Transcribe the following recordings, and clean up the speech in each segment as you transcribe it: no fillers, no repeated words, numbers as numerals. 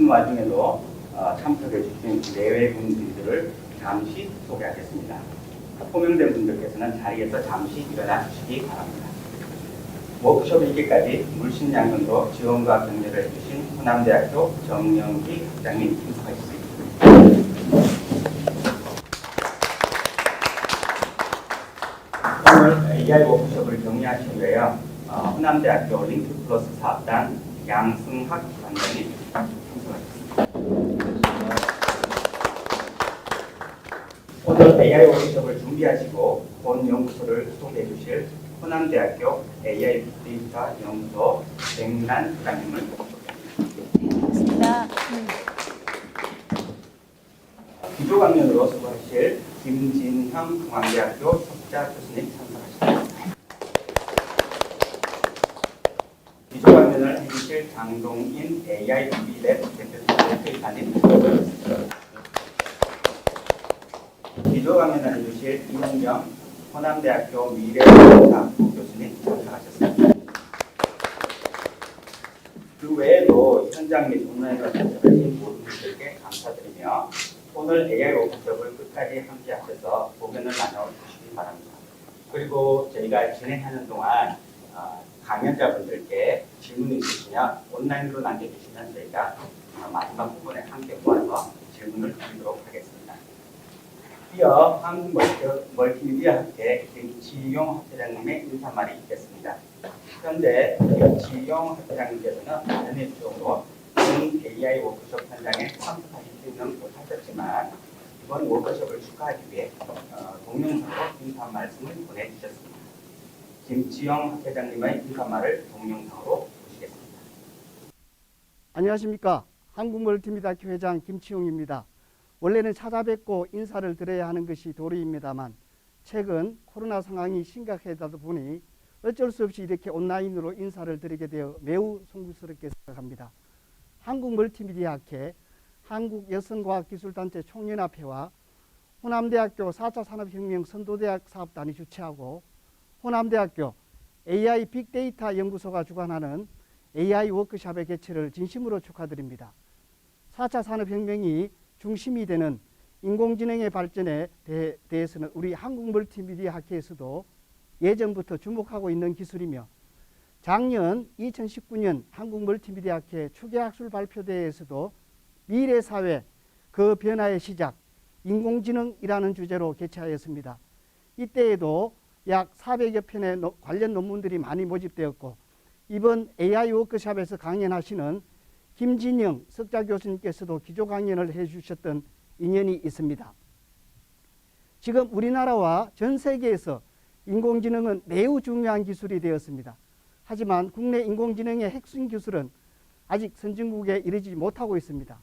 바쁜 와중에도 참석해 주신 내외 분들을 잠시 소개하겠습니다. 호명된 분들께서는 자리에서 잠시 일어나 주시기 바랍니다. 워크숍 있기까지 물심양면으로 지원과 격려를 해주신 호남대학교 정영기 학장님 인사하겠습니다. 오늘 AI 워크숍을 격려하시기 위하여 호남대학교 링크플러스 사업단 양승학 관장님 참석하셨습니다. 오늘 AI 워크숍을 준비하시고 본 연구소를 소개해 주실 호남대학교 AI 빅데이터 연구소 백란 부장님을 반갑습니다. 기조 강연으로 수고하실 김진형 중앙대학교 석자 교수님 참석하십니다. 기조 강연을 해주실 장동인 AI DB랩 대표이사님 참석하십니다. 기조 강연을 해주실 이홍경 호남대학교 미래과학부 교수님 참석하셨습니다. 그 외에도 현장 및 온라인으로 참석하신 모든 분들께 감사드리며 오늘 AI 워크숍을 끝까지 함께 하셔서 고견을 나눠주시기 바랍니다. 그리고 저희가 진행하는 동안 강연자분들께 질문이 있으시면 온라인으로 남겨주시면 저희가 마지막 부분에 함께 모아서 질문을 드리도록 하겠습니다. 이어 한국멀티미디어 학회 김치용 학회장님의 인사말이 있겠습니다. 현재 김치용 학회장님께서는 다른 쪽으로 AI 워크숍 현장에 참석하시지는 못하셨지만 이번 워크숍을 축하하기 위해 동영상으로 인사 말씀을 보내주셨습니다. 김치용 학회장님의 인사말을 동영상으로 보시겠습니다. 안녕하십니까. 한국멀티미디어 학회 회장 김치용입니다. 원래는 찾아뵙고 인사를 드려야 하는 것이 도리입니다만 최근 코로나 상황이 심각하다 보니 어쩔 수 없이 이렇게 온라인으로 인사를 드리게 되어 매우 송구스럽게 생각합니다. 한국멀티미디어 학회, 한국여성과학기술단체 총연합회와 호남대학교 4차 산업혁명 선도대학 사업단이 주최하고 호남대학교 AI 빅데이터 연구소가 주관하는 AI 워크숍의 개최를 진심으로 축하드립니다. 4차 산업혁명이 중심이 되는 인공지능의 발전에 대해서는 우리 한국멀티미디어 학회에서도 예전부터 주목하고 있는 기술이며 작년 2019년 한국멀티미디어 학회 추계학술 발표대회에서도 미래사회 그 변화의 시작 인공지능이라는 주제로 개최하였습니다. 이때에도 약 400여 편의 관련 논문들이 많이 모집되었고 이번 AI 워크숍에서 강연하시는 김진영 석자 교수님께서도 기조 강연을 해주셨던 인연이 있습니다. 지금 우리나라와 전 세계에서 인공지능은 매우 중요한 기술이 되었습니다. 하지만 국내 인공지능의 핵심 기술은 아직 선진국에 이르지 못하고 있습니다.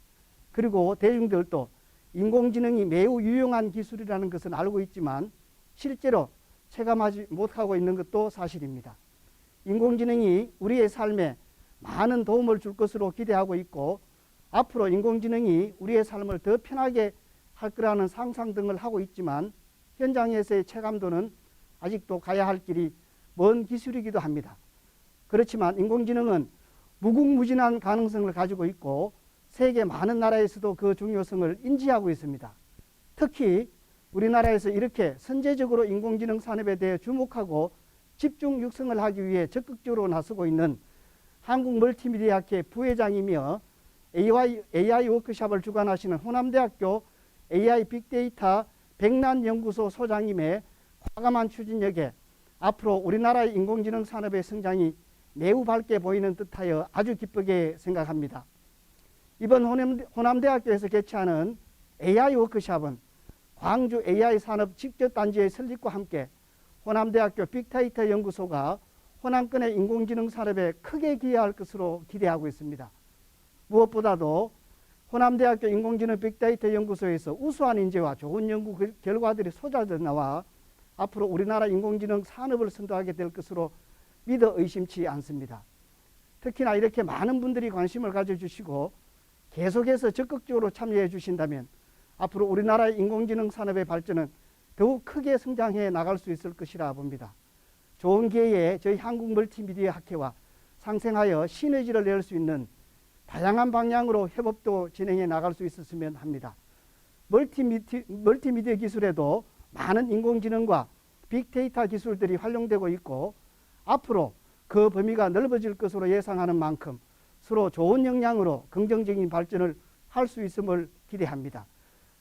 그리고 대중들도 인공지능이 매우 유용한 기술이라는 것은 알고 있지만 실제로 체감하지 못하고 있는 것도 사실입니다. 인공지능이 우리의 삶에 많은 도움을 줄 것으로 기대하고 있고 앞으로 인공지능이 우리의 삶을 더 편하게 할 거라는 상상 등을 하고 있지만 현장에서의 체감도는 아직도 가야 할 길이 먼 기술이기도 합니다. 그렇지만 인공지능은 무궁무진한 가능성을 가지고 있고 세계 많은 나라에서도 그 중요성을 인지하고 있습니다. 특히 우리나라에서 이렇게 선제적으로 인공지능 산업에 대해 주목하고 집중 육성을 하기 위해 적극적으로 나서고 있는 한국멀티미디어 학회 부회장이며 AI 워크숍을 주관하시는 호남대학교 AI 빅데이터 백란연구소 소장님의 과감한 추진력에 앞으로 우리나라의 인공지능 산업의 성장이 매우 밝게 보이는 듯하여 아주 기쁘게 생각합니다. 이번 호남대학교에서 개최하는 AI 워크숍은 광주 AI 산업 직접단지의 설립과 함께 호남대학교 빅데이터 연구소가 호남권의 인공지능 산업에 크게 기여할 것으로 기대하고 있습니다. 무엇보다도 호남대학교 인공지능 빅데이터 연구소에서 우수한 인재와 좋은 연구 결과들이 쏟아져 나와 앞으로 우리나라 인공지능 산업을 선도하게 될 것으로 믿어 의심치 않습니다. 특히나 이렇게 많은 분들이 관심을 가져주시고 계속해서 적극적으로 참여해 주신다면 앞으로 우리나라의 인공지능 산업의 발전은 더욱 크게 성장해 나갈 수 있을 것이라 봅니다. 좋은 기회에 저희 한국멀티미디어 학회와 상생하여 시너지를 낼 수 있는 다양한 방향으로 협업도 진행해 나갈 수 있었으면 합니다. 멀티미디어 기술에도 많은 인공지능과 빅데이터 기술들이 활용되고 있고 앞으로 그 범위가 넓어질 것으로 예상하는 만큼 서로 좋은 역량으로 긍정적인 발전을 할 수 있음을 기대합니다.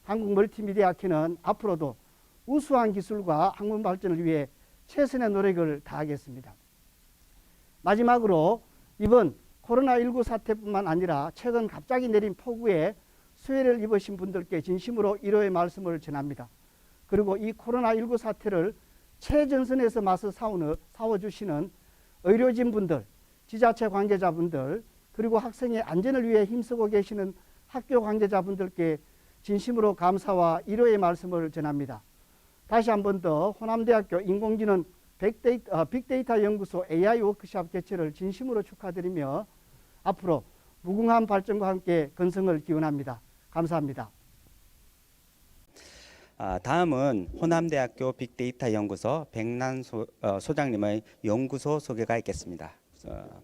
한국멀티미디어학회는 앞으로도 우수한 기술과 학문 발전을 위해 최선의 노력을 다하겠습니다. 마지막으로 이번 코로나19 사태뿐만 아니라 최근 갑자기 내린 폭우에 수해를 입으신 분들께 진심으로 위로의 말씀을 전합니다. 그리고 이 코로나19 사태를 최전선에서 맞서 싸워주시는 의료진분들, 지자체 관계자분들, 그리고 학생의 안전을 위해 힘쓰고 계시는 학교 관계자분들께 진심으로 감사와 위로의 말씀을 전합니다. 다시 한 번 더 호남대학교 인공지능 빅데이터 연구소 AI 워크숍 개최를 진심으로 축하드리며 앞으로 무궁한 발전과 함께 건승을 기원합니다. 감사합니다. 다음은 호남대학교 빅데이터 연구소 백난 소장님의 연구소 소개가 있겠습니다.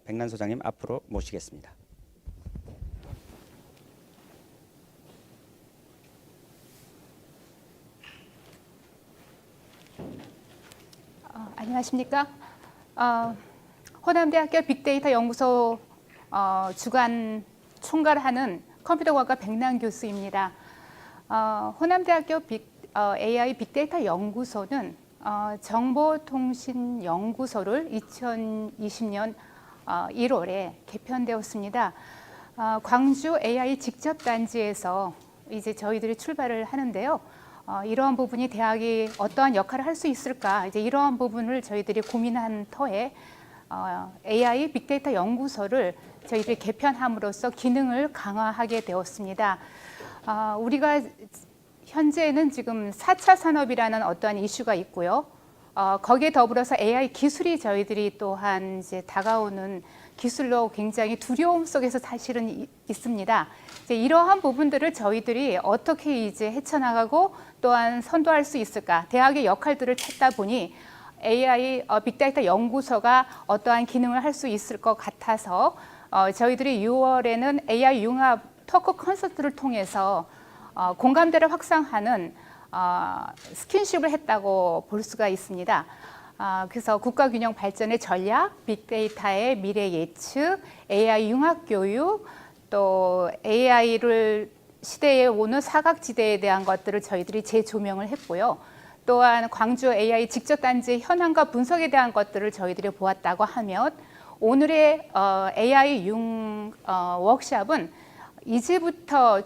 백난 소장님 앞으로 모시겠습니다. 안녕하십니까? 호남대학교 빅데이터 연구소 주관 총괄하는 컴퓨터과학과 백난 교수입니다. 호남대학교 AI 빅데이터 연구소는 정보통신연구소를 2020년 1월에 개편되었습니다. 광주 AI 직접단지에서 이제 저희들이 출발을 하는데요. 이러한 부분이 대학이 어떠한 역할을 할 수 있을까, 이제 이러한 부분을 저희들이 고민한 터에 AI 빅데이터 연구소를 저희들이 개편함으로써 기능을 강화하게 되었습니다. 우리가 현재는 지금 4차 산업이라는 어떠한 이슈가 있고요. 거기에 더불어서 AI 기술이 저희들이 또한 이제 다가오는 기술로 굉장히 두려움 속에서 사실은 있습니다. 이제 이러한 부분들을 저희들이 어떻게 이제 헤쳐나가고 또한 선도할 수 있을까? 대학의 역할들을 찾다 보니 AI 빅데이터 연구소가 어떠한 기능을 할 수 있을 것 같아서 저희들이 6월에는 AI 융합 토크 콘서트를 통해서 공감대를 확산하는 스킨십을 했다고 볼 수가 있습니다. 그래서 국가균형 발전의 전략, 빅데이터의 미래 예측, AI 융합 교육, 또 AI를 시대에 오는 사각지대에 대한 것들을 저희들이 재조명을 했고요. 또한 광주 AI 직접단지의 현황과 분석에 대한 것들을 저희들이 보았다고 하면 오늘의 AI 워크숍은 이제부터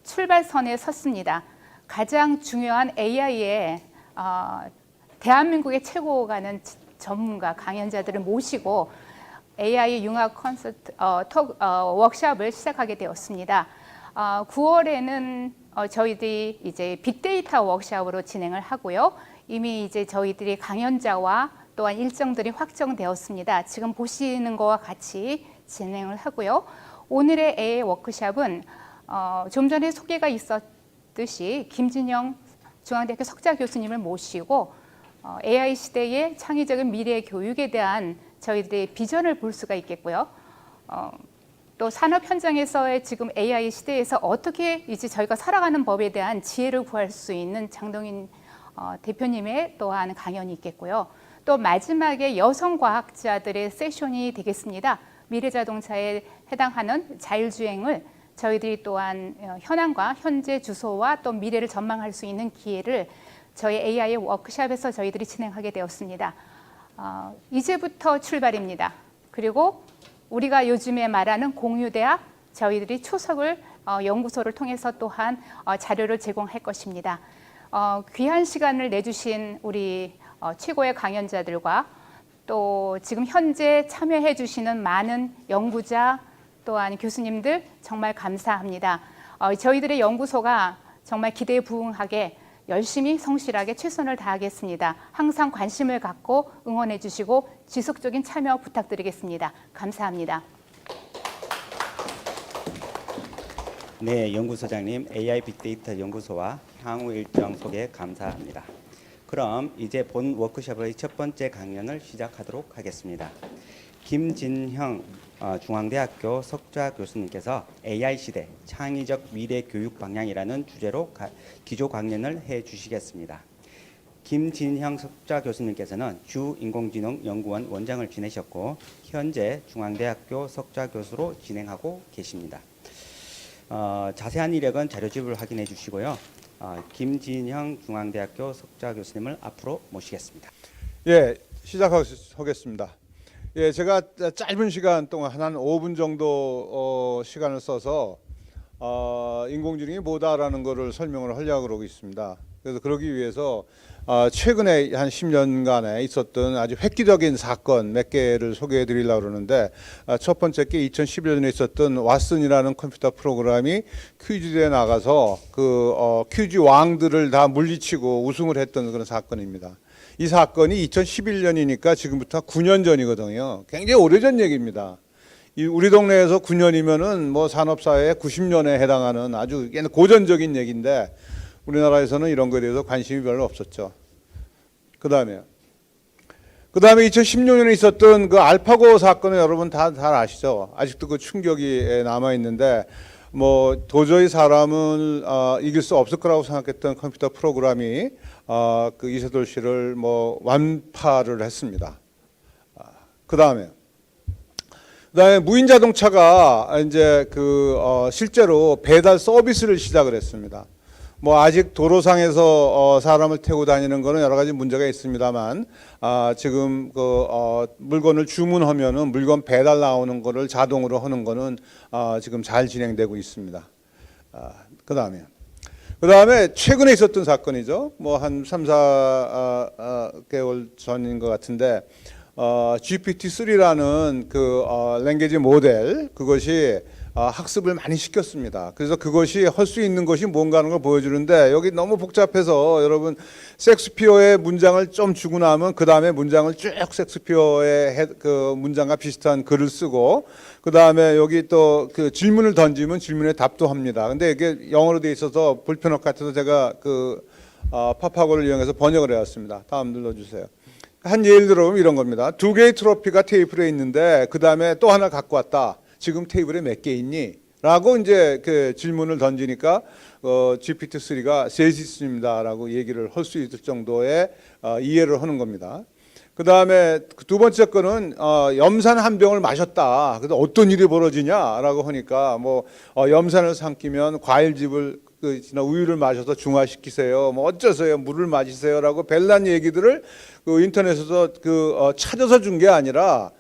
출발선에 섰습니다. 가장 중요한 AI의 대한민국의 최고가는 전문가 강연자들을 모시고 AI 융합 콘서트 워크숍을 시작하게 되었습니다. 9월에는 저희들이 이제 빅데이터 워크숍으로 진행을 하고요. 이미 이제 저희들이 강연자와 또한 일정들이 확정되었습니다. 지금 보시는 것과 같이 진행을 하고요. 오늘의 AI 워크숍은 좀 전에 소개가 있었듯이 김진영 중앙대학교 석좌 교수님을 모시고 AI 시대의 창의적인 미래 교육에 대한 저희들의 비전을 볼 수가 있겠고요. 또 산업 현장에서의 지금 AI 시대에서 어떻게 이제 저희가 살아가는 법에 대한 지혜를 구할 수 있는 장동인 대표님의 또한 강연이 있겠고요. 또 마지막에 여성 과학자들의 세션이 되겠습니다. 미래자동차에 해당하는 자율주행을 저희들이 또한 현황과 현재 주소와 또 미래를 전망할 수 있는 기회를 저희 AI 워크숍에서 저희들이 진행하게 되었습니다. 이제부터 출발입니다. 그리고 우리가 요즘에 말하는 공유대학, 저희들이 초석을 연구소를 통해서 또한 자료를 제공할 것입니다. 귀한 시간을 내주신 우리 최고의 강연자들과 또 지금 현재 참여해 주시는 많은 연구자 또한 교수님들 정말 감사합니다. 저희들의 연구소가 정말 기대에 부응하게 열심히 성실하게 최선을 다하겠습니다. 항상 관심을 갖고 응원해 주시고 지속적인 참여 부탁드리겠습니다. 감사합니다. 네, 연구소장님 AI 빅데이터 연구소와 향후 일정 소개 감사합니다. 그럼 이제 본 워크숍의 첫 번째 강연을 시작하도록 하겠습니다. 김진형 중앙대학교 석좌 교수님께서 AI 시대 창의적 미래 교육 방향이라는 주제로 기조 강연을 해 주시겠습니다. 김진형 석좌 교수님께서는 주인공지능연구원 원장을 지내셨고 현재 중앙대학교 석좌 교수로 진행하고 계십니다. 자세한 이력은 자료집을 확인해 주시고요. 김진형 중앙대학교 석좌 교수님을 앞으로 모시겠습니다. 예, 시작하겠습니다. 예, 제가 짧은 시간 동안 한 5분 정도 시간을 써서 인공지능이 뭐다라는 것을 설명을 하려고 그러고 있습니다. 그래서 그러기 위해서 최근에 한 10년간에 있었던 아주 획기적인 사건 몇 개를 소개해 드리려고 그러는데, 첫 번째 게 2011년에 있었던 왓슨이라는 컴퓨터 프로그램이 퀴즈대에 나가서 그 퀴즈 왕들을 다 물리치고 우승을 했던 그런 사건입니다. 이 사건이 2011년이니까 지금부터 9년 전이거든요. 굉장히 오래전 얘기입니다. 우리 동네에서 9년이면은 뭐 산업사회의 90년에 해당하는 아주 고전적인 얘기인데, 우리나라에서는 이런 거에 대해서 관심이 별로 없었죠. 그 다음에 2016년에 있었던 그 알파고 사건은 여러분 다 잘 아시죠? 아직도 그 충격이 남아 있는데, 뭐 도저히 사람을 이길 수 없을 거라고 생각했던 컴퓨터 프로그램이 그 이세돌 씨를 뭐 완파를 했습니다. 그 다음에 무인 자동차가 이제 실제로 배달 서비스를 시작을 했습니다. 뭐 아직 도로상에서 사람을 태우고 다니는 거는 여러 가지 문제가 있습니다만, 지금 물건을 주문하면은 물건 배달 나오는 거를 자동으로 하는 거는 지금 잘 진행되고 있습니다. 그 다음에 최근에 있었던 사건이죠. 뭐 한 3, 4개월 전인 것 같은데, GPT-3라는 랭귀지 모델, 그것이 학습을 많이 시켰습니다. 그래서 그것이 할 수 있는 것이 뭔가 하는 걸 보여주는데, 여기 너무 복잡해서 여러분 셰익스피어의 문장을 좀 주고 나면 그 다음에 문장을 쭉 셰익스피어의 그 문장과 비슷한 글을 쓰고, 그 다음에 여기 또 그 질문을 던지면 질문에 답도 합니다. 근데 이게 영어로 돼 있어서 불편할 것 같아서 제가 파파고를 이용해서 번역을 해왔습니다. 다음 눌러주세요. 한 예를 들어보면 이런 겁니다. 2개의 트로피가 테이블에 있는데 그 다음에 또 하나 갖고 왔다. 지금 테이블에 몇 개 있니? 라고 이제 그 질문을 던지니까 GPT-3가 셋이 있습니다. 라고 얘기를 할 수 있을 정도의 이해를 하는 겁니다. 그 다음에 두 번째 거는 염산 한 병을 마셨다. 그래서 어떤 일이 벌어지냐라고 하니까 뭐 염산을 삼키면 과일즙을 우유를 마셔서 중화시키세요. 뭐 어쩌세요? 물을 마시세요라고 별난 얘기들을 인터넷에서 찾아서 준 게 아니라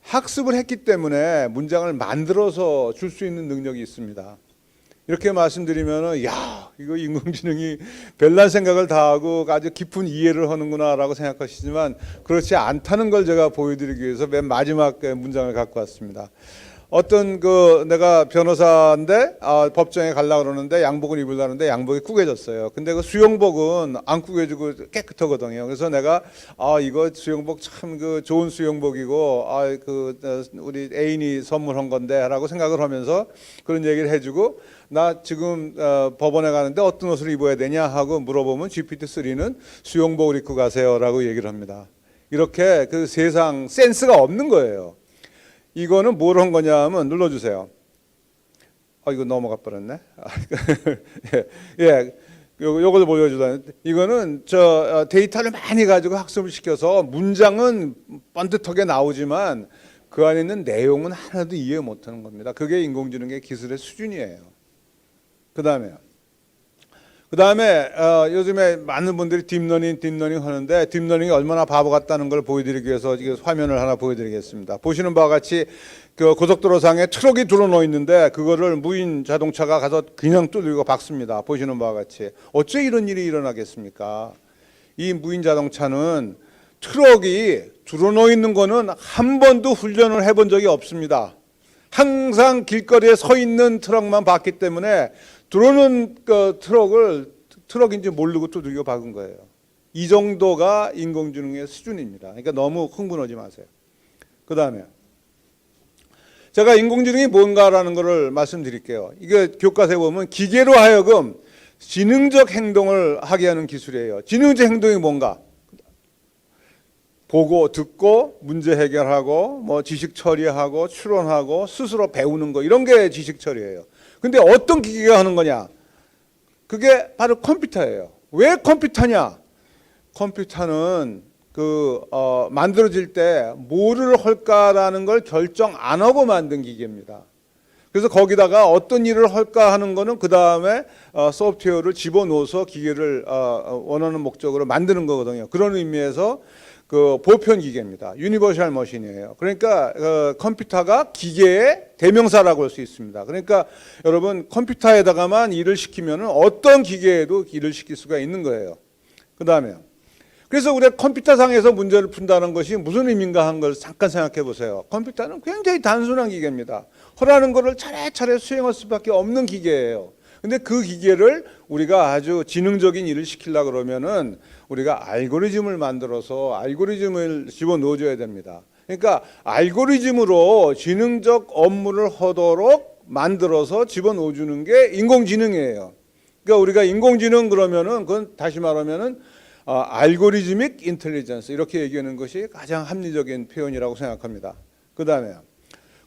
학습을 했기 때문에 문장을 만들어서 줄 수 있는 능력이 있습니다. 이렇게 말씀드리면은 이거 인공지능이 별난 생각을 다 하고 아주 깊은 이해를 하는구나라고 생각하시지만 그렇지 않다는 걸 제가 보여드리기 위해서 맨 마지막 문장을 갖고 왔습니다. 어떤 내가 변호사인데 법정에 가려고 그러는데 양복을 입으려는데 양복이 구겨졌어요. 근데 그 수영복은 안 구겨지고 깨끗하거든요. 그래서 내가 이거 수영복 참 좋은 수영복이고 우리 애인이 선물한 건데라고 생각을 하면서 그런 얘기를 해주고, 나 지금 법원에 가는데 어떤 옷을 입어야 되냐 하고 물어보면 GPT-3는 수영복을 입고 가세요라고 얘기를 합니다. 이렇게 그 세상 센스가 없는 거예요. 이거는 뭘 한 거냐 하면 눌러주세요. 이거 넘어가 버렸네. 예, 요걸 보여주다. 이거는 데이터를 많이 가지고 학습을 시켜서 문장은 번듯하게 나오지만 그 안에 있는 내용은 하나도 이해 못하는 겁니다. 그게 인공지능의 기술의 수준이에요. 그 다음에 요즘에 많은 분들이 딥러닝 하는데, 딥러닝이 얼마나 바보 같다는 걸 보여드리기 위해서 이게 화면을 하나 보여드리겠습니다. 보시는 바와 같이 고속도로상에 트럭이 들어놓여 있는데 그거를 무인 자동차가 가서 그냥 뚫리고 박습니다. 보시는 바와 같이. 어째 이런 일이 일어나겠습니까? 이 무인 자동차는 트럭이 들어놓여 있는 거는 한 번도 훈련을 해본 적이 없습니다. 항상 길거리에 서 있는 트럭만 봤기 때문에 들어오는 트럭인지 모르고 두들겨 박은 거예요. 이 정도가 인공지능의 수준입니다. 그러니까 너무 흥분하지 마세요. 그 다음에 제가 인공지능이 뭔가라는 것을 말씀드릴게요. 이게 교과서에 보면 기계로 하여금 지능적 행동을 하게 하는 기술이에요. 지능적 행동이 뭔가? 보고 듣고 문제 해결하고 뭐 지식 처리하고 추론하고 스스로 배우는 거 이런 게 지식 처리예요. 근데 어떤 기계가 하는 거냐? 그게 바로 컴퓨터예요. 왜 컴퓨터냐? 컴퓨터는 만들어질 때 뭐를 할까라는 걸 결정 안 하고 만든 기계입니다. 그래서 거기다가 어떤 일을 할까 하는 거는 그 다음에 소프트웨어를 집어넣어서 기계를 원하는 목적으로 만드는 거거든요. 그런 의미에서 그 보편 기계입니다. 유니버셜 머신이에요. 그러니까 컴퓨터가 기계의 대명사라고 할 수 있습니다. 그러니까 여러분 컴퓨터에다가만 일을 시키면은 어떤 기계에도 일을 시킬 수가 있는 거예요. 그 다음에 그래서 우리가 컴퓨터상에서 문제를 푼다는 것이 무슨 의미인가 한 걸 잠깐 생각해 보세요. 컴퓨터는 굉장히 단순한 기계입니다. 허라는 것을 차례차례 수행할 수밖에 없는 기계예요. 근데 그 기계를 우리가 아주 지능적인 일을 시키려고 그러면은 우리가 알고리즘을 만들어서 알고리즘을 집어넣어줘야 됩니다. 그러니까 알고리즘으로 지능적 업무를 하도록 만들어서 집어넣어주는 게 인공지능이에요. 그러니까 우리가 인공지능 그러면은 그건 다시 말하면은 알고리즘믹 인텔리전스 이렇게 얘기하는 것이 가장 합리적인 표현이라고 생각합니다. 그 다음에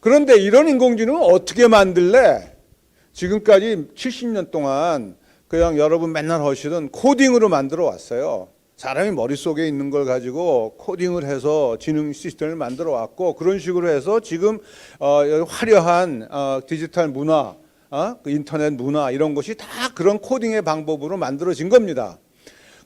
그런데 이런 인공지능을 어떻게 만들래? 지금까지 70년 동안 그냥 여러분 맨날 하시던 코딩으로 만들어 왔어요. 사람이 머릿속에 있는 걸 가지고 코딩을 해서 지능 시스템을 만들어 왔고 그런 식으로 해서 지금 화려한 디지털 문화, 그 인터넷 문화 이런 것이 다 그런 코딩의 방법으로 만들어진 겁니다.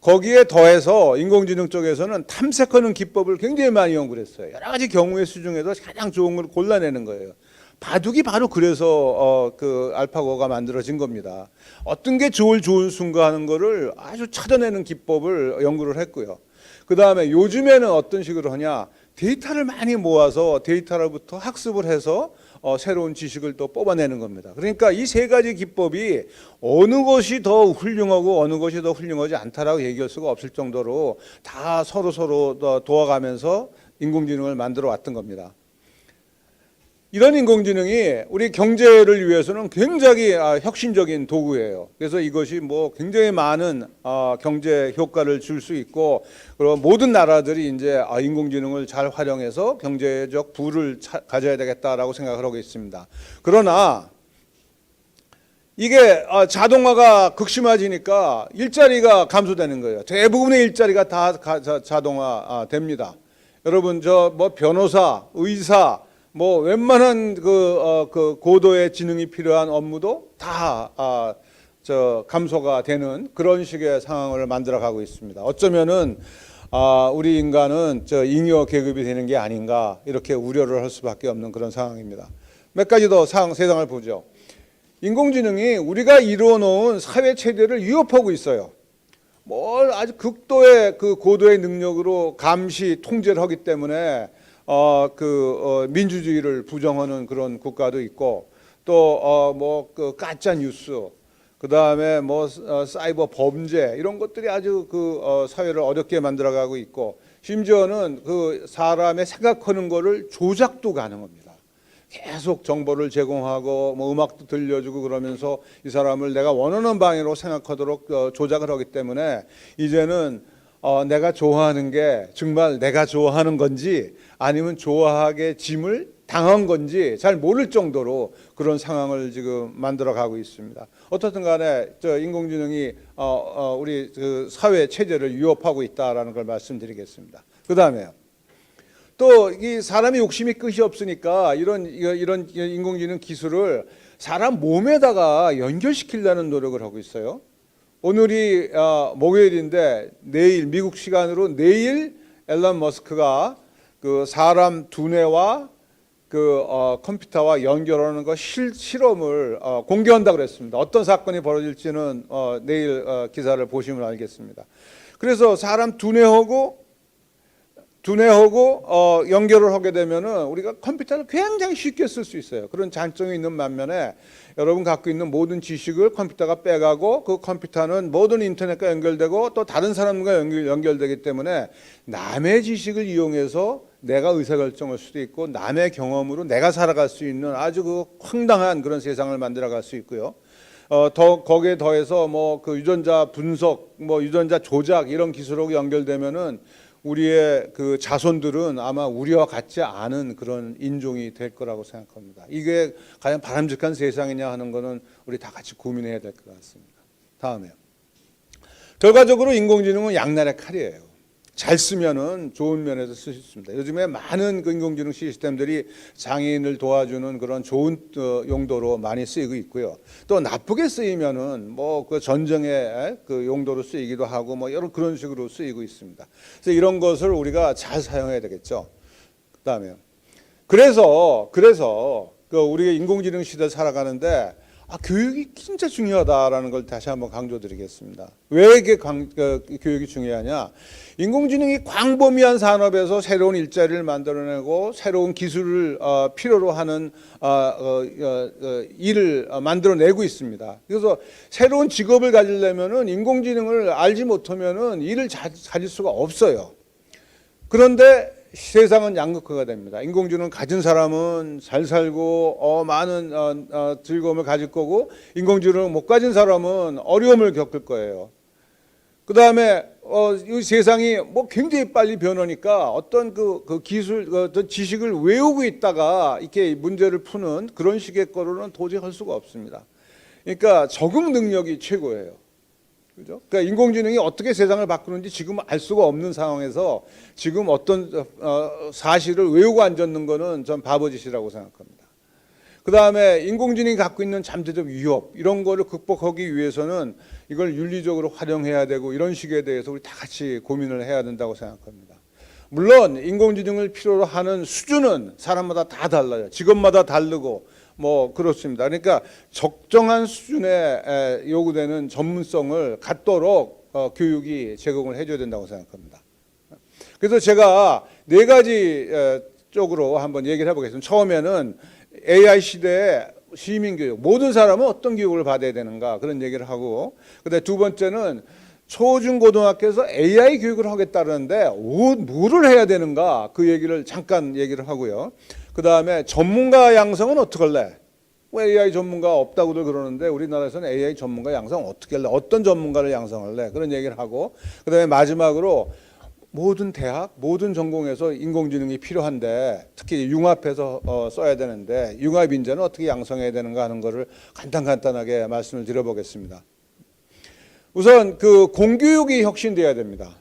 거기에 더해서 인공지능 쪽에서는 탐색하는 기법을 굉장히 많이 연구를 했어요. 여러 가지 경우의 수 중에서 가장 좋은 걸 골라내는 거예요. 바둑이 바로 그래서 그 알파고가 만들어진 겁니다. 어떤 게 좋은 순가 하는 거를 아주 찾아내는 기법을 연구를 했고요. 그 다음에 요즘에는 어떤 식으로 하냐? 데이터를 많이 모아서 데이터로부터 학습을 해서 새로운 지식을 또 뽑아내는 겁니다. 그러니까 이 세 가지 기법이 어느 것이 더 훌륭하고 어느 것이 더 훌륭하지 않다라고 얘기할 수가 없을 정도로 다 서로 도와가면서 인공지능을 만들어 왔던 겁니다. 이런 인공지능이 우리 경제를 위해서는 굉장히 혁신적인 도구예요. 그래서 이것이 뭐 굉장히 많은 경제 효과를 줄 수 있고 그리고 모든 나라들이 이제 인공지능을 잘 활용해서 경제적 부를 가져야 되겠다라고 생각을 하고 있습니다. 그러나 이게 자동화가 극심해지니까 일자리가 감소되는 거예요. 대부분의 일자리가 다 자동화 됩니다. 여러분 저 뭐 변호사, 의사 뭐 웬만한 그 고도의 지능이 필요한 업무도 다 감소가 되는 그런 식의 상황을 만들어가고 있습니다. 어쩌면은 우리 인간은 잉여 계급이 되는 게 아닌가 이렇게 우려를 할 수밖에 없는 그런 상황입니다. 몇 가지 더 세상을 보죠. 인공지능이 우리가 이루어 놓은 사회 체제를 위협하고 있어요. 뭐 아주 극도의 그 고도의 능력으로 감시 통제를 하기 때문에 민주주의를 부정하는 그런 국가도 있고 또 뭐 그 가짜 뉴스 그다음에 뭐 사이버 범죄 이런 것들이 아주 사회를 어렵게 만들어가고 있고 심지어는 그 사람의 생각하는 거를 조작도 가능합니다. 계속 정보를 제공하고 뭐 음악도 들려주고 그러면서 이 사람을 내가 원하는 방향으로 생각하도록 조작을 하기 때문에 이제는 내가 좋아하는 게 정말 내가 좋아하는 건지 아니면 좋아하게 짐을 당한 건지 잘 모를 정도로 그런 상황을 지금 만들어가고 있습니다. 어떻든 간에 인공지능이 우리 그 사회 체제를 위협하고 있다라는 걸 말씀드리겠습니다. 그 다음에요. 또 이 사람이 욕심이 끝이 없으니까 이런 인공지능 기술을 사람 몸에다가 연결시키려는 노력을 하고 있어요. 오늘이 목요일인데 내일 미국 시간으로 내일 앨런 머스크가 그 사람 두뇌와 그 컴퓨터와 연결하는 거 실험을 공개한다고 그랬습니다. 어떤 사건이 벌어질지는 내일 기사를 보시면 알겠습니다. 그래서 사람 두뇌하고 연결을 하게 되면은 우리가 컴퓨터를 굉장히 쉽게 쓸 수 있어요. 그런 장점이 있는 반면에 여러분 갖고 있는 모든 지식을 컴퓨터가 빼가고 그 컴퓨터는 모든 인터넷과 연결되고 또 다른 사람과 연결되기 때문에 남의 지식을 이용해서 내가 의사결정할 수도 있고 남의 경험으로 내가 살아갈 수 있는 아주 그 황당한 그런 세상을 만들어갈 수 있고요. 거기에 더해서 뭐 그 유전자 분석, 뭐 유전자 조작 이런 기술하고 연결되면은 우리의 그 자손들은 아마 우리와 같지 않은 그런 인종이 될 거라고 생각합니다. 이게 과연 바람직한 세상이냐 하는 거는 우리 다 같이 고민해야 될 것 같습니다. 다음에요. 결과적으로 인공지능은 양날의 칼이에요. 잘 쓰면은 좋은 면에서 쓸 수 있습니다. 요즘에 많은 그 인공지능 시스템들이 장애인을 도와주는 그런 좋은 용도로 많이 쓰이고 있고요. 또 나쁘게 쓰이면은 뭐 그 전쟁의 그 용도로 쓰이기도 하고 뭐 여러 그런 식으로 쓰이고 있습니다. 그래서 이런 것을 우리가 잘 사용해야 되겠죠. 그다음에 그래서 그 우리가 인공지능 시대 살아가는데 교육이 진짜 중요하다라는 걸 다시 한번 강조드리겠습니다. 왜 이게 교육이 중요하냐? 인공지능이 광범위한 산업에서 새로운 일자리를 만들어내고 새로운 기술을 필요로 하는 일을 만들어내고 있습니다. 그래서 새로운 직업을 가지려면은 인공지능을 알지 못하면은 일을 가질 수가 없어요. 그런데 세상은 양극화가 됩니다. 인공지능 가진 사람은 잘 살고 많은 즐거움을 가질 거고 인공지능 못 가진 사람은 어려움을 겪을 거예요. 그 다음에 이 세상이 뭐 굉장히 빨리 변하니까 어떤 그 기술, 어떤 지식을 외우고 있다가 이렇게 문제를 푸는 그런 식의 거로는 도저히 할 수가 없습니다. 그러니까 적응 능력이 최고예요. 그죠? 그러니까 인공지능이 어떻게 세상을 바꾸는지 지금 알 수가 없는 상황에서 지금 어떤 사실을 외우고 앉았는 거는 전 바보짓이라고 생각합니다. 그 다음에 인공지능이 갖고 있는 잠재적 위협 이런 거를 극복하기 위해서는 이걸 윤리적으로 활용해야 되고 이런 식에 대해서 우리 다 같이 고민을 해야 된다고 생각합니다. 물론 인공지능을 필요로 하는 수준은 사람마다 다 달라요. 직업마다 다르고 뭐 그렇습니다. 그러니까 적정한 수준에 요구되는 전문성을 갖도록 교육이 제공을 해줘야 된다고 생각합니다. 그래서 제가 네 가지 쪽으로 한번 얘기를 해보겠습니다. 처음에는 AI 시대에 시민교육, 모든 사람은 어떤 교육을 받아야 되는가 그런 얘기를 하고, 그다음에 두 번째는 초중고등학교에서 AI 교육을 하겠다는데 뭐를 해야 되는가 그 얘기를 잠깐 얘기를 하고요. 그 다음에 전문가 양성은 어떻게 할래? 뭐 AI 전문가 없다고들 그러는데 우리나라에서는 AI 전문가 양성 어떻게 할래? 어떤 전문가를 양성할래? 그런 얘기를 하고, 그 다음에 마지막으로 모든 대학, 모든 전공에서 인공지능이 필요한데 특히 융합해서 써야 되는데 융합 인재는 어떻게 양성해야 되는가 하는 거를 간단하게 말씀을 드려보겠습니다. 우선 그 공교육이 혁신돼야 됩니다.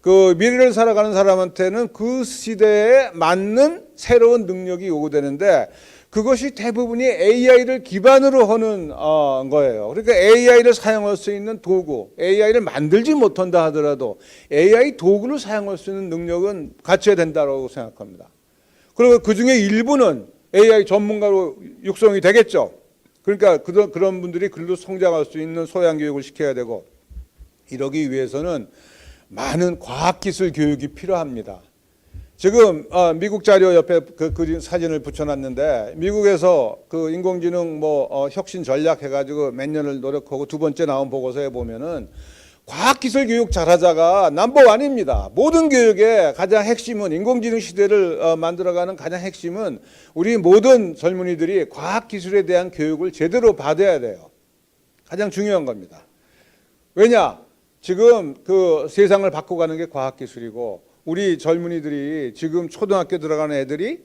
그 미래를 살아가는 사람한테는 그 시대에 맞는 새로운 능력이 요구되는데 그것이 대부분이 AI를 기반으로 하는 거예요. 그러니까 AI를 사용할 수 있는 도구, AI를 만들지 못한다 하더라도 AI 도구를 사용할 수 있는 능력은 갖춰야 된다고 생각합니다. 그리고 그중에 일부는 AI 전문가로 육성이 되겠죠. 그러니까 그런 분들이 글로 성장할 수 있는 소양 교육을 시켜야 되고, 이러기 위해서는 많은 과학기술 교육이 필요합니다. 지금 미국 자료 옆에 그 사진을 붙여놨는데 미국에서 그 인공지능 혁신 전략 해가지고 몇 년을 노력하고 두 번째 나온 보고서에 보면은 과학기술 교육 잘하자가 넘버원입니다. 모든 교육의 가장 핵심은 인공지능 시대를 만들어가는 가장 핵심은 우리 모든 젊은이들이 과학기술에 대한 교육을 제대로 받아야 돼요. 가장 중요한 겁니다. 왜냐? 지금 그 세상을 바꿔가는 게 과학기술이고 우리 젊은이들이 지금 초등학교 들어가는 애들이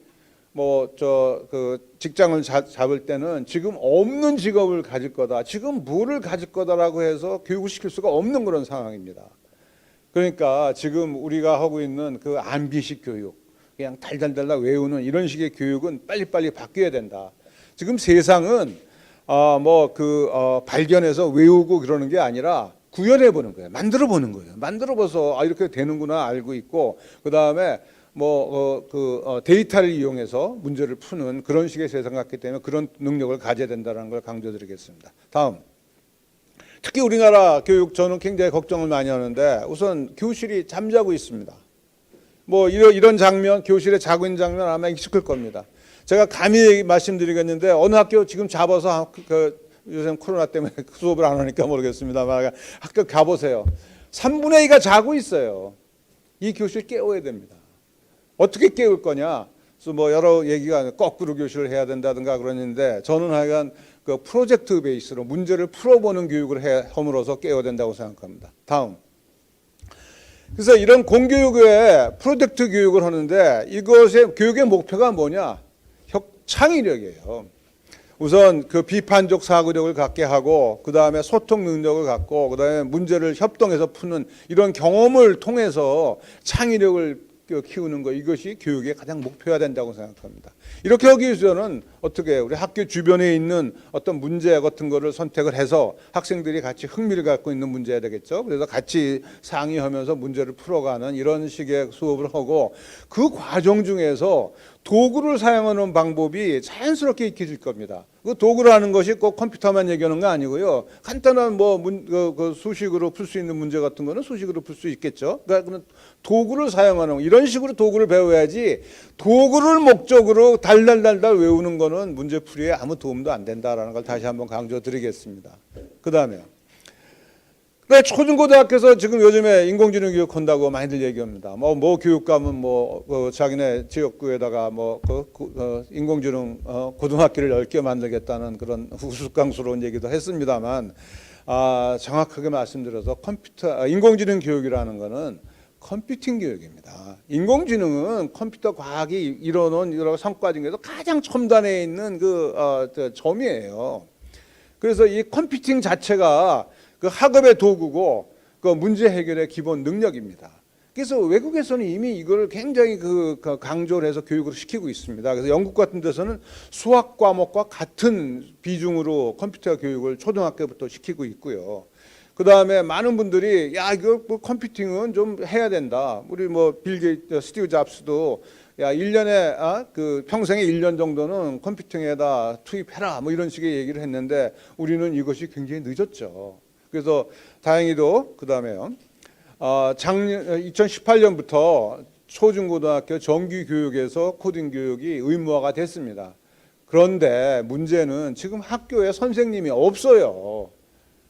직장을 잡을 때는 지금 없는 직업을 가질 거다, 지금 뭐를 가질 거다라고 해서 교육을 시킬 수가 없는 그런 상황입니다. 그러니까 지금 우리가 하고 있는 그 암기식 교육, 그냥 달달달달 외우는 이런 식의 교육은 빨리빨리 바뀌어야 된다. 지금 세상은 발견해서 외우고 그러는 게 아니라 구현해 보는 거예요. 만들어 보는 거예요. 만들어 봐서 이렇게 되는구나 알고 있고, 그 다음에 데이터를 이용해서 문제를 푸는 그런 식의 세상 같기 때문에 그런 능력을 가져야 된다는 걸 강조드리겠습니다. 다음, 특히 우리나라 교육 저는 굉장히 걱정을 많이 하는데 우선 교실이 잠자고 있습니다. 이런 장면, 교실에 자고 있는 장면 아마 익숙할 겁니다. 제가 감히 말씀드리겠는데 어느 학교 지금 잡아서 요즘 코로나 때문에 수업을 안 하니까 모르겠습니다만 학교 가보세요. 3분의 2가 자고 있어요. 이 교실 깨워야 됩니다. 어떻게 깨울 거냐? 그래서 여러 얘기가 거꾸로 교실을 해야 된다든가 그러는데 저는 하여간 그 프로젝트 베이스로 문제를 풀어보는 교육을 함으로써 깨워야 된다고 생각합니다. 다음, 그래서 이런 공교육에 프로젝트 교육을 하는데 이것의 교육의 목표가 뭐냐? 창의력이에요. 우선 그 비판적 사고력을 갖게 하고 그 다음에 소통 능력을 갖고 그 다음에 문제를 협동해서 푸는 이런 경험을 통해서 창의력을 키우는 거, 이것이 교육의 가장 목표가 된다고 생각합니다. 이렇게 하기 위해서는 어떻게 우리 학교 주변에 있는 어떤 문제 같은 거를 선택을 해서 학생들이 같이 흥미를 갖고 있는 문제야 되겠죠. 그래서 같이 상의하면서 문제를 풀어가는 이런 식의 수업을 하고 그 과정 중에서 도구를 사용하는 방법이 자연스럽게 익혀질 겁니다. 그 도구라는 것이 꼭 컴퓨터만 얘기하는 거 아니고요. 간단한 그 수식으로 풀 수 있는 문제 같은 거는 수식으로 풀 수 있겠죠. 그러니까 도구를 사용하는 이런 식으로 도구를 배워야지 도구를 목적으로 달달달달 외우는 거는 문제풀이에 아무 도움도 안 된다라는 걸 다시 한번 강조드리겠습니다. 그 다음에 그러니까 초중고등학교에서 지금 요즘에 인공지능 교육한다고 많이들 얘기합니다. 뭐 교육감은 자기네 지역구에다가 인공지능 고등학교를 10개 만들겠다는 그런 우스꽝스러운 얘기도 했습니다만, 정확하게 말씀드려서 인공지능 교육이라는 거는 컴퓨팅 교육입니다. 인공지능은 컴퓨터 과학이 이뤄놓은 여러 성과 중에서 가장 첨단에 있는 점이에요. 그래서 이 컴퓨팅 자체가 그 학업의 도구고 그 문제 해결의 기본 능력입니다. 그래서 외국에서는 이미 이걸 굉장히 강조를 해서 교육을 시키고 있습니다. 그래서 영국 같은 데서는 수학 과목과 같은 비중으로 컴퓨터 교육을 초등학교부터 시키고 있고요. 그 다음에 많은 분들이 이거 컴퓨팅은 좀 해야 된다. 우리 스티브 잡스도 1년에 평생에 1년 정도는 컴퓨팅에다 투입해라 이런 식의 얘기를 했는데 우리는 이것이 굉장히 늦었죠. 그래서 다행히도 그 다음에요. 작년 2018년부터 초중고등학교 정규 교육에서 코딩 교육이 의무화가 됐습니다. 그런데 문제는 지금 학교에 선생님이 없어요.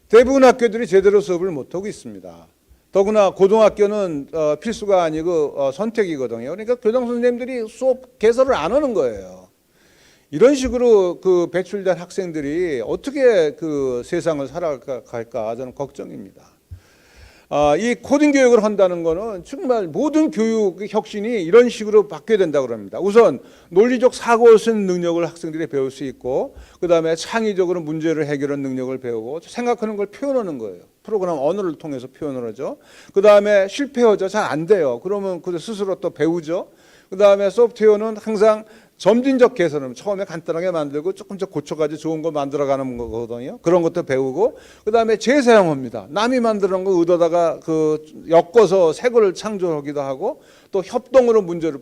대부분 학교들이 제대로 수업을 못하고 있습니다. 더구나 고등학교는 필수가 아니고 선택이거든요. 그러니까 교장 선생님들이 수업 개설을 안 하는 거예요. 이런 식으로 배출된 학생들이 어떻게 세상을 살아갈까 저는 걱정입니다. 이 코딩 교육을 한다는 거는 정말 모든 교육 혁신이 이런 식으로 바뀌어야 된다고 합니다. 우선 논리적 사고를 쓰는 능력을 학생들이 배울 수 있고 그 다음에 창의적으로 문제를 해결하는 능력을 배우고 생각하는 걸 표현하는 거예요. 프로그램 언어를 통해서 표현을 하죠. 그 다음에 실패하죠. 잘 안 돼요. 그러면 스스로 또 배우죠. 그 다음에 소프트웨어는 항상 점진적 개선을 처음에 간단하게 만들고 조금씩 고쳐가지고 좋은 거 만들어가는 거거든요. 그런 것도 배우고 그 다음에 재사용합니다. 남이 만드는 거 의도다가 엮어서 새 거를 창조하기도 하고 또 협동으로 문제를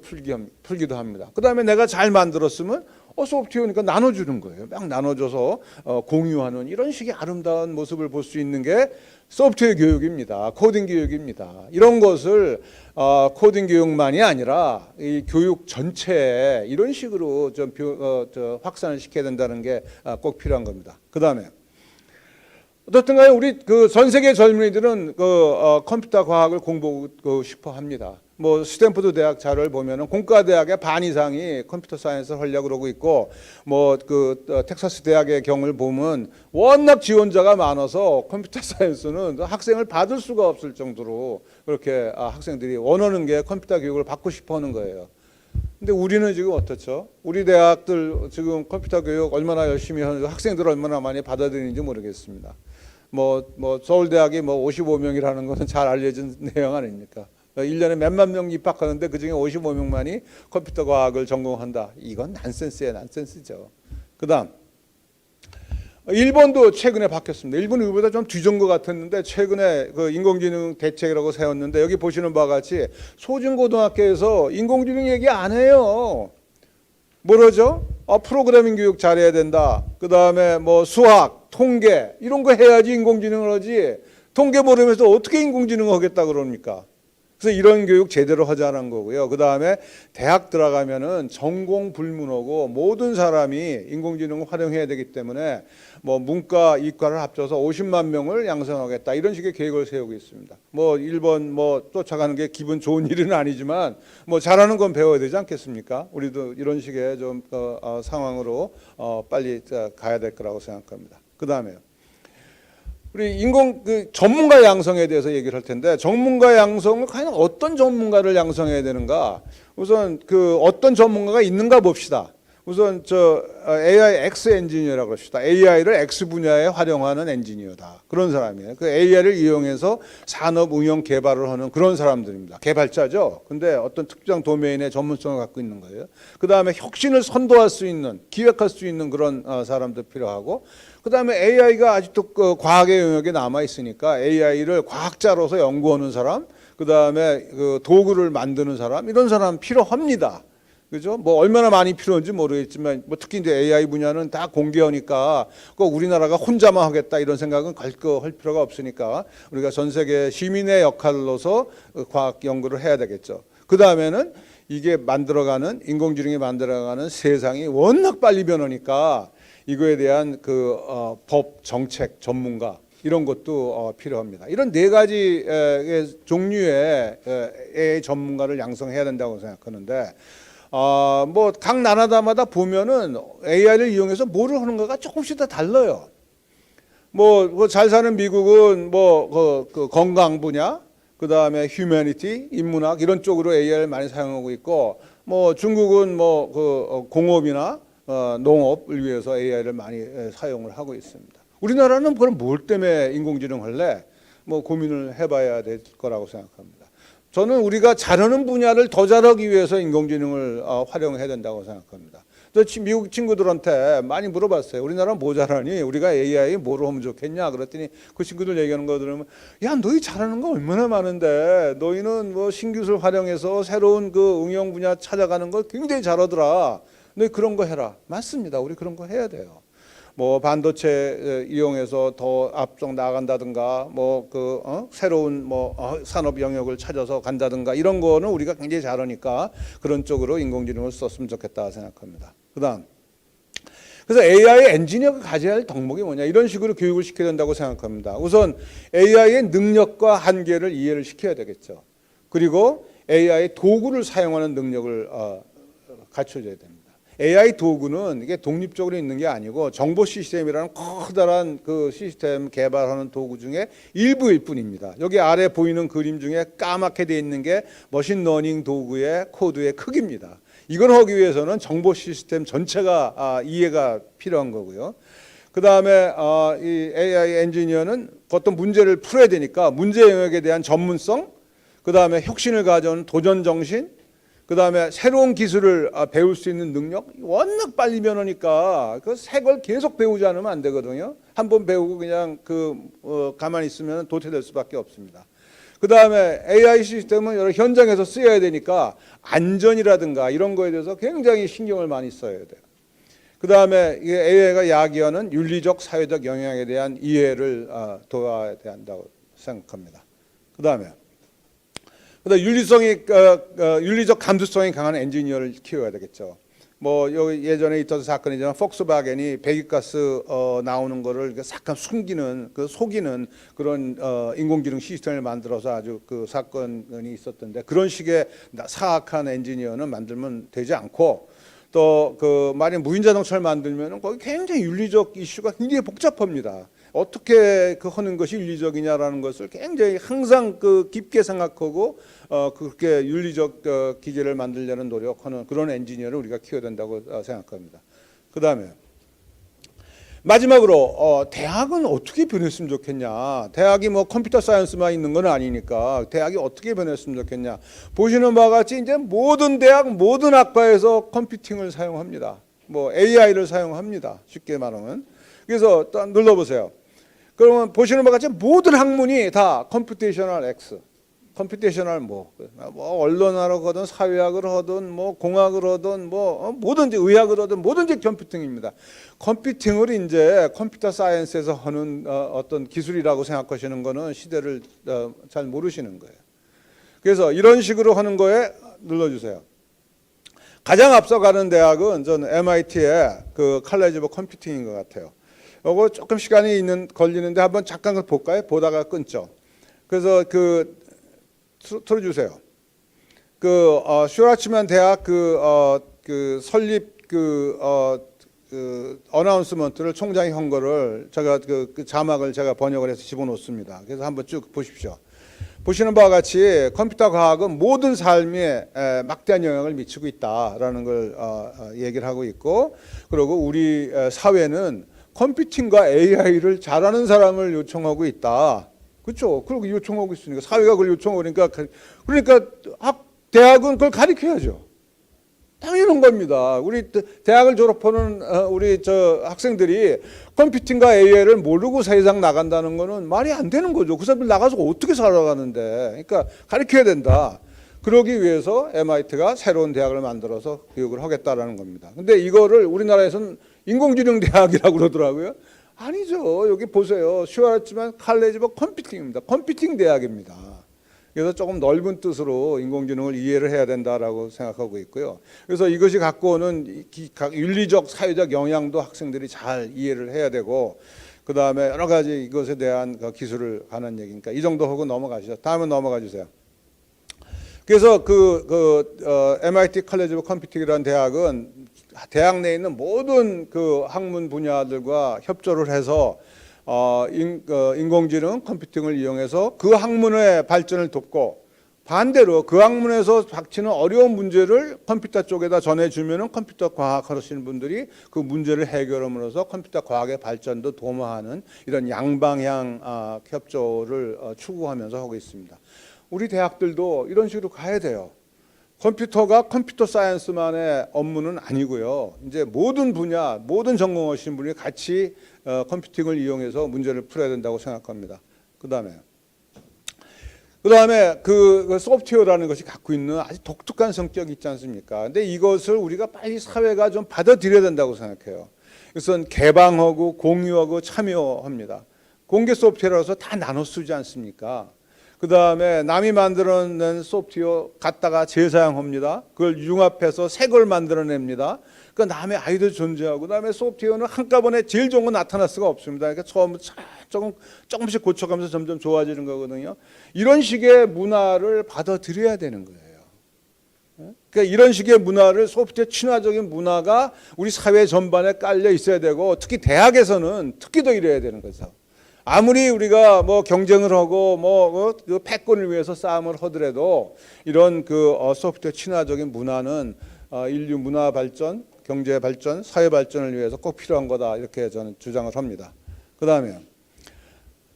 풀기도 합니다. 그 다음에 내가 잘 만들었으면 소프트웨어니까 나눠주는 거예요. 막 나눠줘서 공유하는 이런 식의 아름다운 모습을 볼 수 있는 게 소프트웨어 교육입니다. 코딩 교육입니다. 이런 것을 코딩 교육만이 아니라 이 교육 전체에 이런 식으로 좀 확산을 시켜야 된다는 게 꼭 필요한 겁니다. 그 다음에 어떻든 간에 우리 전 세계 젊은이들은 컴퓨터 과학을 공부하고 싶어 합니다. 스탠포드 대학 자료를 보면은 공과대학의 반 이상이 컴퓨터 사이언스를 하려고 그러고 있고 텍사스 대학의 경우를 보면 워낙 지원자가 많아서 컴퓨터 사이언스는 학생을 받을 수가 없을 정도로 그렇게 학생들이 원하는 게 컴퓨터 교육을 받고 싶어 하는 거예요. 근데 우리는 지금 어떻죠? 우리 대학들 지금 컴퓨터 교육 얼마나 열심히 하는지 학생들 얼마나 많이 받아들이는지 모르겠습니다. 서울대학이 55명이라는 것은 잘 알려진 내용 아닙니까? 1년에 몇만 명 입학하는데 그중에 55명만이 컴퓨터 과학을 전공한다. 이건 난센스예요. 난센스죠. 그 다음 일본도 최근에 바뀌었습니다. 일본은 우리보다 좀 뒤진 것 같았는데 최근에 인공지능 대책이라고 세웠는데 여기 보시는 바와 같이 소중고등학교에서 인공지능 얘기 안 해요. 뭐라죠? 프로그래밍 교육 잘해야 된다. 그 다음에 수학, 통계 이런 거 해야지 인공지능을 하지. 통계 모르면서 어떻게 인공지능을 하겠다 그럽니까? 그래서 이런 교육 제대로 하자는 거고요. 그 다음에 대학 들어가면은 전공 불문하고 모든 사람이 인공지능을 활용해야 되기 때문에 문과, 이과를 합쳐서 50만 명을 양성하겠다 이런 식의 계획을 세우고 있습니다. 일본 쫓아가는 게 기분 좋은 일은 아니지만 잘하는 건 배워야 되지 않겠습니까? 우리도 이런 식의 좀 상황으로 빨리 가야 될 거라고 생각합니다. 그 다음에요. 우리 인공 그 전문가 양성에 대해서 얘기를 할 텐데 전문가 양성은 과연 어떤 전문가를 양성해야 되는가? 우선 그 어떤 전문가가 있는가 봅시다. 우선 저 AI X 엔지니어라고 합시다. AI를 X 분야에 활용하는 엔지니어다. 그런 사람이에요. 그 AI를 이용해서 산업 응용 개발을 하는 그런 사람들입니다. 개발자죠. 근데 어떤 특정 도메인의 전문성을 갖고 있는 거예요. 그 다음에 혁신을 선도할 수 있는, 기획할 수 있는 그런 사람도 필요하고, 그 다음에 AI가 아직도 그 과학의 영역에 남아 있으니까 AI를 과학자로서 연구하는 사람, 그 다음에 그 도구를 만드는 사람, 이런 사람 필요합니다. 그죠? 뭐 얼마나 많이 필요한지 모르겠지만 뭐 특히 이제 AI 분야는 다 공개하니까 꼭 우리나라가 혼자만 하겠다 이런 생각은 할 필요가 없으니까 우리가 전 세계 시민의 역할로서 과학 연구를 해야 되겠죠. 그 다음에는 이게 만들어가는 인공지능이 만들어가는 세상이 워낙 빨리 변하니까 이거에 대한 그 법 정책 전문가 이런 것도 필요합니다. 이런 네 가지 종류의 AI 전문가를 양성해야 된다고 생각하는데. 뭐 각 나라마다 보면은 AI를 이용해서 뭐를 하는가가 조금씩 다 달라요. 뭐 잘 사는 미국은 뭐 그 건강 분야, 그 다음에 휴머니티, 인문학 이런 쪽으로 AI를 많이 사용하고 있고, 뭐 중국은 뭐 그 공업이나 농업을 위해서 AI를 많이 사용을 하고 있습니다. 우리나라는 그럼 뭘 때문에 인공지능 할래? 뭐 고민을 해봐야 될 거라고 생각합니다. 저는 우리가 잘하는 분야를 더 잘하기 위해서 인공지능을 활용해야 된다고 생각합니다. 저 미국 친구들한테 많이 물어봤어요. 우리나라 뭐 잘하니? 우리가 AI 뭐로 하면 좋겠냐? 그랬더니 그 친구들 얘기하는 거 들으면 야, 너희 잘하는 거 얼마나 많은데 너희는 뭐 신기술 활용해서 새로운 그 응용 분야 찾아가는 걸 굉장히 잘하더라. 너희 그런 거 해라. 맞습니다. 우리 그런 거 해야 돼요. 뭐 반도체 이용해서 더 앞서 나간다든가 뭐 그 새로운 뭐 산업 영역을 찾아서 간다든가 이런 거는 우리가 굉장히 잘하니까 그런 쪽으로 인공지능을 썼으면 좋겠다 생각합니다. 그다음 그래서 AI 엔지니어가 가져야 할 덕목이 뭐냐 이런 식으로 교육을 시켜야 된다고 생각합니다. 우선 AI의 능력과 한계를 이해를 시켜야 되겠죠. 그리고 AI 도구를 사용하는 능력을 갖춰줘야 됩니다. AI 도구는 이게 독립적으로 있는 게 아니고 정보 시스템이라는 커다란 그 시스템 개발하는 도구 중에 일부일 뿐입니다. 여기 아래 보이는 그림 중에 까맣게 되어 있는 게 머신러닝 도구의 코드의 크기입니다. 이걸 하기 위해서는 정보 시스템 전체가 이해가 필요한 거고요. 그 다음에 이 AI 엔지니어는 어떤 문제를 풀어야 되니까 문제 영역에 대한 전문성, 그 다음에 혁신을 가져오는 도전 정신, 그 다음에 새로운 기술을 배울 수 있는 능력, 워낙 빨리 변하니까 그 새 걸 계속 배우지 않으면 안 되거든요. 한번 배우고 그냥 가만히 있으면 도태될 수밖에 없습니다. 그 다음에 AI 시스템은 여러 현장에서 쓰여야 되니까 안전이라든가 이런 거에 대해서 굉장히 신경을 많이 써야 돼요. 그 다음에 AI가 야기하는 윤리적, 사회적 영향에 대한 이해를 도와야 한다고 생각합니다. 그 다음에 윤리적 감수성이 강한 엔지니어를 키워야 되겠죠. 뭐 여기 예전에 있던 사건이지만 폭스바겐이 배기가스 나오는 거를 잠깐 숨기는 속이는 그런 인공지능 시스템을 만들어서 아주 그 사건이 있었던데 그런 식의 사악한 엔지니어는 만들면 되지 않고 또 그 만약 무인자동차를 만들면은 거기 굉장히 윤리적 이슈가 굉장히 복잡합니다. 어떻게 그 하는 것이 윤리적이냐라는 것을 굉장히 항상 그 깊게 생각하고 그렇게 윤리적 기계를 만들려는 노력하는 그런 엔지니어를 우리가 키워야 된다고 생각합니다. 그 다음에 마지막으로 대학은 어떻게 변했으면 좋겠냐. 대학이 뭐 컴퓨터 사이언스만 있는 건 아니니까 대학이 어떻게 변했으면 좋겠냐. 보시는 바와 같이 이제 모든 대학 모든 학과에서 컴퓨팅을 사용합니다. 뭐 AI를 사용합니다. 쉽게 말하면. 그래서 눌러보세요. 그러면 보시는 바와 같이 모든 학문이 다 컴퓨테이셔널 X, 컴퓨테이셔널 뭐 언론학을 하든 사회학을 하든 뭐 공학을 하든 뭐 뭐든지 의학을 하든 뭐든지 컴퓨팅입니다. 컴퓨팅을 이제 컴퓨터 사이언스에서 하는 어떤 기술이라고 생각하시는 거는 시대를 잘 모르시는 거예요. 그래서 이런 식으로 하는 거에 눌러주세요. 가장 앞서가는 대학은 저는 MIT의 그 칼리지 오브 컴퓨팅인 것 같아요. 이거 조금 시간이 걸리는데 한번 잠깐 볼까요? 보다가 끊죠. 그래서 틀어주세요. 슈라츠만 대학 그 설립 어나운스먼트를 총장이 한 거를 제가 그 자막을 제가 번역을 해서 집어넣습니다. 그래서 한번 쭉 보십시오. 보시는 바와 같이 컴퓨터 과학은 모든 삶에 막대한 영향을 미치고 있다라는 걸 얘기를 하고 있고, 그리고 우리 사회는 컴퓨팅과 AI를 잘하는 사람을 요청하고 있다. 그렇죠? 그리고 요청하고 있으니까 사회가 그걸 요청하고 그러니까 대학은 그걸 가르쳐야죠. 당연한 겁니다. 우리 대학을 졸업하는 우리 학생들이 컴퓨팅과 AI를 모르고 세상 나간다는 거는 말이 안 되는 거죠. 그 사람들 나가서 어떻게 살아가는데. 그러니까 가르쳐야 된다. 그러기 위해서 MIT가 새로운 대학을 만들어서 교육을 하겠다라는 겁니다. 근데 이거를 우리나라에서는 인공지능 대학이라고 그러더라고요. 아니죠. 여기 보세요. 쉬워졌지만 칼레지 오브 컴퓨팅입니다. 컴퓨팅 대학입니다. 그래서 조금 넓은 뜻으로 인공지능을 이해를 해야 된다라고 생각하고 있고요. 그래서 이것이 갖고 오는 윤리적, 사회적 영향도 학생들이 잘 이해를 해야 되고, 그 다음에 여러 가지 이것에 대한 기술을 하는 얘기니까 이 정도 하고 넘어가시죠. 다음은 넘어가 주세요. 그래서 MIT 컬리지 오브 컴퓨팅이라는 대학은 대학 내에 있는 모든 그 학문 분야들과 협조를 해서 인공지능 컴퓨팅을 이용해서 그 학문의 발전을 돕고, 반대로 그 학문에서 닥치는 어려운 문제를 컴퓨터 쪽에다 전해주면은 컴퓨터 과학 하시는 분들이 그 문제를 해결함으로써 컴퓨터 과학의 발전도 도모하는 이런 양방향 협조를 추구하면서 하고 있습니다. 우리 대학들도 이런 식으로 가야 돼요. 컴퓨터가 컴퓨터 사이언스만의 업무는 아니고요. 이제 모든 분야, 모든 전공하신 분이 같이 컴퓨팅을 이용해서 문제를 풀어야 된다고 생각합니다. 그 다음에 그 소프트웨어라는 것이 갖고 있는 아주 독특한 성격이 있지 않습니까? 근데 이것을 우리가 빨리 사회가 좀 받아들여야 된다고 생각해요. 그래서 개방하고 공유하고 참여합니다. 공개 소프트웨어라서 다 나눠 쓰지 않습니까? 그 다음에 남이 만들어낸 소프트웨어 갖다가 재사용합니다. 그걸 융합해서 새 걸 만들어냅니다. 그러니까 남의 아이도 존재하고, 그 다음에 소프트웨어는 한꺼번에 제일 좋은 건 나타날 수가 없습니다. 그러니까 처음부터 조금씩 고쳐가면서 점점 좋아지는 거거든요. 이런 식의 문화를 받아들여야 되는 거예요. 그러니까 이런 식의 문화를, 소프트웨어 친화적인 문화가 우리 사회 전반에 깔려 있어야 되고, 특히 대학에서는 특히 더 이래야 되는 거죠. 아무리 우리가 뭐 경쟁을 하고 그 패권을 위해서 싸움을 하더라도 이런 소프트웨어 친화적인 문화는 인류 문화 발전, 경제 발전, 사회 발전을 위해서 꼭 필요한 거다, 이렇게 저는 주장을 합니다. 그 다음에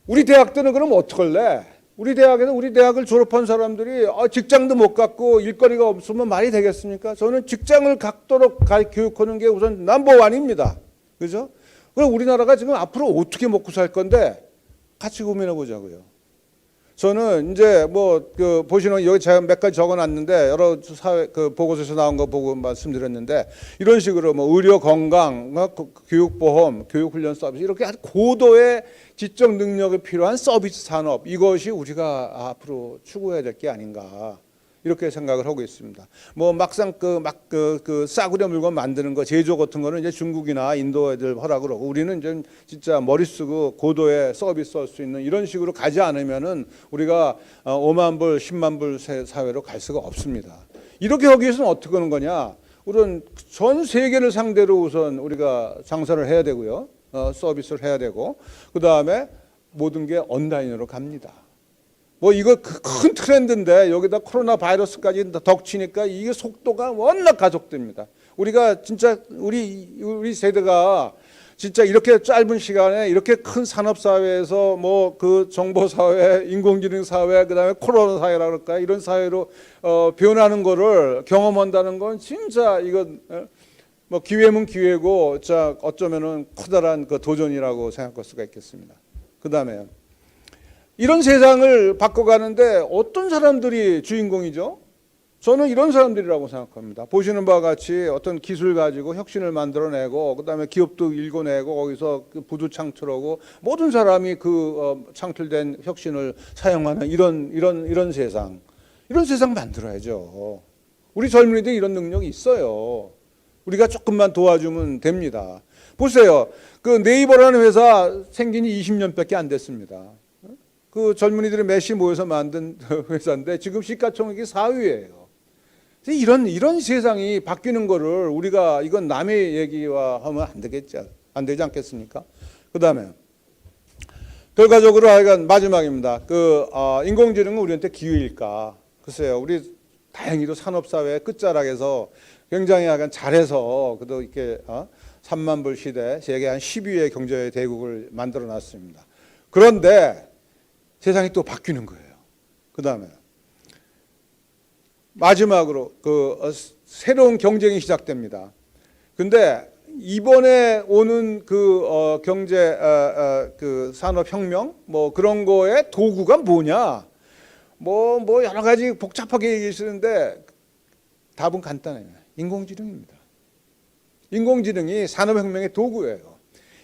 우리 대학들은 그럼 어떡할래? 우리 대학을 졸업한 사람들이 직장도 못 갖고 일거리가 없으면 말이 되겠습니까? 저는 직장을 갖도록 교육하는 게 우선 넘버원입니다. 그죠? 그럼 우리나라가 지금 앞으로 어떻게 먹고 살 건데 같이 고민해 보자고요. 저는 이제 보시는 여기 제가 몇 가지 적어놨는데, 여러 사회 보고서에서 나온 거 보고 말씀드렸는데, 이런 식으로 의료 건강, 교육보험, 교육훈련 서비스, 이렇게 아주 고도의 지적 능력이 필요한 서비스 산업, 이것이 우리가 앞으로 추구해야 될 게 아닌가, 이렇게 생각을 하고 있습니다. 막상 싸구려 물건 만드는 거, 제조 같은 거는 이제 중국이나 인도 애들 하라고 그러고, 우리는 좀 진짜 머리 쓰고 고도의 서비스 할 수 있는 이런 식으로 가지 않으면은 우리가 5만 불, 10만 불 사회로 갈 수가 없습니다. 이렇게 하기 위해서는 어떻게 하는 거냐? 우선 전 세계를 상대로 우선 우리가 장사를 해야 되고요. 서비스를 해야 되고, 그 다음에 모든 게 온라인으로 갑니다. 이거 큰 트렌드인데 여기다 코로나 바이러스까지 덕치니까 이게 속도가 워낙 가속됩니다. 우리가 진짜 우리 세대가 진짜 이렇게 짧은 시간에 이렇게 큰 산업 사회에서 그 정보 사회, 인공지능 사회, 그다음에 코로나 사회라 그럴까요? 이런 사회로 변하는 거를 경험한다는 건 진짜 이건 기회면 기회고, 어쩌면은 커다란 도전이라고 생각할 수가 있겠습니다. 그다음에 이런 세상을 바꿔가는데 어떤 사람들이 주인공이죠? 저는 이런 사람들이라고 생각합니다. 보시는 바와 같이 어떤 기술 가지고 혁신을 만들어내고, 그다음에 기업도 일궈내고, 거기서 부두 창출하고, 모든 사람이 창출된 혁신을 사용하는 이런 세상, 이런 세상 만들어야죠. 우리 젊은이들이 이런 능력이 있어요. 우리가 조금만 도와주면 됩니다. 보세요. 네이버라는 회사 생긴 지 20년밖에 안 됐습니다. 젊은이들이 몇이 모여서 만든 회사인데 지금 시가총액이 4위예요. 이런 세상이 바뀌는 거를 우리가 이건 남의 얘기와 하면 안 되지 않겠습니까? 그다음에 결과적으로 하여간 마지막입니다. 인공지능은 우리한테 기회일까? 글쎄요, 우리 다행히도 산업사회 끝자락에서 굉장히 약간 잘해서 그래도 이렇게 3만 불 시대 세계 한 10위의 경제 대국을 만들어 놨습니다. 그런데 세상이 또 바뀌는 거예요. 그다음에 마지막으로 새로운 경쟁이 시작됩니다. 근데 이번에 오는 경제 산업 혁명 뭐 그런 거의 도구가 뭐냐? 뭐 여러 가지 복잡하게 얘기하시는데 답은 간단해요. 인공지능입니다. 인공지능이 산업혁명의 도구예요.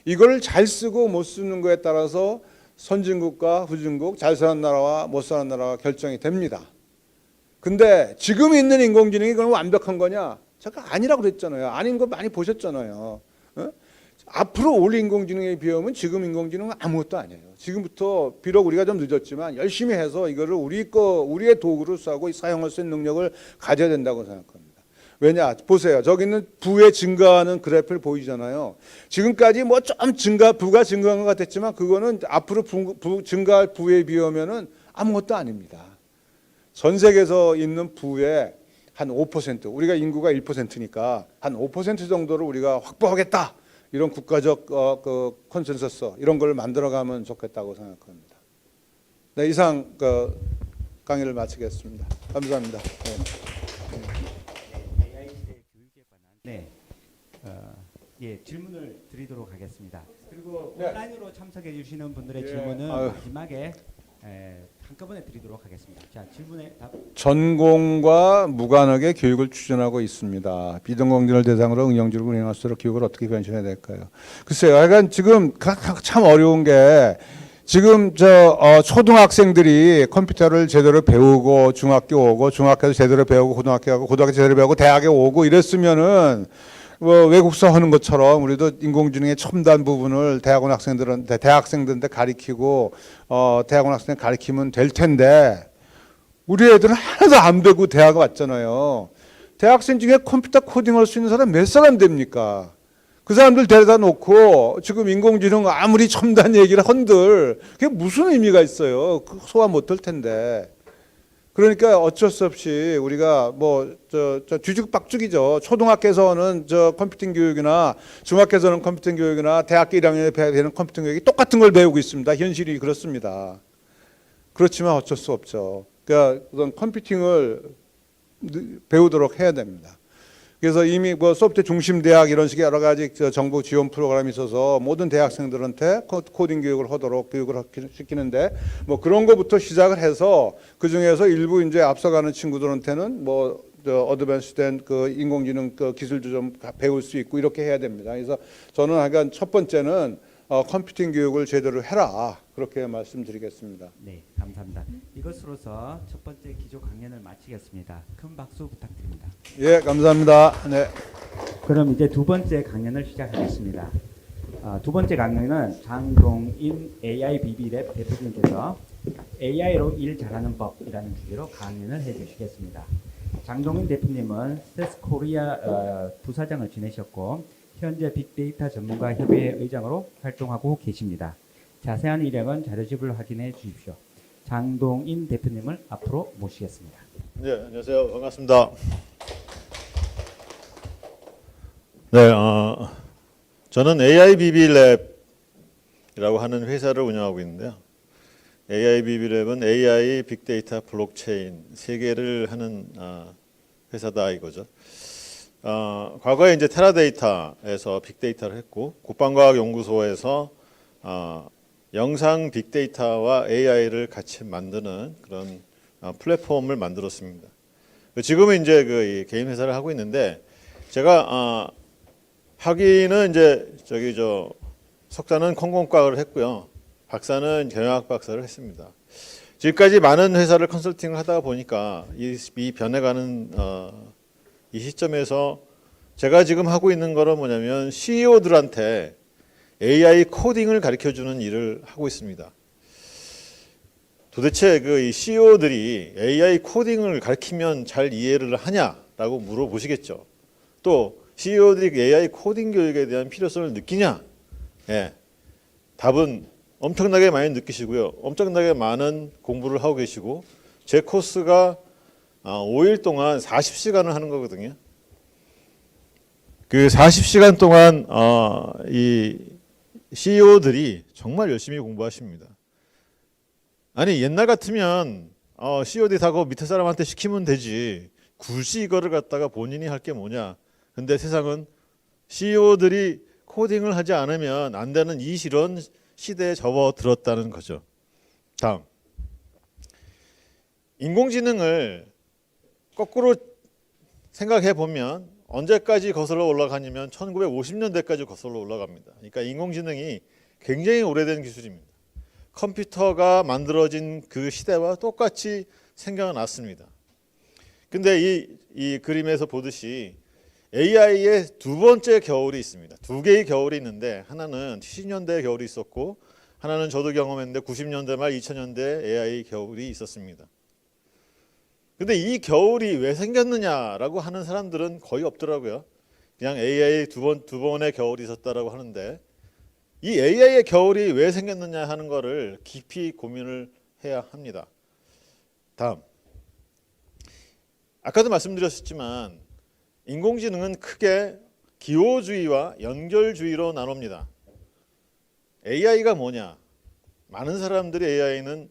이걸 잘 쓰고 못 쓰는 거에 따라서 선진국과 후진국, 잘 사는 나라와 못 사는 나라가 결정이 됩니다. 근데 지금 있는 인공지능이 그럼 완벽한 거냐? 제가 아니라고 그랬잖아요. 아닌 거 많이 보셨잖아요. 앞으로 올 인공지능에 비하면 지금 인공지능은 아무것도 아니에요. 지금부터 비록 우리가 좀 늦었지만 열심히 해서 이거를 우리의 도구로 쓰고 사용할 수 있는 능력을 가져야 된다고 생각합니다. 왜냐? 보세요. 저기 있는 부의 증가하는 그래프를 보이잖아요. 지금까지 뭐 좀 부가 증가한 것 같았지만 그거는 앞으로 증가할 부에 비하면은 아무것도 아닙니다. 전 세계에서 있는 부의 한 5%, 우리가 인구가 1%니까 한 5% 정도를 우리가 확보하겠다. 이런 국가적 컨센서스 이런 걸 만들어가면 좋겠다고 생각합니다. 네, 이상 강의를 마치겠습니다. 감사합니다. AI 시대 교육에 관한 질문을 드리도록 하겠습니다. 그리고 네. 온라인으로 참석해 주시는 분들의 예. 질문은 아유. 마지막에 한꺼번에 드리도록 하겠습니다. 자, 질문에 답. 전공과 무관하게 교육을 추진하고 있습니다. 비전공자를 대상으로 응용주를 운영할 수 있도록 교육을 어떻게 변신해야 될까요? 글쎄요, 약간 지금 참 어려운 게 지금 초등학생들이 컴퓨터를 제대로 배우고 중학교 오고 중학교에서 제대로 배우고 고등학교 가고 고등학교 제대로 배우고 대학에 오고 이랬으면은 뭐 외국사 하는 것처럼 우리도 인공지능의 첨단 부분을 대학생들한테 가리키고 대학원 학생 가리키면 될 텐데 우리 애들은 하나도 안 배우고 대학 왔잖아요. 대학생 중에 컴퓨터 코딩할 수 있는 사람 몇 사람 됩니까? 그 사람들 데려다 놓고 지금 인공지능 아무리 첨단 얘기를 한들 그게 무슨 의미가 있어요? 소화 못할 텐데. 그러니까 어쩔 수 없이 우리가 뒤죽박죽이죠. 초등학교에서는 컴퓨팅 교육이나 중학교에서는 컴퓨팅 교육이나 대학교 1학년에 배우는 컴퓨팅 교육이 똑같은 걸 배우고 있습니다. 현실이 그렇습니다. 그렇지만 어쩔 수 없죠. 그러니까 우선 컴퓨팅을 배우도록 해야 됩니다. 그래서 이미 소프트웨어 중심 대학 이런 식의 여러 가지 정부 지원 프로그램이 있어서 모든 대학생들한테 코딩 교육을 하도록 교육을 시키는데 뭐 그런 거부터 시작을 해서 그 중에서 일부 이제 앞서가는 친구들한테는 어드밴스된 인공지능 기술도 좀 배울 수 있고 이렇게 해야 됩니다. 그래서 저는 하여간 첫 번째는 컴퓨팅 교육을 제대로 해라 그렇게 말씀드리겠습니다. 네, 감사합니다. 이것으로서 첫 번째 기조 강연을 마치겠습니다. 큰 박수 부탁드립니다. 예, 감사합니다. 네. 그럼 이제 두 번째 강연을 시작하겠습니다. 두 번째 강연은 장동인 AIBB랩 대표님께서 AI로 일 잘하는 법이라는 주제로 강연을 해주시겠습니다. 장동인 대표님은 스테스코리아 부사장을 지내셨고 현재 빅데이터 전문가 협의회 의장으로 활동하고 계십니다. 자세한 이력은 자료집을 확인해 주십시오. 장동인 대표님을 앞으로 모시겠습니다. 네, 안녕하세요. 반갑습니다. 네, 저는 AIBB랩이라고 하는 회사를 운영하고 있는데요. AIBB랩은 AI, 빅데이터, 블록체인 세 개를 하는 회사다 이거죠. 과거에 이제 테라데이터에서 빅데이터를 했고 국방과학연구소에서 영상 빅데이터와 AI를 같이 만드는 그런 플랫폼을 만들었습니다. 지금은 이제 이 개인 회사를 하고 있는데 제가 학위는 이제 석사는 컴공과학을 했고요. 박사는 경영학 박사를 했습니다. 지금까지 많은 회사를 컨설팅을 하다 보니까 이 변해가는 이 시점에서 제가 지금 하고 있는 거는 뭐냐면 CEO들한테 AI 코딩을 가르쳐주는 일을 하고 있습니다. 도대체 이 CEO들이 AI 코딩을 가르치면 잘 이해를 하냐? 라고 물어보시겠죠. 또 CEO들이 AI 코딩 교육에 대한 필요성을 느끼냐? 예, 답은 엄청나게 많이 느끼시고요. 엄청나게 많은 공부를 하고 계시고, 제 코스가 5일 동안 40시간을 하는 거거든요. 그 40시간 동안 이 CEO들이 정말 열심히 공부하십니다. 아니 옛날 같으면 CEO들이 다 그 밑에 사람한테 시키면 되지, 굳이 이거를 갖다가 본인이 할 게 뭐냐. 근데 세상은 CEO들이 코딩을 하지 않으면 안 되는 이런 시대에 접어들었다는 거죠. 다음, 인공지능을 거꾸로 생각해 보면 언제까지 거슬러 올라가냐면 1950년대까지 거슬러 올라갑니다. 그러니까 인공지능이 굉장히 오래된 기술입니다. 컴퓨터가 만들어진 그 시대와 똑같이 생겨났습니다. 근데 이 그림에서 보듯이 AI의 두 번째 겨울이 있습니다. 두 개의 겨울이 있는데, 하나는 70년대 겨울이 있었고, 하나는 저도 경험했는데 90년대 말 2000년대 AI 겨울이 있었습니다. 근데 이 겨울이 왜 생겼느냐라고 하는 사람들은 거의 없더라고요. 그냥 AI 두 번의 겨울이 있었다라고 하는데, 이 AI의 겨울이 왜 생겼느냐 하는 거를 깊이 고민을 해야 합니다. 다음, 아까도 말씀드렸지만 인공지능은 크게 기호주의와 연결주의로 나눕니다. AI가 뭐냐? 많은 사람들이 AI는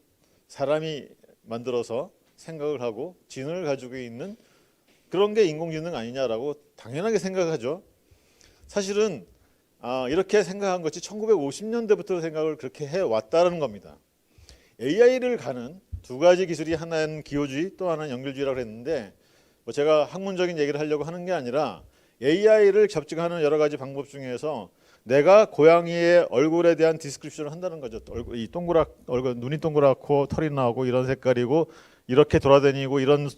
사람이 만들어서 생각을 하고 지능을 가지고 있는 그런 게 인공지능 아니냐라고 당연하게 생각하죠. 사실은 이렇게 생각한 것이 1950년대부터 생각을 그렇게 해왔다는 겁니다. AI를 가는 두 가지 기술이, 하나는 기호주의, 또 하나는 연결주의라고 했는데, 뭐 제가 학문적인 얘기를 하려고 하는 게 아니라 AI를 접근하는 여러 가지 방법 중에서 내가 고양이의 얼굴에 대한 디스크립션을 한다는 거죠. 이 얼굴 눈이 동그랗고 털이 나오고 이런 색깔이고 이렇게 돌아다니고 이런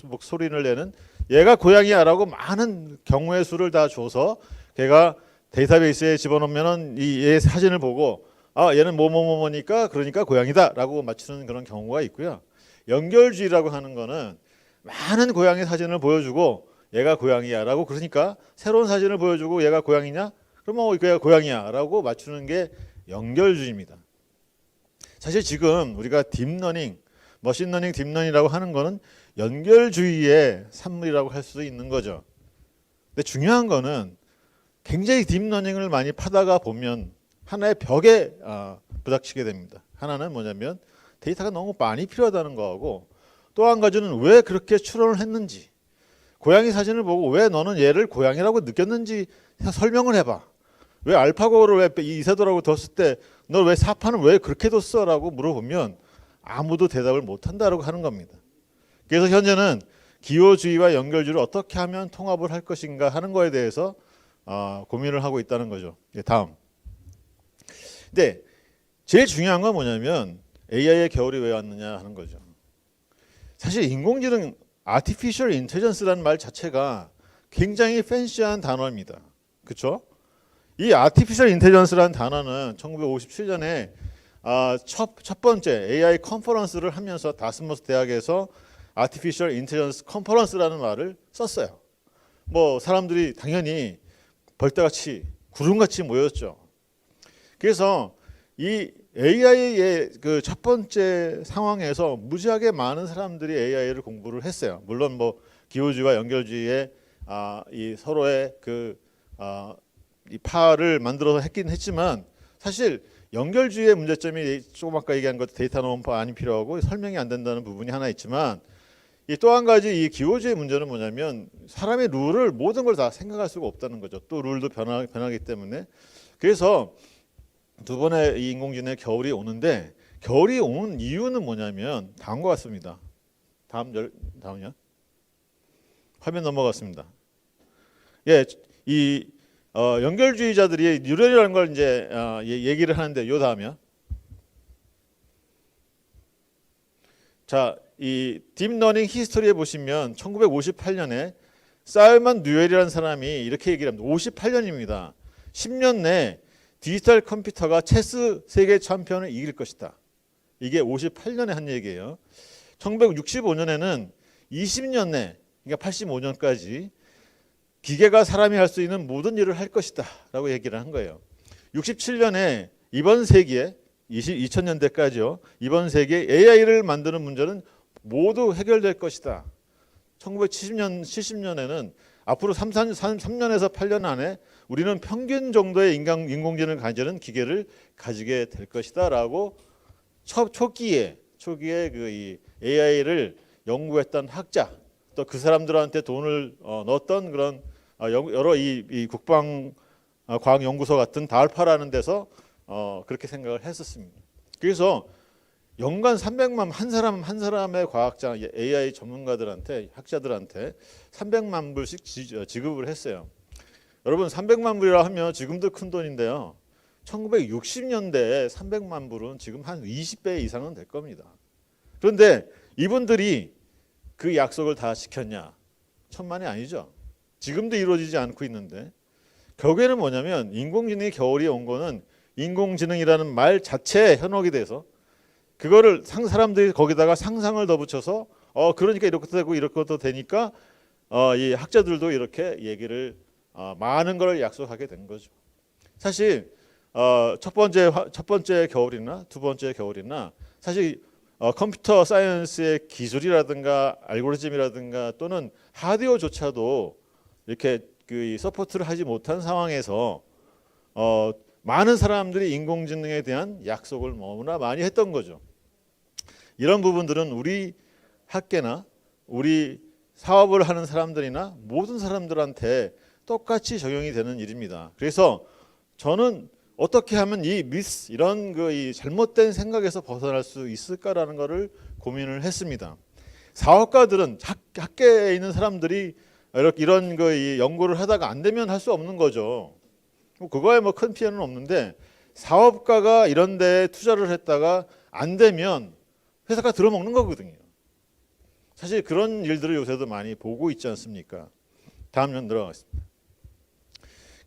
목소리를 내는, 얘가 고양이야라고 많은 경우의 수를 다 줘서 걔가 데이터베이스에 집어넣으면은 얘 사진을 보고 얘는 뭐뭐뭐니까 그러니까 고양이다라고 맞추는 그런 경우가 있고요. 연결주의라고 하는 거는 많은 고양이 사진을 보여주고 얘가 고양이야라고, 그러니까 새로운 사진을 보여주고 얘가 고양이냐? 그러면 얘가 고양이야라고 맞추는 게 연결주의입니다. 사실 지금 우리가 딥러닝, 머신러닝, 딥러닝이라고 하는 거는 연결주의의 산물이라고 할 수도 있는 거죠. 근데 중요한 거는 굉장히 딥러닝을 많이 파다가 보면 하나의 벽에 부닥치게 됩니다. 하나는 뭐냐면 데이터가 너무 많이 필요하다는 거하고, 또 한 가지는 왜 그렇게 추론을 했는지, 고양이 사진을 보고 왜 너는 얘를 고양이라고 느꼈는지 설명을 해봐. 왜 알파고를 왜 이세돌하고 뒀을 때 너 왜 사파는 왜 그렇게 뒀어? 라고 물어보면 아무도 대답을 못한다고 하는 겁니다. 그래서 현재는 기호주의와 연결주의를 어떻게 하면 통합을 할 것인가 하는 거에 대해서 고민을 하고 있다는 거죠. 다음. 근데 제일 중요한 건 뭐냐면 AI의 겨울이 왜 왔느냐 하는 거죠. 사실 인공지능, Artificial Intelligence라는 말 자체가 굉장히 팬시한 단어입니다. 그렇죠? 이 Artificial Intelligence라는 단어는 1957년에 첫 번째 AI 컨퍼런스를 하면서 다스머스 대학에서 Artificial Intelligence 컨퍼런스라는 말을 썼어요. 뭐 사람들이 당연히 벌떼같이 구름같이 모였죠. 그래서 이 AI의 그 첫 번째 상황에서 무지하게 많은 사람들이 AI를 공부를 했어요. 물론 뭐 기호주의와 연결주의의 이 서로의 이 파를 만들어서 했긴 했지만, 사실 연결주의의 문제점이 조금 아까 얘기한 것, 데이터 너무 많이 필요하고 설명이 안 된다는 부분이 하나 있지만, 이 또 한 가지 이 기호주의 문제는 뭐냐면 사람의 룰을 모든 걸 다 생각할 수가 없다는 거죠. 또 룰도 변하기 때문에. 그래서 두 번의 이 인공지능의 겨울이 오는데, 겨울이 오는 이유는 뭐냐면 다음과 같습니다. 다음요. 화면 넘어갔습니다. 예, 이 연결주의자들이 뉴럴이라는 걸 이제 얘기를 하는데, 요 다음이요. 자, 이 딥러닝 히스토리에 보시면 1958년에 사이먼 뉴엘이라는 사람이 이렇게 얘기를 합니다. 58년입니다. 10년 내 디지털 컴퓨터가 체스 세계 챔피언을 이길 것이다. 이게 58년에 한 얘기예요. 1965년에는 20년 내 그러니까 85년까지 기계가 사람이 할 수 있는 모든 일을 할 것이다 라고 얘기를 한 거예요. 67년에 이번 세기에 2000년대까지요. 이번 세기에 AI를 만드는 문제는 모두 해결될 것이다. 70년에는 앞으로 3년에서 8년 안에 우리는 평균 정도의 인공지능을 가지는 기계를 가지게 될 것이다 라고 초기에 그 AI를 연구했던 학자, 또 그 사람들한테 돈을 넣었던 그런 여러 이 국방 과학연구소 같은 달파라는 데서 그렇게 생각을 했었습니다. 그래서 연간 300만 한 사람의 과학자 AI 전문가들한테 학자들한테 300만 불씩 지급을 했어요. 여러분 300만 불이라 하면 지금도 큰 돈인데요. 1960년대에 300만 불은 지금 한 20배 이상은 될 겁니다. 그런데 이분들이 그 약속을 다 지켰냐? 천만이 아니죠. 지금도 이루어지지 않고 있는데 결국에는 뭐냐면 인공지능의 겨울이 온 거는 인공지능이라는 말 자체에 현혹이 돼서 그거를 사람들이 거기다가 상상을 더 붙여서 그러니까 이렇게 되고 이렇게 되니까 이 학자들도 이렇게 얘기를 많은 걸 약속하게 된 거죠. 사실 첫 번째 겨울이나 두 번째 겨울이나 사실 컴퓨터 사이언스의 기술이라든가 알고리즘이라든가 또는 하드웨어조차도 이렇게 그 서포트를 하지 못한 상황에서 많은 사람들이 인공지능에 대한 약속을 너무나 많이 했던 거죠. 이런 부분들은 우리 학계나 우리 사업을 하는 사람들이나 모든 사람들한테 똑같이 적용이 되는 일입니다. 그래서 저는 어떻게 하면 이 미스 이런 이 잘못된 생각에서 벗어날 수 있을까라는 것을 고민을 했습니다. 사업가들은 학계에 있는 사람들이 이런 이 연구를 하다가 안 되면 할 수 없는 거죠. 그거에 뭐 큰 피해는 없는데 사업가가 이런 데 투자를 했다가 안 되면 회사가 들어먹는 거거든요. 사실 그런 일들을 요새도 많이 보고 있지 않습니까? 다음 년 들어가겠습니다.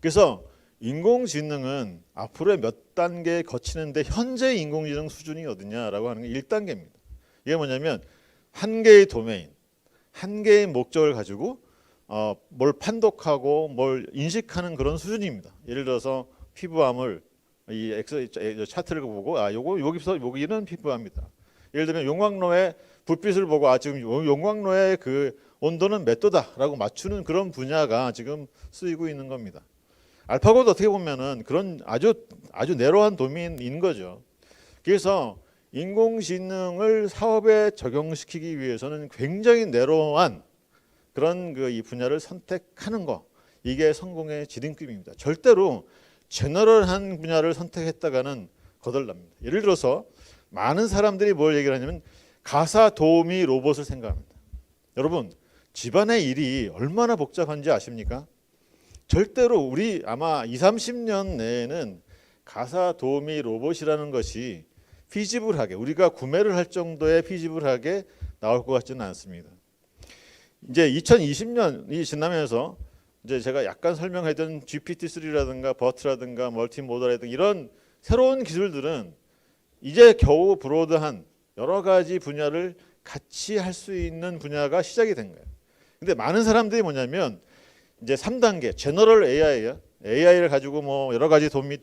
그래서 인공지능은 앞으로 몇 단계 거치는데 현재 인공지능 수준이 어디냐라고 하는 게 1단계입니다. 이게 뭐냐면 한 개의 도메인, 한 개의 목적을 가지고 뭘 판독하고 뭘 인식하는 그런 수준입니다. 예를 들어서 피부암을 이 차트를 보고 여기서 여기는 피부암이다. 예를 들면 용광로의 불빛을 보고 지금 용광로의 그 온도는 몇 도다라고 맞추는 그런 분야가 지금 쓰이고 있는 겁니다. 알파고도 어떻게 보면은 그런 아주 내로한 도메인인 거죠. 그래서 인공지능을 사업에 적용시키기 위해서는 굉장히 내로한 그런 이 분야를 선택하는 거, 이게 성공의 지름길입니다. 절대로 제너럴한 분야를 선택했다가는 거덜납니다. 예를 들어서 많은 사람들이 뭘 얘기를 하냐면 가사 도우미 로봇을 생각합니다. 여러분 집안의 일이 얼마나 복잡한지 아십니까? 절대로 우리 아마 20-30년 내에는 가사 도우미 로봇이라는 것이 피지블하게 우리가 구매를 할 정도의 피지블하게 나올 것 같지는 않습니다. 이제 2020년이 지나면서 이제 제가 약간 설명했던 GPT-3라든가 버트라든가 멀티모달이라든가 이런 새로운 기술들은 이제 겨우 브로드한 여러 가지 분야를 같이 할 수 있는 분야가 시작이 된 거예요. 근데 많은 사람들이 뭐냐면 이제 3단계 제너럴 AI를 가지고 뭐 여러 가지 도움이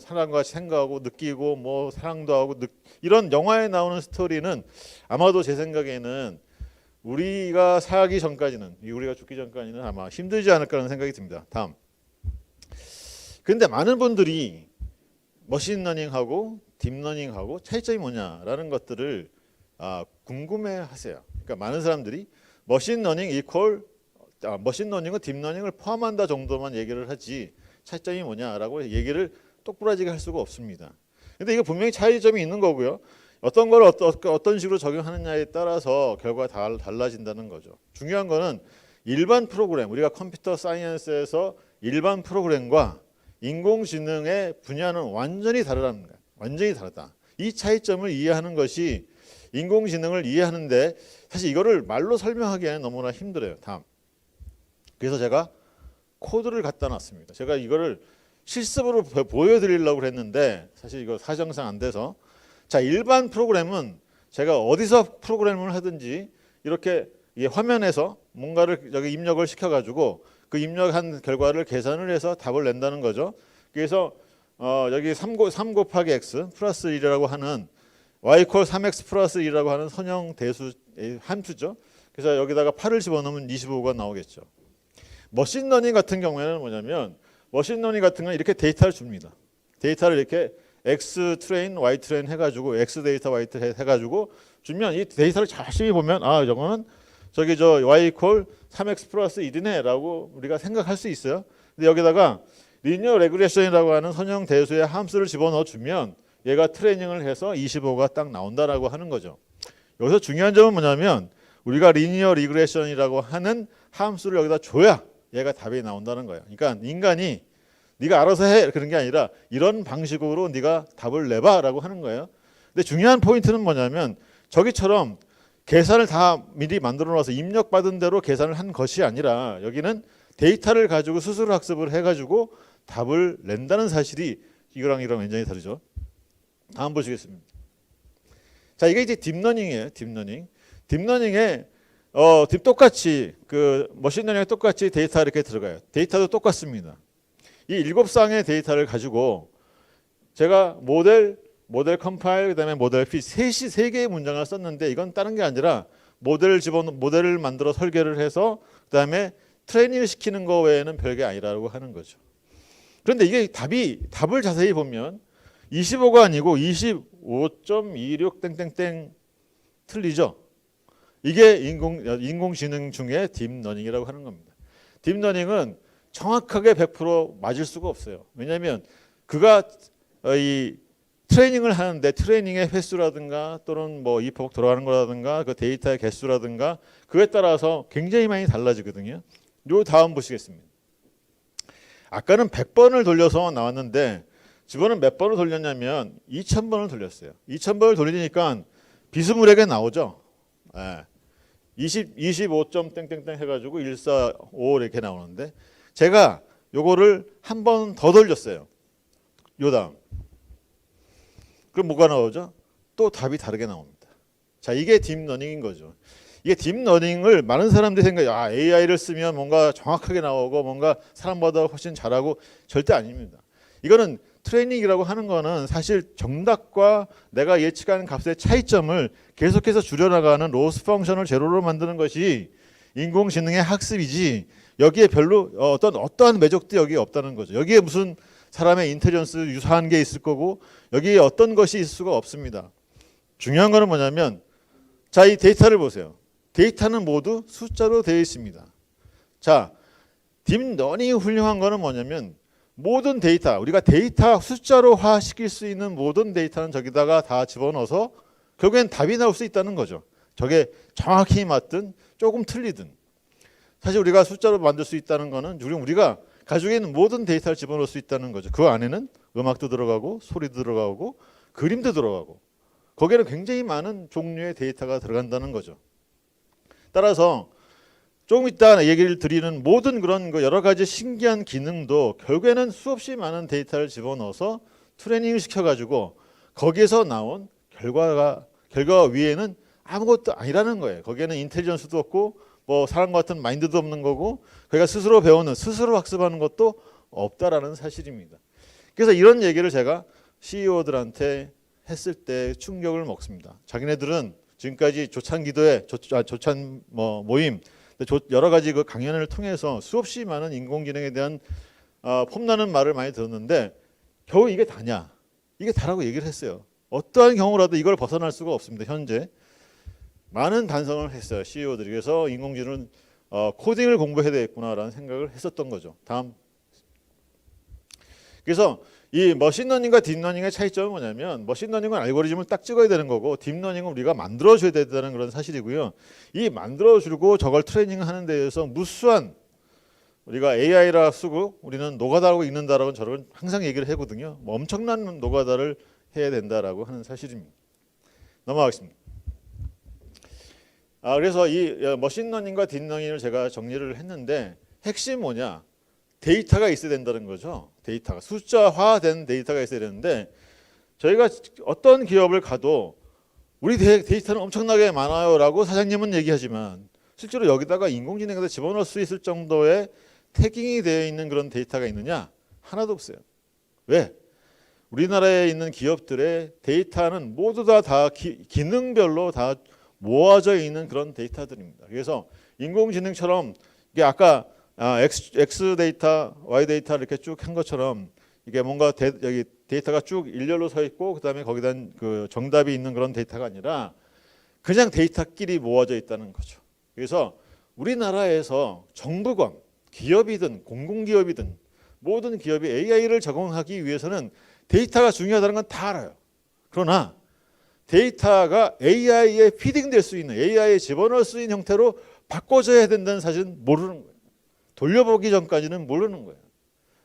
사람과 생각하고 느끼고 뭐 사랑도 하고 이런 영화에 나오는 스토리는 아마도 제 생각에는 우리가 살기 전까지는 우리가 죽기 전까지는 아마 힘들지 않을까라는 생각이 듭니다. 다음. 그런데 많은 분들이 머신러닝하고 딥러닝하고 차이점이 뭐냐라는 것들을 궁금해하세요. 그러니까 많은 사람들이 머신러닝은 딥러닝을 포함한다 정도만 얘기를 하지 차이점이 뭐냐라고 얘기를 똑부러지게 할 수가 없습니다. 근데 이거 분명히 차이점이 있는 거고요. 어떤 걸 어떤 식으로 적용하느냐에 따라서 결과가 달라진다는 거죠. 중요한 거는 일반 프로그램, 우리가 컴퓨터 사이언스에서 일반 프로그램과 인공지능의 분야는 완전히 다르다는 거예요. 완전히 다르다. 이 차이점을 이해하는 것이 인공지능을 이해하는데 사실 이거를 말로 설명하기에는 너무나 힘들어요. 다음. 그래서 제가 코드를 갖다 놨습니다. 제가 이거를 실습으로 보여드리려고 했는데 사실 이거 사정상 안 돼서 자, 일반 프로그램은 제가 어디서 프로그램을 하든지 이렇게 화면에서 뭔가를 여기 입력을 시켜가지고 그 입력한 결과를 계산을 해서 답을 낸다는 거죠. 그래서 여기 3 곱하기 x 플러스 1이라고 하는 y 콜 3x 플러스 1이라고 하는 선형 대수 함수죠. 그래서 여기다가 8을 집어넣으면 25가 나오겠죠. 머신러닝 같은 경우에는 뭐냐면 머신러닝 같은 건 이렇게 데이터를 줍니다. 데이터를 이렇게 x 트레인, y 트레인 해가지고 x 데이터, y 트레인 해가지고 주면 이 데이터를 자세히 보면 아 저거는 저기 저 y 콜 3x 플러스 1이네라고 우리가 생각할 수 있어요. 근데 여기다가 리니어 레그레션이라고 하는 선형 대수의 함수를 집어넣어 주면 얘가 트레이닝을 해서 25가 딱 나온다라고 하는 거죠. 여기서 중요한 점은 뭐냐면 우리가 리니어 리그레션이라고 하는 함수를 여기다 줘야 얘가 답이 나온다는 거예요. 그러니까 인간이 네가 알아서 해 그런 게 아니라 이런 방식으로 네가 답을 내봐라고 하는 거예요. 근데 중요한 포인트는 뭐냐면 저기처럼 계산을 다 미리 만들어 놔서 입력받은 대로 계산을 한 것이 아니라 여기는 데이터를 가지고 스스로 학습을 해가지고 답을 낸다는 사실이 이거랑 굉장히 다르죠. 다음 보시겠습니다. 자, 이게 이제 딥러닝이에요. 딥러닝에 똑같이 그 머신러닝에 똑같이 데이터 이렇게 들어가요. 데이터도 똑같습니다. 이 7쌍의 데이터를 가지고 제가 모델 컴파일 그다음에 모델 핏 세 개의 문장을 썼는데 이건 다른 게 아니라 모델을 만들어 설계를 해서 그다음에 트레이닝을 시키는 거 외에는 별게 아니라고 하는 거죠. 그런데 이게 답을 자세히 보면 25가 아니고 25.26 땡땡땡 틀리죠. 이게 인공지능 중에 딥러닝이라고 하는 겁니다. 딥러닝은 정확하게 100% 맞을 수가 없어요. 왜냐하면 그가 이 트레이닝을 하는데 트레이닝의 횟수라든가 또는 뭐 입폭 돌아가는 거라든가 그 데이터의 개수라든가 그에 따라서 굉장히 많이 달라지거든요. 요 다음 보시겠습니다. 아까는 100번을 돌려서 나왔는데 지금은 몇 번을 돌렸냐면 2000번을 돌렸어요. 2000번을 돌리니까 비스무리하게 나오죠. 25점 땡땡땡 해가지고 145 이렇게 나오는데 제가 요거를 한 번 더 돌렸어요. 요 다음. 그럼 뭐가 나오죠? 또 답이 다르게 나옵니다. 자, 이게 딥러닝인 거죠. 이게 딥러닝을 많은 사람들이 생각해요. AI를 쓰면 뭔가 정확하게 나오고 뭔가 사람보다 훨씬 잘하고 절대 아닙니다. 이거는 트레이닝이라고 하는 거는 사실 정답과 내가 예측하는 값의 차이점을 계속해서 줄여나가는 로스 펑션을 제로로 만드는 것이 인공지능의 학습이지 여기에 별로 어떠한 매력도 여기에 없다는 거죠. 여기에 무슨 사람의 인텔리전스 유사한 게 있을 거고 여기에 어떤 것이 있을 수가 없습니다. 중요한 거는 뭐냐면 자, 이 데이터를 보세요. 데이터는 모두 숫자로 되어 있습니다. 자, 딥러닝이 훌륭한 거는 뭐냐면 모든 데이터, 우리가 데이터 숫자로화 시킬 수 있는 모든 데이터는 저기다가 다 집어넣어서 결국엔 답이 나올 수 있다는 거죠. 저게 정확히 맞든 조금 틀리든. 사실 우리가 숫자로 만들 수 있다는 거는 우리가 가지고 있는 모든 데이터를 집어넣을 수 있다는 거죠. 그 안에는 음악도 들어가고 소리도 들어가고 그림도 들어가고 거기에는 굉장히 많은 종류의 데이터가 들어간다는 거죠. 따라서 조금 이따 얘기를 드리는 모든 그런 여러 가지 신기한 기능도 결국에는 수없이 많은 데이터를 집어넣어서 트레이닝을 시켜가지고 거기에서 나온 결과 위에는 아무것도 아니라는 거예요. 거기에는 인텔리전스도 없고 뭐 사람 같은 마인드도 없는 거고 그가 스스로 배우는 스스로 학습하는 것도 없다라는 사실입니다. 그래서 이런 얘기를 제가 CEO들한테 했을 때 충격을 먹습니다. 자기네들은 지금까지 조찬 기도회, 조찬 모임 여러 가지 그 강연을 통해서 수없이 많은 인공지능에 대한 폼나는 말을 많이 들었는데 겨우 이게 다냐? 이게 다라고 얘기를 했어요. 어떠한 경우라도 이걸 벗어날 수가 없습니다. 현재 많은 반성을 했어요. CEO들이. 그래서 인공지능은 코딩을 공부해야 되겠구나라는 생각을 했었던 거죠. 다음. 그래서 이 머신러닝과 딥러닝의 차이점은 뭐냐면 머신러닝은 알고리즘을 딱 찍어야 되는 거고 딥러닝은 우리가 만들어줘야 된다는 그런 사실이고요. 이 만들어주고 저걸 트레이닝하는 데 대해서 무수한 우리가 AI라 쓰고 우리는 노가다하고 읽는다라고 저런 항상 얘기를 하거든요. 뭐 엄청난 노가다를 해야 된다라고 하는 사실입니다. 넘어가겠습니다. 그래서 이 머신러닝과 딥러닝을 제가 정리를 했는데 핵심 뭐냐? 데이터가 있어야 된다는 거죠. 데이터가 숫자화된 데이터가 있어야 되는데 저희가 어떤 기업을 가도 우리 데이터는 엄청나게 많아요라고 사장님은 얘기하지만 실제로 여기다가 인공지능에다 집어넣을 수 있을 정도의 태깅이 되어 있는 그런 데이터가 있느냐? 하나도 없어요. 왜? 우리나라에 있는 기업들의 데이터는 모두 다 기능별로 다 모아져 있는 그런 데이터들입니다. 그래서 인공지능처럼 이게 아까 X 데이터, Y 데이터 이렇게 쭉 한 것처럼 이게 뭔가 여기 데이터가 쭉 일렬로 서 있고 그다음에 거기다 그 정답이 있는 그런 데이터가 아니라 그냥 데이터끼리 모아져 있다는 거죠. 그래서 우리나라에서 정부건 기업이든 공공기업이든 모든 기업이 AI를 적용하기 위해서는 데이터가 중요하다는 건 다 알아요. 그러나 데이터가 AI에 피딩될 수 있는, AI에 집어넣을 수 있는 형태로 바꿔줘야 된다는 사실은 모르는 거예요. 돌려보기 전까지는 모르는 거예요.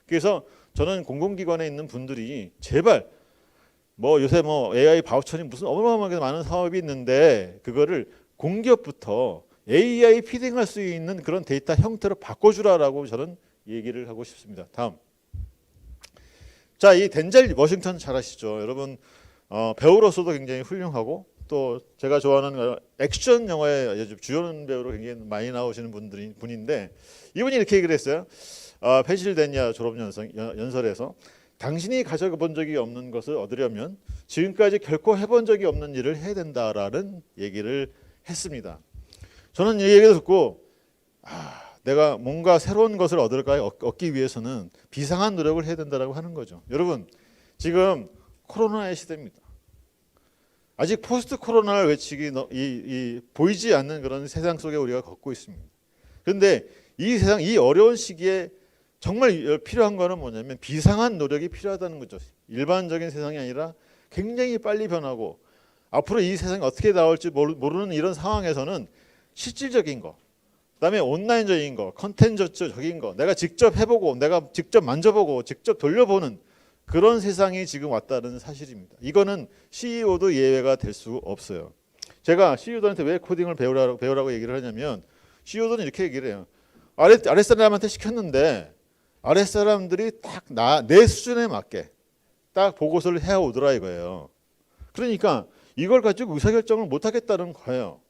그래서 저는 공공기관에 있는 분들이 제발 뭐 요새 뭐 AI 바우처니 무슨 어마어마하게 많은 사업이 있는데 그거를 공기업부터 AI 피딩할 수 있는 그런 데이터 형태로 바꿔주라라고 저는 얘기를 하고 싶습니다. 다음. 자, 이 덴젤 워싱턴 잘 아시죠? 여러분 배우로서도 굉장히 훌륭하고 또 제가 좋아하는 액션 영화의 주연 배우로 굉장히 많이 나오시는 분인데 이분이 이렇게 얘기를 했어요. 펜실베니아 졸업연설에서 당신이 가져본 적이 없는 것을 얻으려면 지금까지 결코 해본 적이 없는 일을 해야 된다라는 얘기를 했습니다. 저는 이 얘기를 듣고 내가 뭔가 새로운 것을 얻기 위해서는 비상한 노력을 해야 된다고 하는 거죠. 여러분 지금 코로나의 시대입니다. 아직 포스트 코로나를 외치기 보이지 않는 그런 세상 속에 우리가 걷고 있습니다. 그런데 이 세상 이 어려운 시기에 정말 필요한 거는 뭐냐면 비상한 노력이 필요하다는 거죠. 일반적인 세상이 아니라 굉장히 빨리 변하고 앞으로 이 세상이 어떻게 나올지 모르는 이런 상황에서는 실질적인 거, 그다음에 온라인적인 거, 컨텐츠적인 거, 내가 직접 해보고 내가 직접 만져보고 직접 돌려보는 그런 세상이 지금 왔다는 사실입니다. 이거는 CEO도 예외가 될 수 없어요. 제가 CEO들한테 왜 코딩을 배우라고 얘기를 하냐면 CEO들은 이렇게 얘기를 해요. 아랫사람한테 시켰는데 아랫사람들이 딱 내 수준에 맞게 딱 보고서를 해오더라 이거예요. 그러니까 이걸 가지고 의사결정을 못하겠다는 거예요.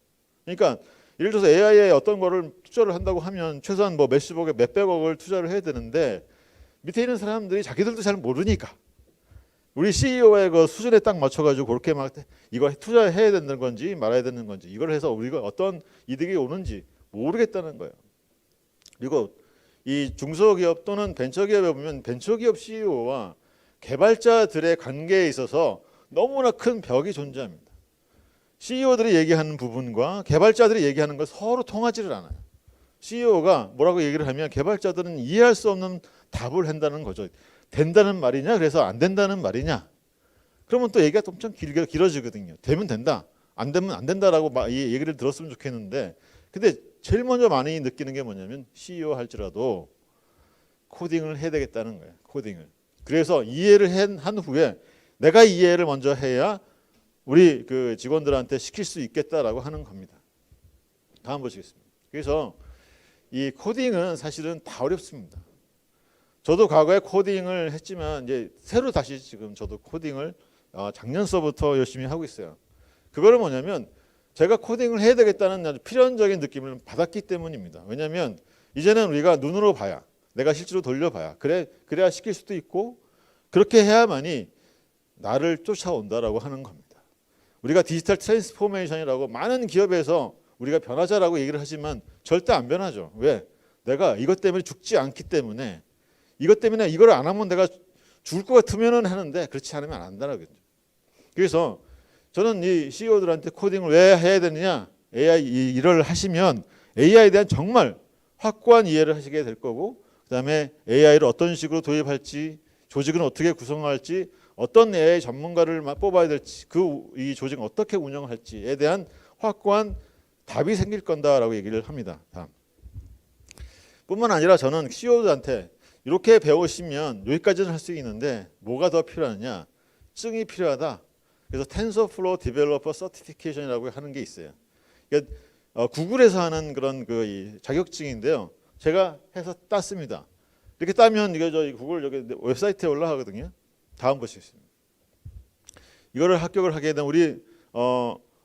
그러니까 예를 들어서 AI에 어떤 거를 투자를 한다고 하면 최소한 뭐 몇십억에 몇백억을 투자를 해야 되는데 밑에 있는 사람들이 자기들도 잘 모르니까 우리 CEO의 그 수준에 딱 맞춰가지고 그렇게 막 이거 투자해야 되는 건지 말아야 되는 건지 이걸 해서 우리가 어떤 이득이 오는지 모르겠다는 거예요. 그리고 이 중소기업 또는 벤처기업에 보면 벤처기업 CEO와 개발자들의 관계에 있어서 너무나 큰 벽이 존재합니다. CEO들이 얘기하는 부분과 개발자들이 얘기하는 건 서로 통하지를 않아요. CEO가 뭐라고 얘기를 하면 개발자들은 이해할 수 없는 답을 한다는 거죠. 된다는 말이냐? 그래서 안 된다는 말이냐? 그러면 또 얘기가 엄청 길어지거든요. 되면 된다, 안 되면 안 된다라고 이 얘기를 들었으면 좋겠는데 근데 제일 먼저 많이 느끼는 게 뭐냐면 CEO 할지라도 코딩을 해야 되겠다는 거예요. 코딩을. 그래서 이해를 한 후에 내가 이해를 먼저 해야 우리 그 직원들한테 시킬 수 있겠다라고 하는 겁니다. 다음 보시겠습니다. 그래서 이 코딩은 사실은 다 어렵습니다. 저도 과거에 코딩을 했지만 이제 새로 다시 지금 저도 코딩을 작년서부터 열심히 하고 있어요. 그거는 뭐냐면 제가 코딩을 해야 되겠다는 아주 필연적인 느낌을 받았기 때문입니다. 왜냐하면 이제는 우리가 눈으로 봐야 내가 실제로 돌려봐야 그래야 시킬 수도 있고 그렇게 해야만이 나를 쫓아온다라고 하는 겁니다. 우리가 디지털 트랜스포메이션이라고 많은 기업에서 우리가 변하자라고 얘기를 하지만 절대 안 변하죠. 왜? 내가 이것 때문에 죽지 않기 때문에 이것 때문에 이걸 안 하면 내가 죽을 것 같으면은 하는데 그렇지 않으면 안 한다라고요. 그래서 저는 이 CEO들한테 코딩을 왜 해야 되느냐? AI 일을 하시면 AI에 대한 정말 확고한 이해를 하시게 될 거고 그다음에 AI를 어떤 식으로 도입할지 조직은 어떻게 구성할지 어떤 AI 전문가를 뽑아야 될지 이 조직을 어떻게 운영할지에 대한 확고한 답이 생길 건다라고 얘기를 합니다. 다음. 뿐만 아니라 저는 CEO들한테 이렇게 배우시면 여기까지는 할 수 있는데 뭐가 더 필요하냐? 증이 필요하다. 그래서 TensorFlow Developer Certification이라고 하는 게 있어요. 그러니까 구글에서 하는 그런 이 자격증인데요. 제가 해서 땄습니다. 이렇게 따면 이게 저 구글 여기 웹사이트에 올라가거든요. 다음 보시겠습니다. 이거를 합격을 하게 된 우리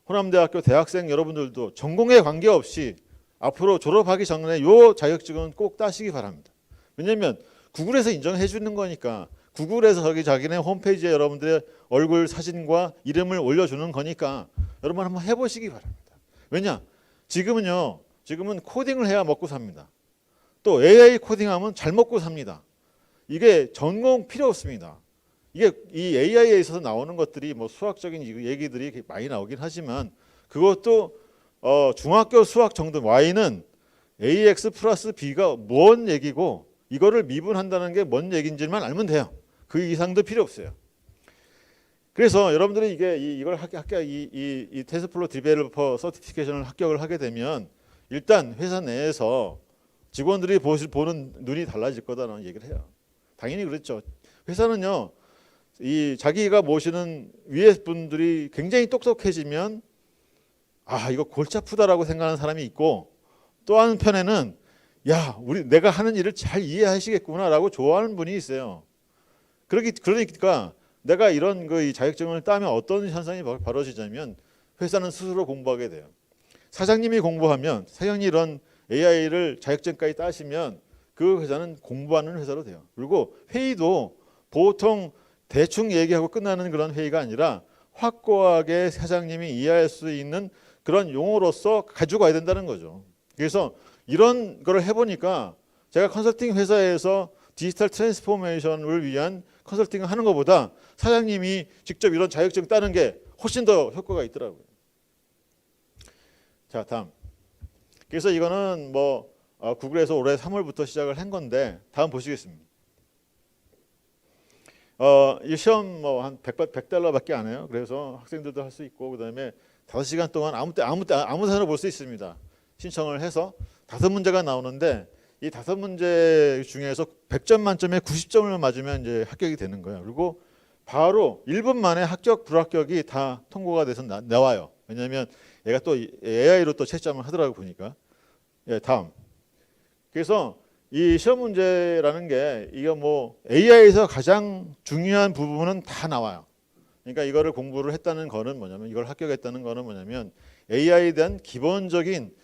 호남대학교 대학생 여러분들도 전공에 관계없이 앞으로 졸업하기 전에 요 자격증은 꼭 따시기 바랍니다. 왜냐하면 구글에서 인정해 주는 거니까, 구글에서 저기 자기네 홈페이지에 여러분들의 얼굴 사진과 이름을 올려주는 거니까 여러분 한번 해보시기 바랍니다. 왜냐? 지금은 코딩을 해야 먹고 삽니다. 또 AI 코딩하면 잘 먹고 삽니다. 이게 전공 필요 없습니다. 이게 이 AI에 있어서 나오는 것들이 뭐 수학적인 얘기들이 많이 나오긴 하지만 그것도 중학교 수학 정도, y는 ax 플러스 b가 뭔 얘기고 이거를 미분한다는 게 뭔 얘기인지만 알면 돼요. 그 이상도 필요 없어요. 그래서 여러분들이 이걸 이 테스플로 디벨로퍼 서티피케이션을 합격을 하게 되면 일단 회사 내에서 직원들이 보는 눈이 달라질 거다라는 얘기를 해요. 당연히 그렇죠. 회사는요, 이 자기가 모시는 위에 분들이 굉장히 똑똑해지면 이거 골치 아프다라고 생각하는 사람이 있고, 또 한편에는 내가 하는 일을 잘 이해하시겠구나라고 좋아하는 분이 있어요. 그러니까 내가 이런 이 자격증을 따면 어떤 현상이 벌어지냐면 회사는 스스로 공부하게 돼요. 사장님이 공부하면, 사장님이 이런 AI를 자격증까지 따시면 그 회사는 공부하는 회사로 돼요. 그리고 회의도 보통 대충 얘기하고 끝나는 그런 회의가 아니라 확고하게 사장님이 이해할 수 있는 그런 용어로서 가지고 가야 된다는 거죠. 그래서 이런 거를 해보니까 제가 컨설팅 회사에서 디지털 트랜스포메이션을 위한 컨설팅을 하는 것보다 사장님이 직접 이런 자격증 따는 게 훨씬 더 효과가 있더라고요. 자, 다음. 그래서 이거는 구글에서 올해 3월부터 시작을 한 건데 다음 보시겠습니다. 이 시험 한 $100밖에 안 해요. 그래서 학생들도 할 수 있고, 그다음에 5시간 동안 아무 데나 볼 수 있습니다. 신청을 해서 5문제가 나오는데 이 5문제 중에서 100점 만점에 90점을 맞으면 이제 합격이 되는 거예요. 그리고 바로 1분 만에 합격, 불합격이 다 통보가 돼서 나와요. 왜냐하면 얘가 또 AI로 또 채점을 하더라고 보니까. 예, 다음. 그래서 이 시험 문제라는 게 이거 AI에서 가장 중요한 부분은 다 나와요. 그러니까 이거를 공부를 했다는 거는 뭐냐면, 이걸 합격했다는 거는 뭐냐면 AI에 대한 기본적인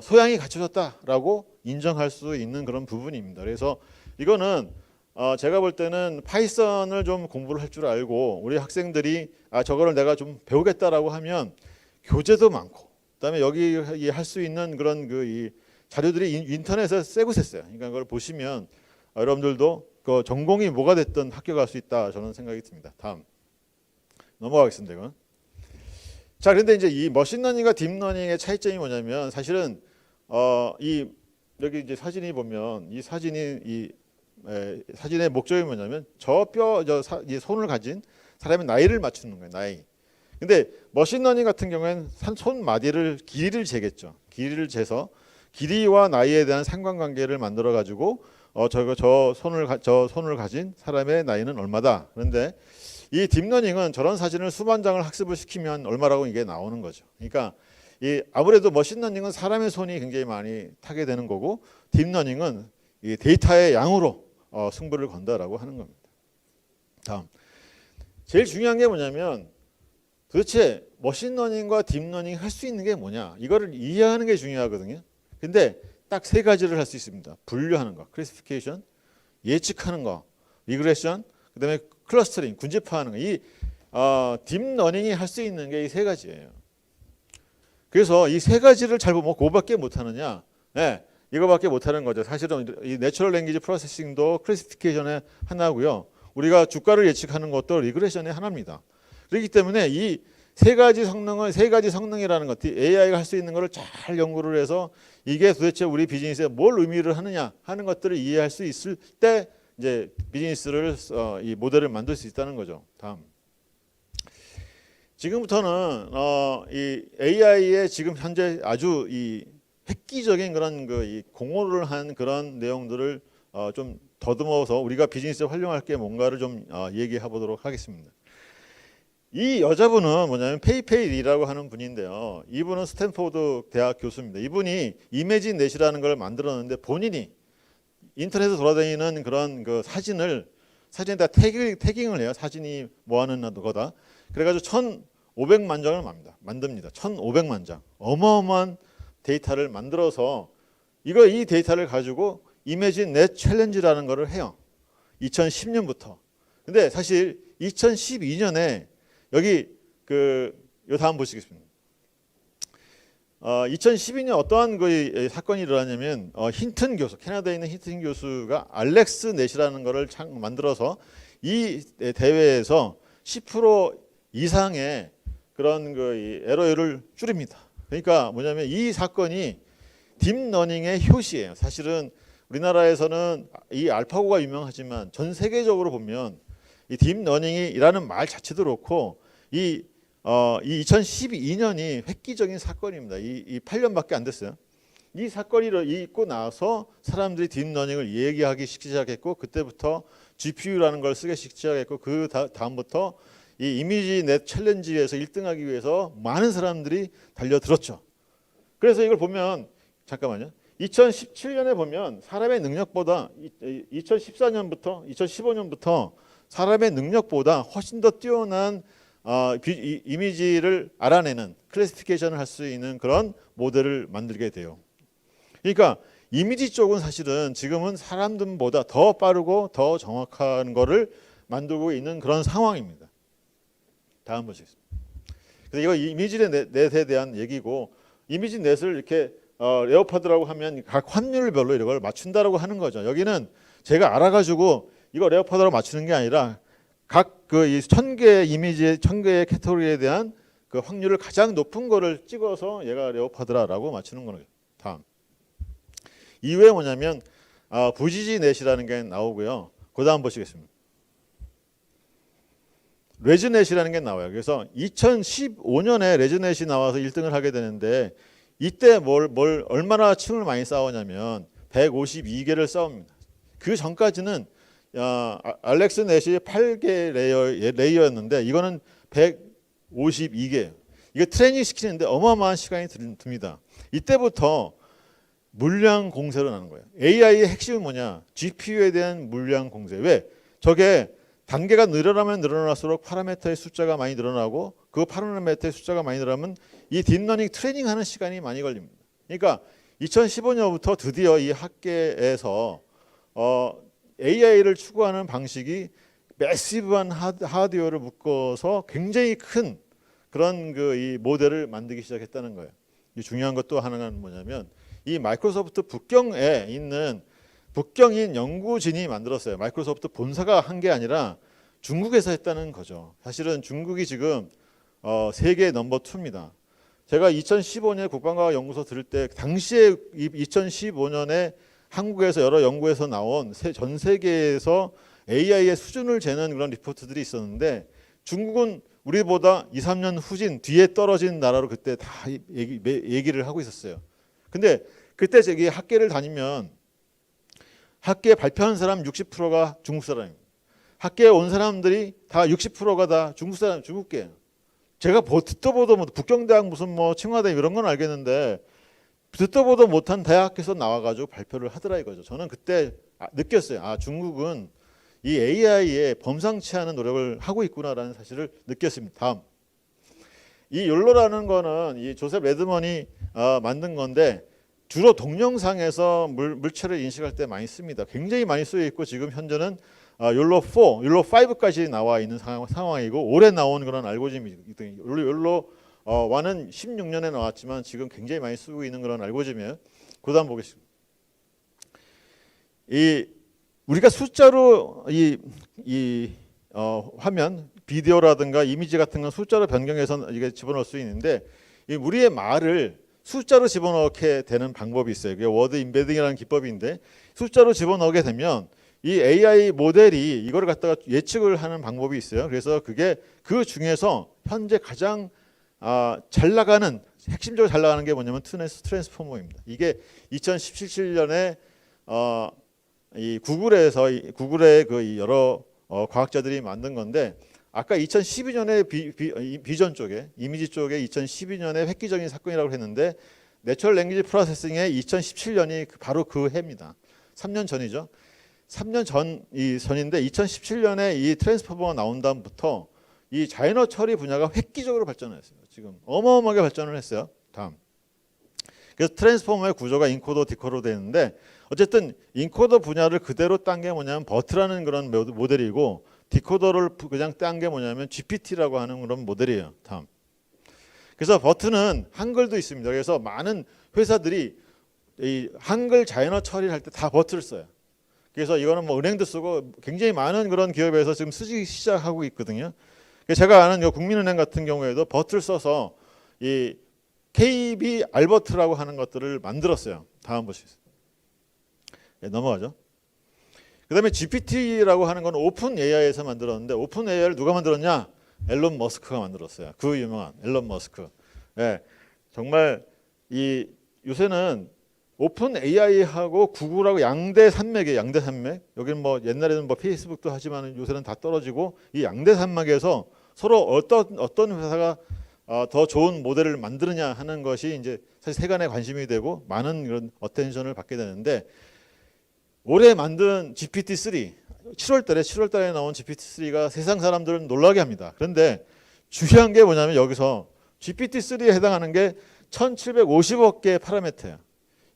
소양이 갖춰졌다라고 인정할 수 있는 그런 부분입니다. 그래서 이거는 제가 볼 때는 파이썬을 좀 공부를 할 줄 알고 우리 학생들이 저거를 내가 좀 배우겠다라고 하면 교재도 많고, 그다음에 여기 할 수 있는 그런 이 자료들이 인터넷에 쎄고셌어요. 그러니까 그걸 보시면 여러분들도 그 전공이 뭐가 됐든 합격할 수 있다, 저는 생각이 듭니다. 다음 넘어가겠습니다. 이건. 자, 그런데 이제 이 머신러닝과 딥러닝의 차이점이 뭐냐면, 사실은 여기 이제 사진이 보면 이 사진의 목적이 뭐냐면 이 손을 가진 사람의 나이를 맞추는 거예요. 나이. 근데 머신러닝 같은 경우에는 손 마디를 길이를 재겠죠. 길이를 재서 길이와 나이에 대한 상관관계를 만들어 가지고 저 손을 가진 사람의 나이는 얼마다. 그런데 이 딥러닝은 저런 사진을 수만 장을 학습을 시키면 얼마라고 이게 나오는 거죠. 그러니까 아무래도 머신러닝은 사람의 손이 굉장히 많이 타게 되는 거고, 딥러닝은 이 데이터의 양으로 승부를 건다라고 하는 겁니다. 다음. 제일 중요한 게 뭐냐면, 도대체 머신러닝과 딥러닝 할 수 있는 게 뭐냐, 이거를 이해하는 게 중요하거든요. 근데 딱 3가지를 할 수 있습니다. 분류하는 거, 클래시피케이션, 예측하는 거, 리그레션, 그다음에 클러스터링, 군집화하는 거. 이 딥러닝이 할 수 있는 게 이 3가지예요. 그래서 이 3가지를 잘 보면 그거밖에 못하느냐? 네, 이거밖에 못하는 거죠. 사실은 이 내추럴 랭귀지 프로세싱도 클래시피케이션의 하나고요. 우리가 주가를 예측하는 것도 리그레션의 하나입니다. 그렇기 때문에 이 3가지 성능이라는 것, AI가 할 수 있는 것을 잘 연구를 해서 이게 도대체 우리 비즈니스에 뭘 의미를 하느냐 하는 것들을 이해할 수 있을 때 이제 비즈니스를 이 모델을 만들 수 있다는 거죠. 다음. 지금부터는 이 AI의 지금 현재 아주 이 획기적인 그런 이 공헌을 한 그런 내용들을 좀 더듬어서 우리가 비즈니스에 활용할 게 뭔가를 좀 얘기해 보도록 하겠습니다. 이 여자분은 뭐냐면 페이페이 리라고 하는 분인데요. 이분은 스탠포드 대학 교수입니다. 이분이 이매진 넷이라는 걸 만들었는데, 본인이 인터넷에 돌아다니는 그런 그 사진에다 태깅을 해요. 사진이 뭐 하는 거다. 그래가지고 1,500만 장을 만듭니다. 1,500만 장. 어마어마한 데이터를 만들어서 이 데이터를 가지고 이미지 넷 챌린지라는 거를 해요. 2010년부터. 근데 사실 2012년에 여기 요 다음 보시겠습니다. 2012년 어떠한 사건이 일어나냐면 힌튼 교수, 캐나다에 있는 힌튼 교수가 알렉스 넷이라는 거를 만들어서 이 대회에서 10% 이상의 그런 에러율을 줄입니다. 그러니까 뭐냐면 이 사건이 딥러닝의 효시예요. 사실은 우리나라에서는 이 알파고가 유명하지만 전 세계적으로 보면 이 딥러닝이라는 말 자체도 그렇고 이 2012년이 획기적인 사건입니다. 이 8년밖에 안 됐어요. 이 사건이 있고 나서 사람들이 딥러닝을 얘기하기 시작했고 그때부터 GPU라는 걸 쓰기 시작했고 그 다음부터 이 이미지 넷 챌린지에서 1등하기 위해서 많은 사람들이 달려들었죠. 그래서 이걸 보면 잠깐만요. 2017년에 보면 사람의 능력보다 2014년부터 2015년부터 사람의 능력보다 훨씬 더 뛰어난 이미지를 알아내는 클래시피케이션을 할 수 있는 그런 모델을 만들게 돼요. 그러니까 이미지 쪽은 사실은 지금은 사람들보다 더 빠르고 더 정확한 거를 만들고 있는 그런 상황입니다. 다음 보시겠습니다. 그래서 이거 이미지 넷에 대한 얘기고 이미지 넷을 이렇게 레오파드라고 하면 각 환율별로 이걸 맞춘다라고 하는 거죠. 여기는 제가 알아가지고 이거 레오파드라고 맞추는 게 아니라 각 이 1000개의 이미지의 1000개의 캐테고리에 대한 그 확률을 가장 높은 거를 찍어서 얘가 레오파드라고 맞추는 거예요. 다음. 이후에 뭐냐면 부지지 넷이라는 게 나오고요. 그 다음 보시겠습니다. 레즈넷이라는 게 나와요. 그래서 2015년에 레즈넷이 나와서 1등을 하게 되는데 이때 얼마나 층을 많이 쌓았냐면 152개를 쌓습니다. 그 전까지는 알렉스 넷이 8개 레이어였는데 이거는 152개예요. 이거 트레이닝 시키는데 어마어마한 시간이 듭니다. 이때부터 물량 공세로 나는 거예요. AI의 핵심은 뭐냐? GPU에 대한 물량 공세. 왜? 저게 단계가 늘어나면 늘어날수록 파라미터의 숫자가 많이 늘어나고 그 파라미터의 숫자가 많이 늘어나면 이 딥러닝 트레이닝하는 시간이 많이 걸립니다. 그러니까 2015년부터 드디어 이 학계에서 AI를 추구하는 방식이 매시브한 하드웨어를 묶어서 굉장히 큰 그런 이 모델을 만들기 시작했다는 거예요. 이 중요한 것 또 하나는 뭐냐면 이 마이크로소프트 북경인 연구진이 만들었어요. 마이크로소프트 본사가 한 게 아니라 중국에서 했다는 거죠. 사실은 중국이 지금 세계 넘버 2입니다. 제가 2015년 국방과학연구소 들을 때 당시에 2015년에 한국에서 여러 연구에서 나온 전 세계에서 AI의 수준을 재는 그런 리포트들이 있었는데 중국은 우리보다 2, 3년 후진 뒤에 떨어진 나라로 그때 다 얘기를 하고 있었어요. 근데 그때 저기 학계를 다니면 학계에 발표한 사람 60%가 중국 사람입니다. 학계에 온 사람들이 다 60%가 다 중국 사람, 중국계예요. 제가 듣도 보도 못 북경대학 무슨清華大 이런 건 알겠는데 듣도 보도 못한 대학에서 나와가지고 발표를 하더라 이거죠. 저는 그때 느꼈어요. 중국은 이 AI에 범상치 않은 노력을 하고 있구나라는 사실을 느꼈습니다. 다음. 이 욜로라는 거는 이 조셉 레드먼이 만든 건데 주로 동영상에서 물체를 인식할 때 많이 씁니다. 굉장히 많이 쓰여 있고 지금 현재는 욜로 4, 욜로 5까지 나와 있는 상황이고 올해 나온 그런 알고리즘이 욜로 1은 16년에 나왔지만 지금 굉장히 많이 쓰고 있는 그런 알고리즘이에요. 그 다음 보겠습니다. 우리가 숫자로 화면, 비디오라든가 이미지 같은 건 숫자로 변경해서 이게 집어넣을 수 있는데 우리의 말을 숫자로 집어넣게 되는 방법이 있어요. 그게 워드 임베딩이라는 기법인데 숫자로 집어넣게 되면 이 AI 모델이 이거를 갖다가 예측을 하는 방법이 있어요. 그래서 그게 그 중에서 현재 가장 잘 나가는 핵심적으로 잘 나가는 게 뭐냐면 트랜스포머입니다. 이게 2017년에 이 구글의 그 여러 과학자들이 만든 건데 아까 2012년에 비전 쪽에 이미지 쪽에 2012년에 획기적인 사건이라고 했는데 내추럴 랭귀지 프로세싱의 2017년이 바로 그 해입니다. 3년 전이죠. 3년 전인데 2017년에 이 트랜스포머가 나온 다음부터 이 자연어 처리 분야가 획기적으로 발전을 했어요. 지금 어마어마하게 발전을 했어요. 다음. 그래서 트랜스포머의 구조가 인코더, 디코더로 되어 있는데 어쨌든 인코더 분야를 그대로 딴 게 뭐냐면 버트라는 그런 모델이고 디코더를 그냥 딴 게 뭐냐면 GPT라고 하는 그런 모델이에요. 다음. 그래서 버트는 한글도 있습니다. 그래서 많은 회사들이 이 한글 자연어 처리를 할 때 다 버트를 써요. 그래서 이거는 뭐 은행도 쓰고 굉장히 많은 그런 기업에서 지금 쓰기 시작하고 있거든요. 그래서 제가 아는 요 국민은행 같은 경우에도 버트를 써서 이 KB 알버트라고 하는 것들을 만들었어요. 다음 보시겠어요. 네, 넘어가죠. 그다음에 GPT라고 하는 건 오픈 AI에서 만들었는데 오픈 AI를 누가 만들었냐? 앨런 머스크가 만들었어요. 그 유명한 앨런 머스크. 네, 정말 이 요새는 오픈 AI하고 구글하고 양대 산맥이에요. 양대 산맥. 여기는 뭐 옛날에는 뭐 페이스북도 하지만 요새는 다 떨어지고 이 양대 산맥에서 서로 어떤 회사가 더 좋은 모델을 만드느냐 하는 것이 이제 사실 세간의 관심이 되고 많은 이런 어텐션을 받게 되는데 올해 만든 GPT-3 7월 달에 나온 GPT-3가 세상 사람들을 놀라게 합니다. 그런데 중요한 게 뭐냐면 여기서 GPT-3에 해당하는 게 1750억 개의 파라미터예요.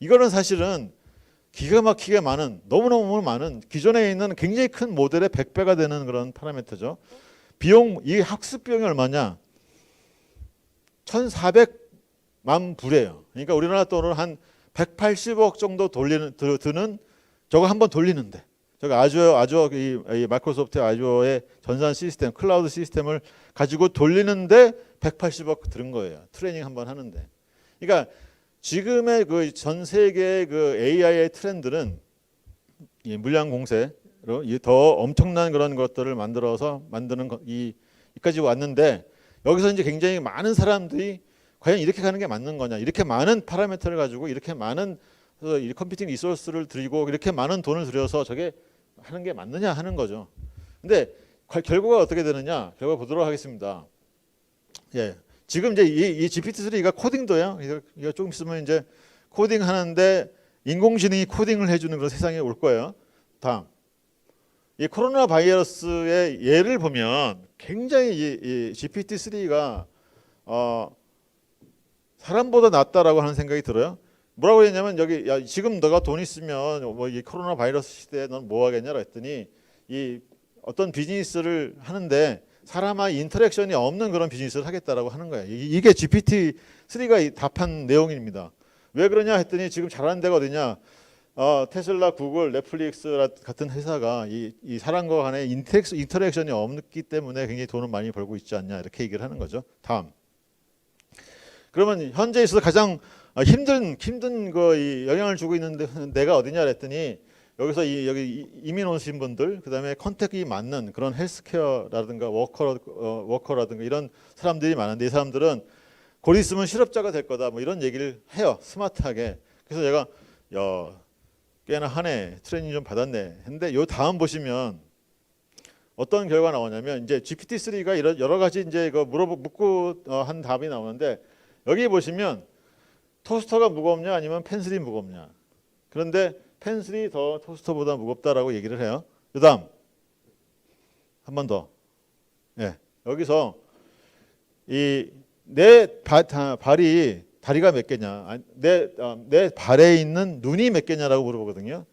이거는 사실은 기가 막히게 많은 너무너무 많은 기존에 있는 굉장히 큰 모델의 100배가 되는 그런 파라미터죠. 비용 이 학습 비용이 얼마냐? 1,400만 불이에요. 그러니까 우리나라 돈으로 한 180억 정도 드는 저거 한번 돌리는데 저거 아주어 이 마이크로소프트 아주어의 전산 시스템 클라우드 시스템을 가지고 돌리는데 180억 들은 거예요. 트레이닝 한번 하는데. 그러니까 지금의 그 전 세계의 그 AI의 트렌드는 이 물량 공세로 더 엄청난 그런 것들을 만들어서 만드는 이까지 왔는데 여기서 이제 굉장히 많은 사람들이 과연 이렇게 가는 게 맞는 거냐? 이렇게 많은 파라미터를 가지고 이렇게 많은 이 컴퓨팅 리소스를 들이고 이렇게 많은 돈을 들여서 저게 하는 게 맞느냐 하는 거죠. 근데 결과가 어떻게 되느냐? 결과 보도록 하겠습니다. 예. 지금 이제 이 GPT-3가 코딩도요. 이거 조금 있으면 이제 코딩 하는데 인공지능이 코딩을 해주는 그런 세상이 올 거예요. 다음. 이 코로나 바이러스의 예를 보면 굉장히 이 GPT-3가 사람보다 낫다라고 하는 생각이 들어요. 뭐라고 했냐면 여기 야 지금 너가 돈 있으면 뭐 이 코로나 바이러스 시대에 넌 뭐 하겠냐고 했더니 이 어떤 비즈니스를 하는데 사람과 인터랙션이 없는 그런 비즈니스를 하겠다라고 하는 거예요. 이게 GPT-3가 답한 내용입니다. 왜 그러냐 했더니 지금 잘하는 데가 어디냐? 테슬라, 구글, 넷플릭스 같은 회사가 이 사람과 간의 인터랙션이 없기 때문에 굉장히 돈을 많이 벌고 있지 않냐 이렇게 얘기를 하는 거죠. 다음. 그러면 현재 있어서 가장 힘든 이 영향을 주고 있는 데가 어디냐 그랬더니 여기서 여기 이민 오신 분들 그다음에 컨택이 맞는 그런 헬스케어라든가 워커라든가 이런 사람들이 많은데 이 사람들은 곧 있으면 실업자가 될 거다 뭐 이런 얘기를 해요. 스마트하게. 그래서 제가 야 꽤나 하네 트레이닝 좀 받았네 했는데 요 다음 보시면 어떤 결과가 나오냐면 이제 GPT-3가 여러 가지 이제 묻고 한 답이 나오는데 여기 보시면 토스터가 무겁냐 아니면 펜슬이 무겁냐. 그런데 펜슬이 더 토스터보다 무겁다라고 얘기를 해요. 그다음 한 번 더. 예. 여기서 내 발이 다리가 몇 개냐, 내 발에 있는 눈이 몇 개냐라고 물어보거든요.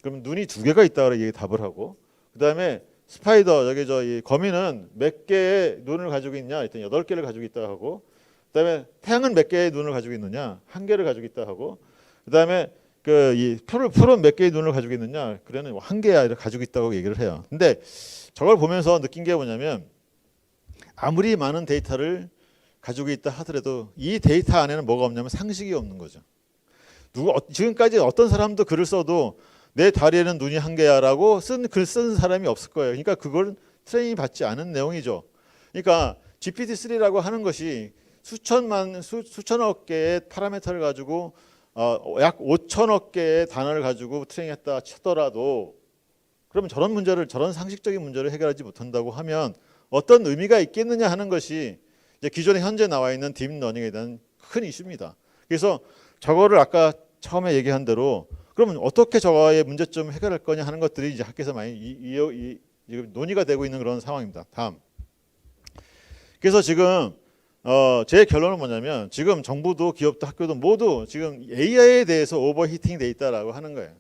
그럼 눈이 2개가 있다고 얘기 답을 하고, 그 다음에 스파이더 여기 이 거미는 몇 개의 눈을 가지고 있냐 했더니 8개를 가지고 있다 하고, 그 다음에 태양은 몇 개의 눈을 가지고 있느냐, 1개를 가지고 있다 하고, 그 다음에 이 풀은 몇 개의 눈을 가지고 있느냐, 그래는 1개야 가지고 있다고 얘기를 해요. 근데 저걸 보면서 느낀 게 뭐냐면 아무리 많은 데이터를 가지고 있다 하더라도 이 데이터 안에는 뭐가 없냐면 상식이 없는 거죠. 지금까지 어떤 사람도 글을 써도 내 다리에는 눈이 1개야라고 글 쓴 사람이 없을 거예요. 그러니까 그걸 트레이닝 받지 않은 내용이죠. 그러니까 GPT-3라고 하는 것이 수천억 개의 파라미터를 가지고 약 5천억 개의 단어를 가지고 트레이닝했다 치더라도 그러면 저런 상식적인 문제를 해결하지 못한다고 하면 어떤 의미가 있겠느냐 하는 것이 이제 기존에 현재 나와 있는 딥러닝에 대한 큰 이슈입니다. 그래서 저거를 아까 처음에 얘기한 대로 그러면 어떻게 저거의 문제점을 해결할 거냐 하는 것들이 이제 학계에서 많이 지금 논의가 되고 있는 그런 상황입니다. 다음. 그래서 지금 제 결론은 뭐냐면 지금 정부도 기업도 학교도 모두 지금 AI에 대해서 오버히팅 돼 있다라고 하는 거예요.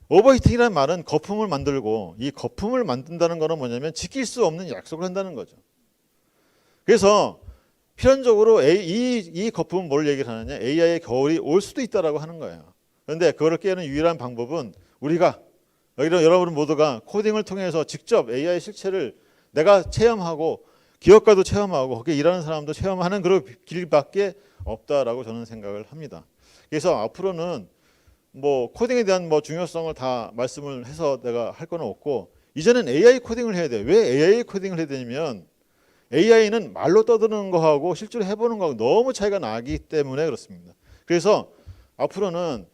오버히팅이라는 말은 거품을 만들고, 이 거품을 만든다는 거는 뭐냐면 지킬 수 없는 약속을 한다는 거죠. 그래서 필연적으로 이 거품은 뭘 얘기를 하느냐, AI의 겨울이 올 수도 있다라고 하는 거예요. 그런데 그거를 깨는 유일한 방법은 우리가 여러분 모두가 코딩을 통해서 직접 AI 실체를 내가 체험하고 기업가도 체험하고 거기에 일하는 사람도 체험하는 그런 길밖에 없다라고 저는 생각을 합니다. 그래서 앞으로는 뭐 코딩에 대한 뭐 중요성을 다 말씀을 해서 내가 할 건 없고, 이제는 AI 코딩을 해야 돼요. 왜 AI 코딩을 해야 되냐면 AI는 말로 떠드는 거하고 실제로 해보는 거하고 너무 차이가 나기 때문에 그렇습니다. 그래서 앞으로는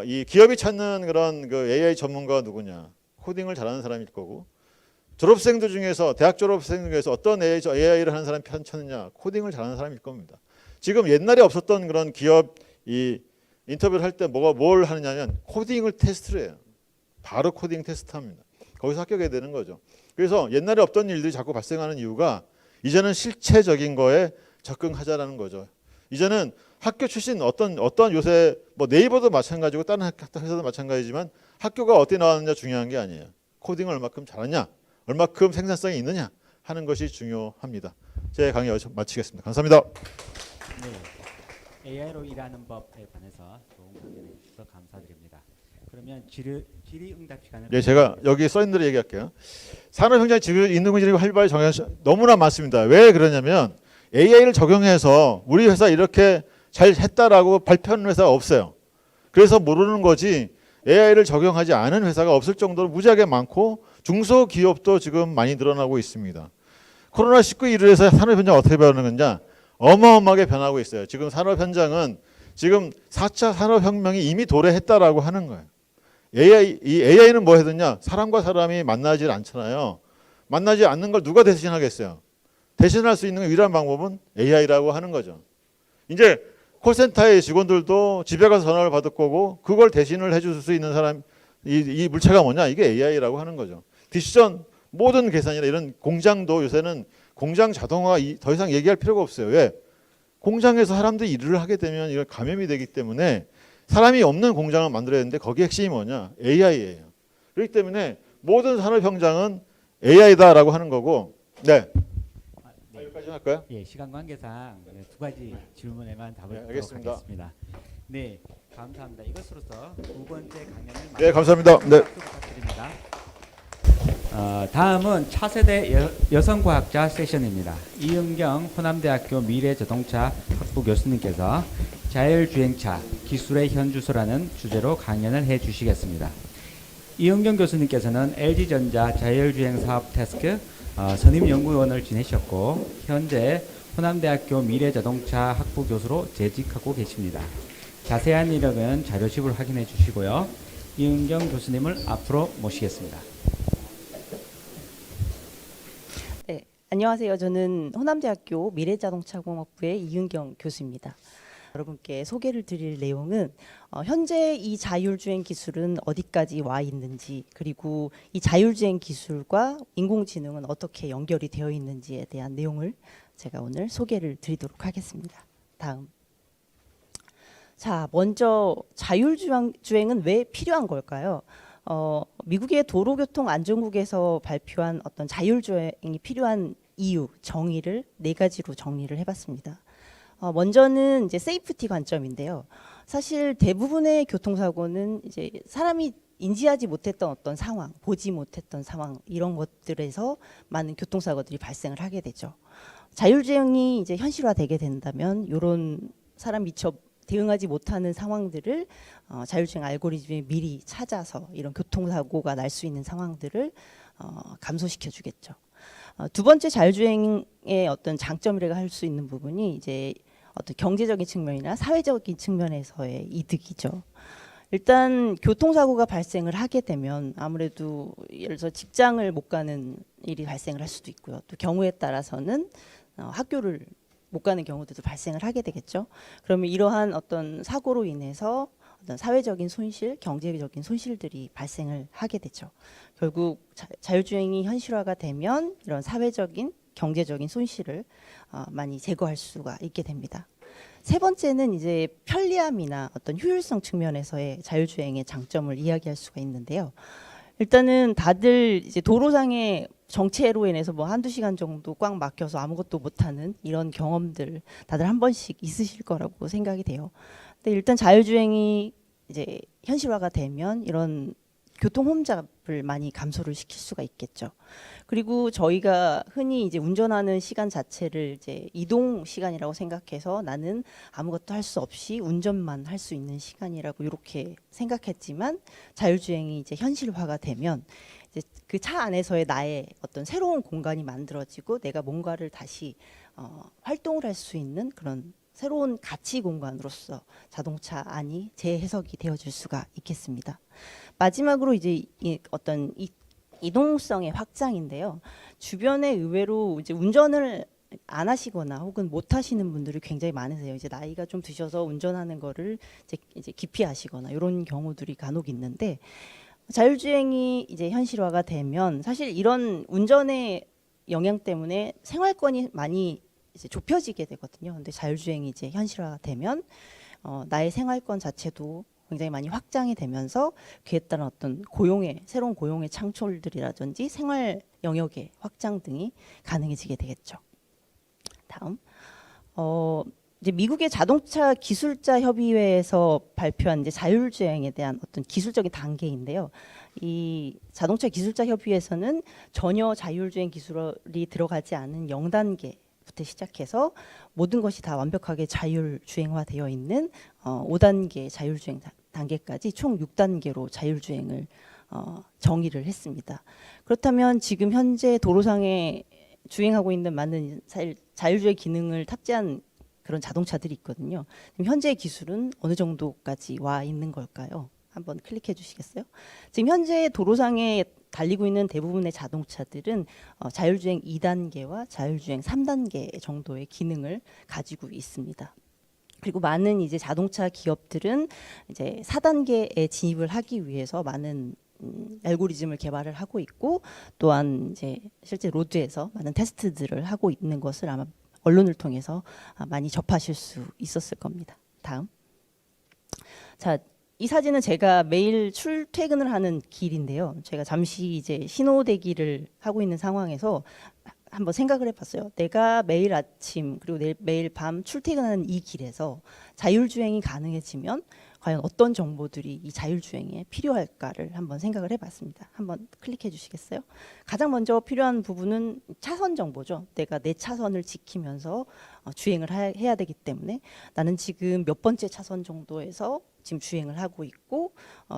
이 기업이 찾는 그런 그 AI 전문가가 누구냐, 코딩을 잘하는 사람일 거고, 졸업생들 중에서 대학 졸업생 중에서 어떤 AI를 하는 사람이 편찮느냐, 코딩을 잘하는 사람일 겁니다. 지금 옛날에 없었던 그런 기업 이 인터뷰를 할 때 뭘 하느냐면 코딩을 테스트를 해요. 바로 코딩 테스트합니다. 거기서 합격해야 되는 거죠. 그래서 옛날에 없던 일들이 자꾸 발생하는 이유가 이제는 실체적인 거에 접근하자라는 거죠. 이제는 학교 출신 어떤 요새 뭐 네이버도 마찬가지고 다른 회사도 마찬가지지만 학교가 어떻게 나왔느냐 중요한 게 아니에요. 코딩을 얼마큼 잘하냐, 얼마큼 생산성이 있느냐 하는 것이 중요합니다. 제 강의 여기서 마치겠습니다. 감사합니다. 네, AI로 일하는 법에 관해서 좋은 강의를 해주셔서 감사드립니다. 그러면 질의응답 시간을 네, 제가 여기 써 있는 대로 얘기할게요. 산업현장 인공지능이 활발히 적용해서 너무나 많습니다. 왜 그러냐면 AI를 적용해서 우리 회사 이렇게 잘 했다라고 발표하는 회사가 없어요. 그래서 모르는 거지, AI를 적용하지 않은 회사가 없을 정도로 무지하게 많고 중소기업도 지금 많이 늘어나고 있습니다. 코로나19 이후로 해서 산업현장 어떻게 변하느냐, 어마어마하게 변하고 있어요. 지금 산업현장은 지금 4차 산업혁명이 이미 도래했다라고 하는 거예요. AI는 뭐 해야 사람과 사람이 만나질 않잖아요. 만나지 않는 걸 누가 대신하겠어요? 대신할 수 있는 유일한 방법은 AI라고 하는 거죠. 이제 콜센터의 직원들도 집에 가서 전화를 받을 거고, 그걸 대신을 해줄 수 있는 사람, 이 물체가 뭐냐? 이게 AI라고 하는 거죠. 디시전, 모든 계산이나 이런 공장도 요새는 공장 자동화 더 이상 얘기할 필요가 없어요. 왜? 공장에서 사람들이 일을 하게 되면 이거 감염이 되기 때문에 사람이 없는 공장을 만들어야 되는데 거기 핵심이 뭐냐? AI예요. 그렇기 때문에 모든 산업 현장은 AI다라고 하는 거고. 네. 여기까지 할까요? 예, 시간 관계상 두 가지 질문에만 답을 네, 드리도록 알겠습니다. 하겠습니다. 네, 감사합니다. 이것으로서 두 번째 강연을 네, 감사합니다. 네. 박수 부탁드립니다. 다음은 차세대 여성과학자 세션입니다. 이은경 호남대학교 미래자동차 학부 교수님께서 자율주행차 기술의 현주소라는 주제로 강연을 해주시겠습니다. 이은경 교수님께서는 LG전자 자율주행 사업 태스크 선임연구원을 지내셨고 현재 호남대학교 미래자동차 학부 교수로 재직하고 계십니다. 자세한 이력은 자료집을 확인해 주시고요. 이은경 교수님을 앞으로 모시겠습니다. 네, 안녕하세요. 저는 호남대학교 미래자동차공학부의 이은경 교수입니다. 여러분께 소개를 드릴 내용은 현재 이 자율주행 기술은 어디까지 와 있는지, 그리고 이 자율주행 기술과 인공지능은 어떻게 연결이 되어 있는지에 대한 내용을 제가 오늘 소개를 드리도록 하겠습니다. 다음. 자, 먼저 자율주행은 왜 필요한 걸까요? 미국의 도로교통안전국에서 발표한 어떤 자율주행이 필요한 이유, 정의를 네 가지로 정리를 해봤습니다. 먼저는 이제 세이프티 관점인데요. 사실 대부분의 교통사고는 이제 사람이 인지하지 못했던 어떤 상황, 보지 못했던 상황, 이런 것들에서 많은 교통사고들이 발생을 하게 되죠. 자율주행이 이제 현실화되게 된다면 이런 사람 미처 대응하지 못하는 상황들을 자율주행 알고리즘이 미리 찾아서 이런 교통사고가 날 수 있는 상황들을 감소시켜 주겠죠. 두 번째 자율주행의 어떤 장점이라고 할 수 있는 부분이 이제 어떤 경제적인 측면이나 사회적인 측면에서의 이득이죠. 일단 교통사고가 발생을 하게 되면 아무래도 예를 들어서 직장을 못 가는 일이 발생을 할 수도 있고요. 또 경우에 따라서는 학교를 못 가는 경우들도 발생을 하게 되겠죠. 그러면 이러한 어떤 사고로 인해서 어떤 사회적인 손실, 경제적인 손실들이 발생을 하게 되죠. 결국 자율주행이 현실화가 되면 이런 사회적인, 경제적인 손실을 많이 제거할 수가 있게 됩니다. 세 번째는 이제 편리함이나 어떤 효율성 측면에서의 자율주행의 장점을 이야기할 수가 있는데요. 일단은 다들 이제 도로상의 정체로 인해서 뭐 한두 시간 정도 꽉 막혀서 아무것도 못하는 이런 경험들 다들 한 번씩 있으실 거라고 생각이 돼요. 근데 일단 자율주행이 이제 현실화가 되면 이런 교통 혼잡을 많이 감소를 시킬 수가 있겠죠. 그리고 저희가 흔히 이제 운전하는 시간 자체를 이제 이동 시간이라고 생각해서 나는 아무것도 할 수 없이 운전만 할 수 있는 시간이라고 이렇게 생각했지만 자율주행이 이제 현실화가 되면 이제 그 차 안에서의 나의 어떤 새로운 공간이 만들어지고 내가 뭔가를 다시 활동을 할 수 있는 그런 새로운 가치 공간으로서 자동차 안이 재해석이 되어줄 수가 있겠습니다. 마지막으로 이제 어떤 이동성의 확장인데요. 주변에 의외로 이제 운전을 안 하시거나 혹은 못 하시는 분들이 굉장히 많으세요. 이제 나이가 좀 드셔서 운전하는 거를 이제 기피하시거나 이런 경우들이 간혹 있는데 자율주행이 이제 현실화가 되면 사실 이런 운전의 영향 때문에 생활권이 많이 이제 좁혀지게 되거든요. 근데 자율주행이 이제 현실화가 되면 나의 생활권 자체도 굉장히 많이 확장이 되면서 그에 따른 어떤 새로운 고용의 창출들이라든지 생활 영역의 확장 등이 가능해지게 되겠죠. 다음, 이제 미국의 자동차 기술자 협의회에서 발표한 이제 자율주행에 대한 어떤 기술적인 단계인데요. 이 자동차 기술자 협의회에서는 전혀 자율주행 기술이 들어가지 않은 0단계부터 시작해서 모든 것이 다 완벽하게 자율주행화되어 있는 5단계 자율주행 단계까지 총 6단계로 자율주행을 정의를 했습니다. 그렇다면 지금 현재 도로상에 주행하고 있는 많은 자율주행 기능을 탑재한 그런 자동차들이 있거든요. 현재의 기술은 어느 정도까지 와 있는 걸까요? 한번 클릭해 주시겠어요? 지금 현재 도로상에 달리고 있는 대부분의 자동차들은 자율주행 2단계와 자율주행 3단계 정도의 기능을 가지고 있습니다. 그리고 많은 이제 자동차 기업들은 이제 4단계에 진입을 하기 위해서 많은 알고리즘을 개발을 하고 있고 또한 이제 실제 로드에서 많은 테스트들을 하고 있는 것을 아마 언론을 통해서 많이 접하실 수 있었을 겁니다. 다음. 자, 이 사진은 제가 매일 출퇴근을 하는 길인데요. 제가 잠시 이제 신호 대기를 하고 있는 상황에서 한번 생각을 해봤어요. 내가 매일 아침 그리고 매일 밤 출퇴근하는 이 길에서 자율주행이 가능해지면 과연 어떤 정보들이 이 자율주행에 필요할까를 한번 생각을 해봤습니다. 한번 클릭해 주시겠어요? 가장 먼저 필요한 부분은 차선 정보죠. 내가 내 차선을 지키면서 주행을 해야 되기 때문에 나는 지금 몇 번째 차선 정도에서 지금 주행을 하고 있고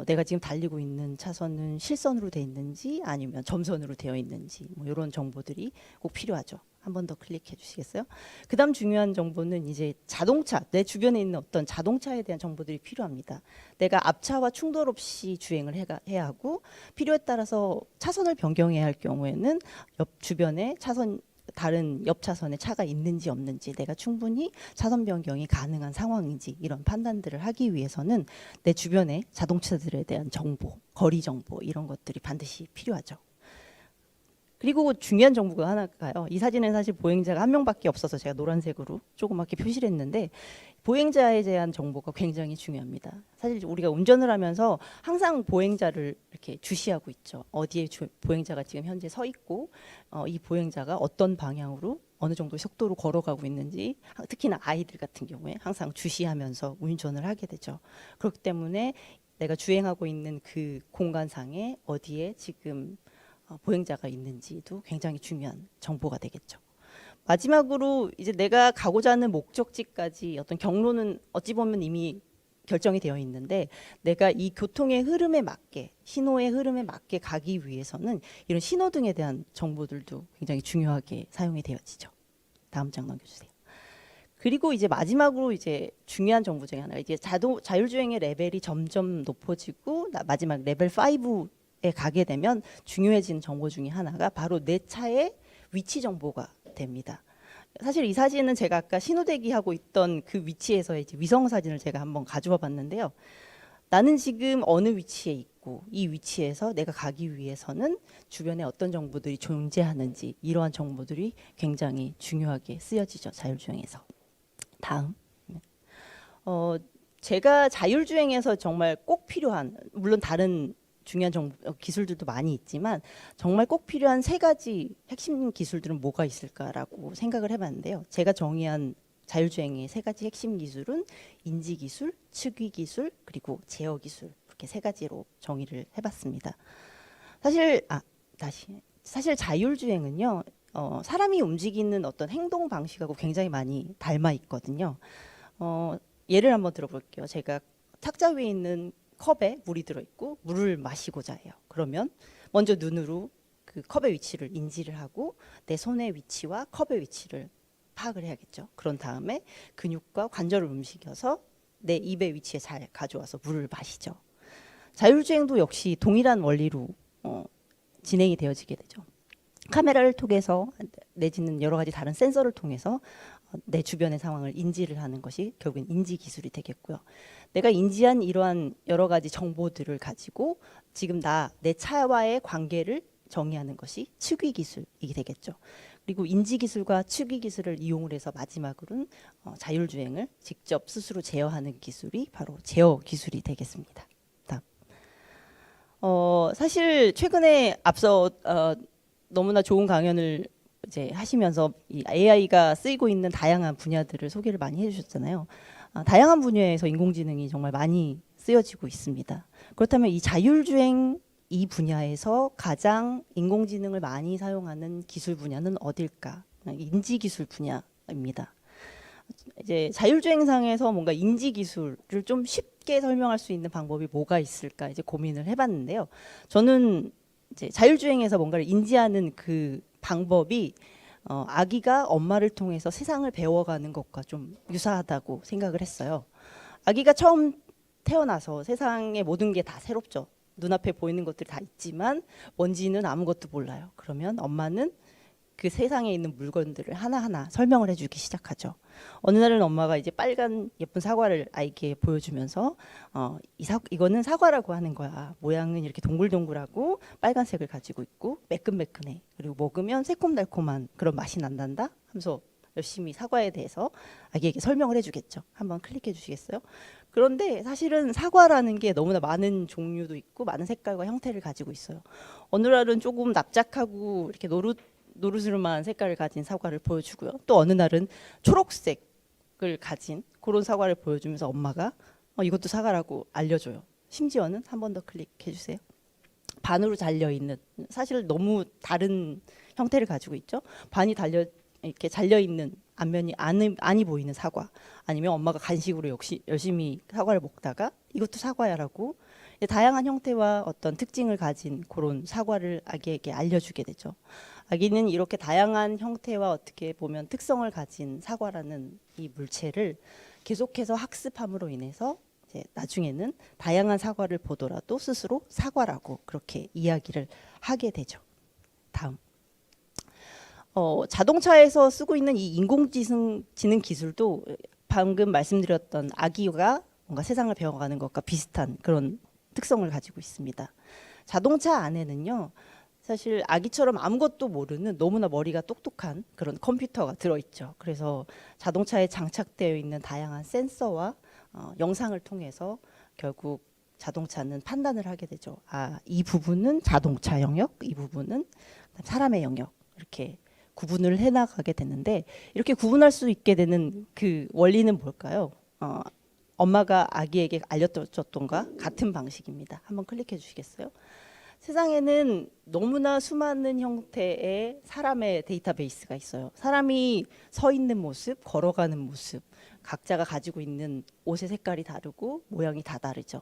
내가 지금 달리고 있는 차선은 실선으로 되어 있는지 아니면 점선으로 되어 있는지 뭐 이런 정보들이 꼭 필요하죠. 한 번 더 클릭해 주시겠어요? 그다음 중요한 정보는 이제 자동차, 내 주변에 있는 어떤 자동차에 대한 정보들이 필요합니다. 내가 앞차와 충돌 없이 주행을 해야 하고 필요에 따라서 차선을 변경해야 할 경우에는 주변에 다른 옆 차선에 차가 있는지 없는지 내가 충분히 차선 변경이 가능한 상황인지 이런 판단들을 하기 위해서는 내 주변의 자동차들에 대한 정보, 거리 정보 이런 것들이 반드시 필요하죠. 그리고 중요한 정보가 하나가요. 이 사진은 사실 보행자가 한 명밖에 없어서 제가 노란색으로 조그맣게 표시를 했는데 보행자에 대한 정보가 굉장히 중요합니다. 사실 우리가 운전을 하면서 항상 보행자를 이렇게 주시하고 있죠. 어디에 보행자가 지금 현재 서 있고 이 보행자가 어떤 방향으로 어느 정도 속도로 걸어가고 있는지 특히나 아이들 같은 경우에 항상 주시하면서 운전을 하게 되죠. 그렇기 때문에 내가 주행하고 있는 그 공간상에 어디에 지금 보행자가 있는지도 굉장히 중요한 정보가 되겠죠. 마지막으로 이제 내가 가고자 하는 목적지까지 어떤 경로는 어찌 보면 이미 결정이 되어 있는데 내가 이 교통의 흐름에 맞게 신호의 흐름에 맞게 가기 위해서는 이런 신호등에 대한 정보들도 굉장히 중요하게 사용이 되어지죠. 다음 장 넘겨주세요. 그리고 이제 마지막으로 이제 중요한 정보 중에 하나가 이제 자율주행의 레벨이 점점 높아지고 마지막 레벨 5에 가게 되면 중요해진 정보 중에 하나가 바로 내 차의 위치 정보가 됩니다. 사실 이 사진은 제가 아까 신호대기 하고 있던 그 위치에서 이제 위성 사진을 제가 한번 가져와 봤는데요. 나는 지금 어느 위치에 있고 이 위치에서 내가 가기 위해서는 주변에 어떤 정보들이 존재하는지 이러한 정보들이 굉장히 중요하게 쓰여지죠. 자율주행에서. 다음. 제가 자율주행에서 정말 꼭 필요한, 물론 다른 중요한 기술들도 많이 있지만 정말 꼭 필요한 3가지 핵심 기술들은 뭐가 있을까라고 생각을 해봤는데요. 제가 정의한 자율주행의 3가지 핵심 기술은 인지기술, 측위기술, 그리고 제어기술, 이렇게 3가지로 정의를 해봤습니다. 사실 자율주행은요, 사람이 움직이는 어떤 행동 방식하고 굉장히 많이 닮아 있거든요. 예를 한번 들어볼게요. 제가 탁자 위에 있는 컵에 물이 들어있고 물을 마시고자 해요. 그러면 먼저 눈으로 그 컵의 위치를 인지를 하고 내 손의 위치와 컵의 위치를 파악을 해야겠죠. 그런 다음에 근육과 관절을 움직여서 내 입의 위치에 잘 가져와서 물을 마시죠. 자율주행도 역시 동일한 원리로 진행이 되어지게 되죠. 카메라를 통해서 내지는 여러 가지 다른 센서를 통해서 내 주변의 상황을 인지를 하는 것이 결국엔 인지 기술이 되겠고요. 내가 인지한 이러한 여러 가지 정보들을 가지고 지금 내 차와의 관계를 정의하는 것이 측위 기술이 되겠죠. 그리고 인지 기술과 측위 기술을 이용을 해서 마지막으로는 자율주행을 직접 스스로 제어하는 기술이 바로 제어 기술이 되겠습니다. 다음. 사실 최근에 앞서 너무나 좋은 강연을 이제 하시면서 이 AI가 쓰이고 있는 다양한 분야들을 소개를 많이 해주셨잖아요. 다양한 분야에서 인공지능이 정말 많이 쓰여지고 있습니다. 그렇다면 이 자율주행 이 분야에서 가장 인공지능을 많이 사용하는 기술 분야는 어딜까? 인지기술 분야입니다. 이제 자율주행상에서 뭔가 인지기술을 좀 쉽게 설명할 수 있는 방법이 뭐가 있을까 이제 고민을 해봤는데요. 저는 이제 자율주행에서 뭔가를 인지하는 그 방법이 아기가 엄마를 통해서 세상을 배워가는 것과 좀 유사하다고 생각을 했어요. 아기가 처음 태어나서 세상의 모든 게 다 새롭죠. 눈앞에 보이는 것들이 다 있지만 뭔지는 아무것도 몰라요. 그러면 엄마는 그 세상에 있는 물건들을 하나하나 설명을 해주기 시작하죠. 어느 날은 엄마가 이제 빨간 예쁜 사과를 아이에게 보여주면서 이거는 사과라고 하는 거야. 모양은 이렇게 동글동글하고 빨간색을 가지고 있고 매끈매끈해. 그리고 먹으면 새콤달콤한 그런 맛이 난단다 하면서 열심히 사과에 대해서 아기에게 설명을 해주겠죠. 한번 클릭해 주시겠어요? 그런데 사실은 사과라는 게 너무나 많은 종류도 있고 많은 색깔과 형태를 가지고 있어요. 어느 날은 조금 납작하고 이렇게 노르스름한 색깔을 가진 사과를 보여주고요. 또 어느 날은 초록색을 가진 그런 사과를 보여주면서 엄마가 이것도 사과라고 알려줘요. 심지어는 한 번 더 클릭해 주세요. 반으로 잘려있는, 사실 너무 다른 형태를 가지고 있죠. 반이 이렇게 잘려있는 앞면이 안이 보이는 사과, 아니면 엄마가 간식으로 역시 열심히 사과를 먹다가 이것도 사과야라고 다양한 형태와 어떤 특징을 가진 그런 사과를 아기에게 알려주게 되죠. 아기는 이렇게 다양한 형태와 어떻게 보면 특성을 가진 사과라는 이 물체를 계속해서 학습함으로 인해서 이제 나중에는 다양한 사과를 보더라도 스스로 사과라고 그렇게 이야기를 하게 되죠. 다음. 자동차에서 쓰고 있는 이 인공지능 기술도 방금 말씀드렸던 아기가 뭔가 세상을 배워가는 것과 비슷한 그런 특성을 가지고 있습니다. 자동차 안에는요, 사실 아기처럼 아무것도 모르는 너무나 머리가 똑똑한 그런 컴퓨터가 들어있죠. 그래서 자동차에 장착되어 있는 다양한 센서와 영상을 통해서 결국 자동차는 판단을 하게 되죠. 이 부분은 자동차 영역, 이 부분은 사람의 영역, 이렇게 구분을 해나가게 되는데, 이렇게 구분할 수 있게 되는 그 원리는 뭘까요? 엄마가 아기에게 알려줬던과 같은 방식입니다. 한번 클릭해 주시겠어요? 세상에는 너무나 수많은 형태의 사람의 데이터베이스가 있어요. 사람이 서 있는 모습, 걸어가는 모습, 각자가 가지고 있는 옷의 색깔이 다르고 모양이 다 다르죠.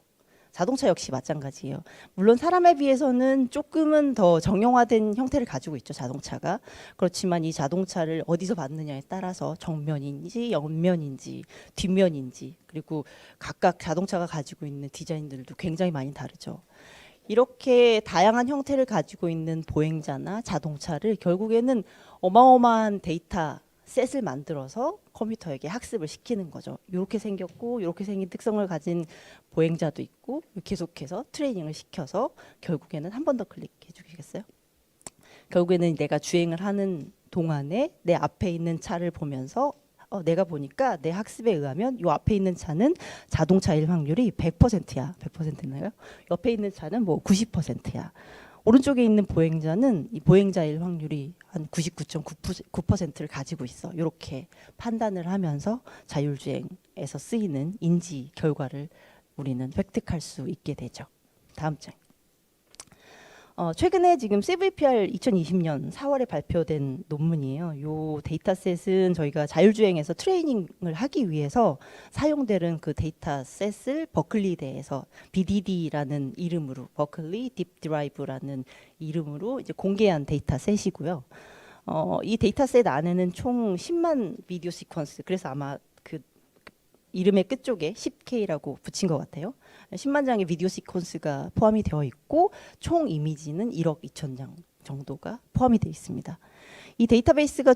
자동차 역시 마찬가지예요. 물론 사람에 비해서는 조금은 더 정형화된 형태를 가지고 있죠, 자동차가. 그렇지만 이 자동차를 어디서 봤느냐에 따라서 정면인지 옆면인지 뒷면인지, 그리고 각각 자동차가 가지고 있는 디자인들도 굉장히 많이 다르죠. 이렇게 다양한 형태를 가지고 있는 보행자나 자동차를 결국에는 어마어마한 데이터 셋을 만들어서 컴퓨터에게 학습을 시키는 거죠. 이렇게 생겼고 이렇게 생긴 특성을 가진 보행자도 있고 계속해서 트레이닝을 시켜서 결국에는 한 번 더 클릭해 주시겠어요? 결국에는 내가 주행을 하는 동안에 내 앞에 있는 차를 보면서 내가 보니까 내 학습에 의하면 요 앞에 있는 차는 자동차일 확률이 100%야. 100%나요? 옆에 있는 차는 뭐 90%야. 오른쪽에 있는 보행자는 이 보행자일 확률이 한 99.9%를 가지고 있어. 이렇게 판단을 하면서 자율주행에서 쓰이는 인지 결과를 우리는 획득할 수 있게 되죠. 다음 장. 최근에 지금 CVPR 2020년 4월에 발표된 논문이에요. 이 데이터셋은 저희가 자율주행에서 트레이닝을 하기 위해서 사용되는 그 데이터셋을 버클리대에서 BDD라는 이름으로 버클리 딥 드라이브라는 이름으로 이제 공개한 데이터셋이고요. 이 데이터셋 안에는 총 10만 비디오 시퀀스, 그래서 아마 그 이름의 끝쪽에 10K라고 붙인 것 같아요. 10만 장의 비디오 시퀀스가 포함이 되어 있고 총 이미지는 1억 2천 장 정도가 포함이 되어 있습니다. 이 데이터베이스가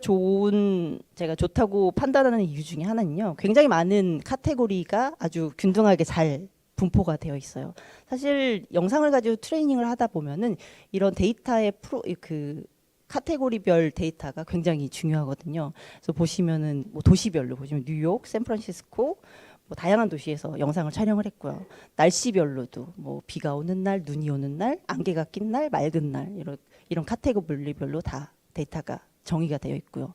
제가 좋다고 판단하는 이유 중에 하나는요. 굉장히 많은 카테고리가 아주 균등하게 잘 분포가 되어 있어요. 사실 영상을 가지고 트레이닝을 하다 보면은 이런 데이터의 카테고리별 데이터가 굉장히 중요하거든요. 그래서 보시면은 뭐 도시별로 보시면 뉴욕, 샌프란시스코, 뭐 다양한 도시에서 영상을 촬영을 했고요. 날씨별로도 뭐 비가 오는 날, 눈이 오는 날, 안개가 낀 날, 맑은 날 이런 카테고리별로 다 데이터가 정의가 되어 있고요.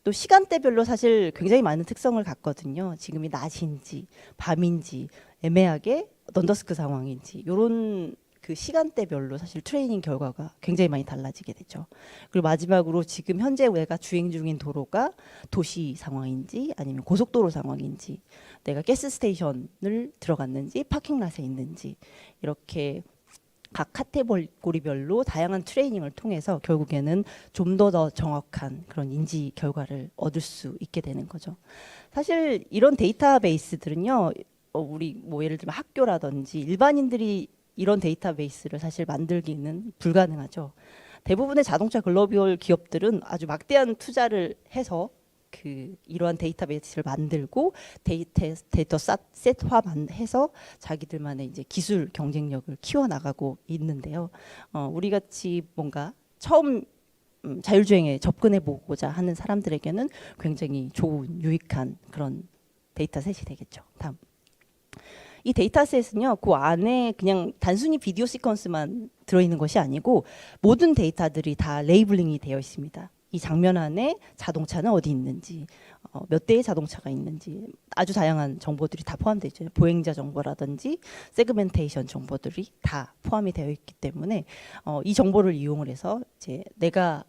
또 시간대별로 사실 굉장히 많은 특성을 갖거든요. 지금이 낮인지 밤인지 애매하게 넌더스크 상황인지 이런 그 시간대별로 사실 트레이닝 결과가 굉장히 많이 달라지게 되죠. 그리고 마지막으로 지금 현재 내가 주행 중인 도로가 도시 상황인지 아니면 고속도로 상황인지, 내가 가스 스테이션을 들어갔는지 파킹랏에 있는지, 이렇게 각 카테고리별로 다양한 트레이닝을 통해서 결국에는 좀 더 정확한 그런 인지 결과를 얻을 수 있게 되는 거죠. 사실 이런 데이터베이스들은요, 우리 뭐 예를 들면 학교라든지 일반인들이 이런 데이터베이스를 사실 만들기는 불가능하죠. 대부분의 자동차 글로벌 기업들은 아주 막대한 투자를 해서 이러한 데이터베이스를 만들고 데이터 셋화해서 자기들만의 이제 기술 경쟁력을 키워나가고 있는데요. 우리 같이 뭔가 처음 자율주행에 접근해 보고자 하는 사람들에게는 굉장히 좋은 유익한 그런 데이터셋이 되겠죠. 다음. 이 데이터셋은요, 그 안에 그냥 단순히 비디오 시퀀스만 들어있는 것이 아니고 모든 데이터들이 다 레이블링이 되어 있습니다. 이 장면 안에 자동차는 어디 있는지, 몇 대의 자동차가 있는지 아주 다양한 정보들이 다 포함되어 있죠. 보행자 정보라든지 세그멘테이션 정보들이 다 포함이 되어 있기 때문에 이 정보를 이용을 해서 이제 내가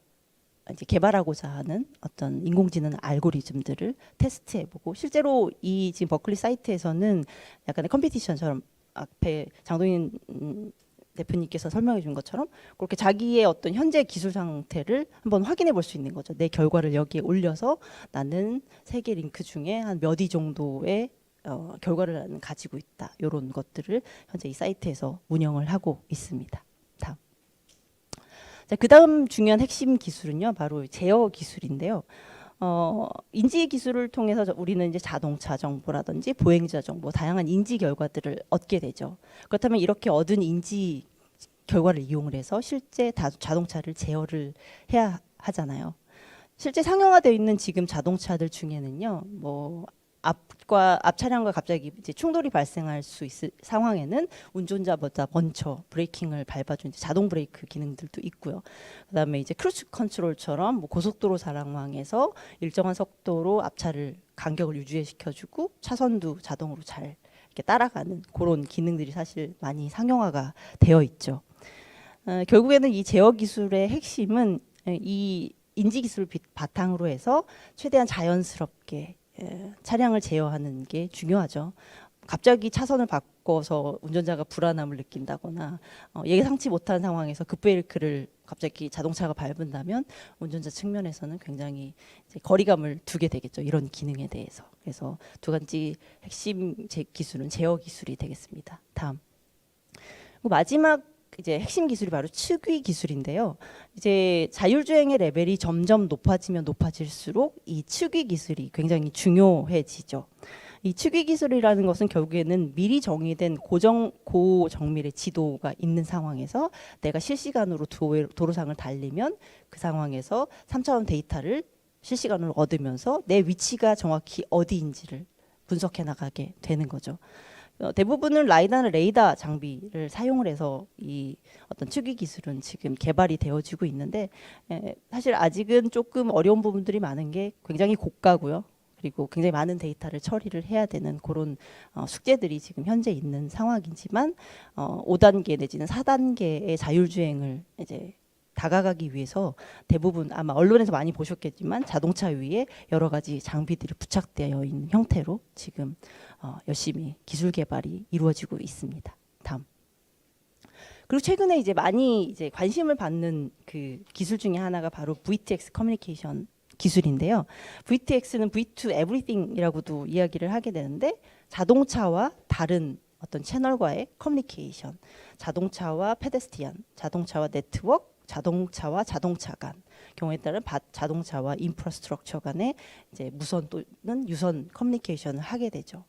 이제 개발하고자 하는 어떤 인공지능 알고리즘들을 테스트해보고, 실제로 이 지금 버클리 사이트에서는 약간의 컴피티션처럼 앞에 장동인 대표님께서 설명해 준 것처럼 그렇게 자기의 어떤 현재 기술 상태를 한번 확인해 볼 수 있는 거죠. 내 결과를 여기에 올려서 나는 세 개 링크 중에 한 몇 위 정도의 결과를 나는 가지고 있다. 이런 것들을 현재 이 사이트에서 운영을 하고 있습니다. 다음. 자, 그다음 중요한 핵심 기술은요, 바로 제어 기술인데요. 인지 기술을 통해서 우리는 이제 자동차 정보라든지 보행자 정보, 다양한 인지 결과들을 얻게 되죠. 그렇다면 이렇게 얻은 인지 결과를 이용을 해서 실제 자동차를 제어를 해야 하잖아요. 실제 상용화되어 있는 지금 자동차들 중에는요, 뭐 앞 차량과 갑자기 이제 충돌이 발생할 수 있을 상황에는 운전자보다 먼저 브레이킹을 밟아주는 자동 브레이크 기능들도 있고요. 그다음에 이제 크루즈 컨트롤처럼 뭐 고속도로 상황에서 일정한 속도로 앞차를 간격을 유지시켜주고 차선도 자동으로 잘 이렇게 따라가는 그런 기능들이 사실 많이 상용화가 되어 있죠. 결국에는 이 제어 기술의 핵심은 이 인지 기술을 바탕으로 해서 최대한 자연스럽게 차량을 제어하는 게 중요하죠. 갑자기 차선을 바꿔서 운전자가 불안함을 느낀다거나 예상치 못한 상황에서 급브레이크를 갑자기 자동차가 밟은다면 운전자 측면에서는 굉장히 이제 거리감을 두게 되겠죠. 이런 기능에 대해서. 그래서 두 가지 핵심 기술은 제어 기술이 되겠습니다. 다음. 마지막 이제 핵심 기술이 바로 측위 기술인데요. 이제 자율주행의 레벨이 점점 높아지면 높아질수록 이 측위 기술이 굉장히 중요해지죠. 이 측위 기술이라는 것은 결국에는 미리 정의된 고정밀의 지도가 있는 상황에서 내가 실시간으로 도로상을 달리면 그 상황에서 3차원 데이터를 실시간으로 얻으면서 내 위치가 정확히 어디인지를 분석해 나가게 되는 거죠. 대부분은 라이다나 레이더 장비를 사용을 해서 이 어떤 측위 기술은 지금 개발이 되어지고 있는데 사실 아직은 조금 어려운 부분들이 많은 게 굉장히 고가고요. 그리고 굉장히 많은 데이터를 처리를 해야 되는 그런 숙제들이 지금 현재 있는 상황이지만 5단계 내지는 4단계의 자율주행을 이제 다가가기 위해서 대부분 아마 언론에서 많이 보셨겠지만 자동차 위에 여러 가지 장비들이 부착되어 있는 형태로 지금 열심히 기술 개발이 이루어지고 있습니다. 다음. 그리고 최근에 이제 많이 이제 관심을 받는 그 기술 중에 하나가 바로 VTX 커뮤니케이션 기술인데요. VTX는 V2 Everything이라고도 이야기를 하게 되는데 자동차와 다른 어떤 채널과의 커뮤니케이션, 자동차와 페데스티안, 자동차와 네트워크, 자동차와 자동차 간 경우에 따른 자동차와 인프라스트럭처 간의 이제 무선 또는 유선 커뮤니케이션을 하게 되죠.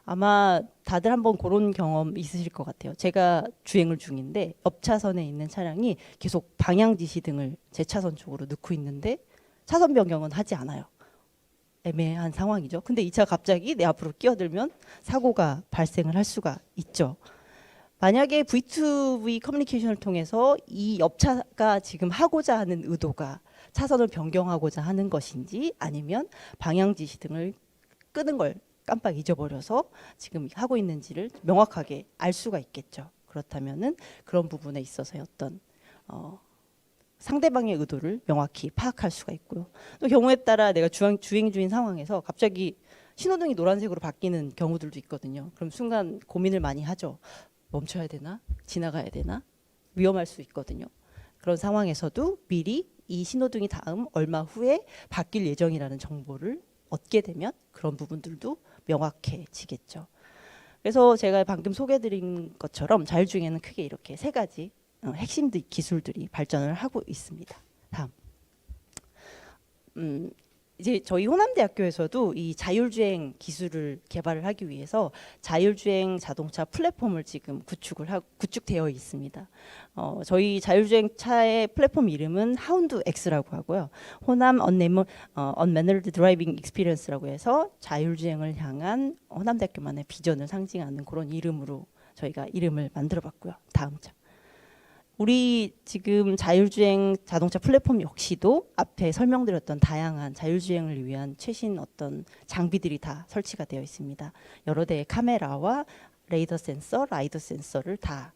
아마 다들 한번 그런 경험 있으실 것 같아요. 제가 주행을 중인데 옆 차선에 있는 차량이 계속 방향 지시 등을 제 차선 쪽으로 넣고 있는데 차선 변경은 하지 않아요. 애매한 상황이죠. 근데 이 차 갑자기 내 앞으로 끼어들면 사고가 발생을 할 수가 있죠. 만약에 V2V 커뮤니케이션을 통해서 이 옆차가 지금 하고자 하는 의도가 차선을 변경하고자 하는 것인지 아니면 방향 지시 등을 끄는 걸 깜빡 잊어버려서 지금 하고 있는지를 명확하게 알 수가 있겠죠. 그렇다면은 그런 부분에 있어서의 어떤 상대방의 의도를 명확히 파악할 수가 있고요. 또 경우에 따라 내가 주행 중인 상황에서 갑자기 신호등이 노란색으로 바뀌는 경우들도 있거든요. 그럼 순간 고민을 많이 하죠. 멈춰야 되나? 지나가야 되나? 위험할 수 있거든요. 그런 상황에서도 미리 이 신호등이 다음 얼마 후에 바뀔 예정이라는 정보를 얻게 되면 그런 부분들도 명확해지겠죠. 그래서 제가 방금 소개해드린 것처럼 자율주행에는 크게 이렇게 세 가지 핵심 기술들이 발전을 하고 있습니다. 다음. 이제 저희 호남대학교에서도 이 자율주행 기술을 개발을 하기 위해서 자율주행 자동차 플랫폼을 지금 구축되어 있습니다. 저희 자율주행 차의 플랫폼 이름은 하운드 X라고 하고요. 호남 Unmannered Driving Experience라고 해서 자율주행을 향한 호남대학교만의 비전을 상징하는 그런 이름으로 저희가 이름을 만들어봤고요. 다음 장. 우리 지금 자율주행 자동차 플랫폼 역시도 앞에 설명드렸던 다양한 자율주행을 위한 최신 어떤 장비들이 다 설치가 되어 있습니다. 여러 대의 카메라와 레이더 센서, 라이더 센서를 다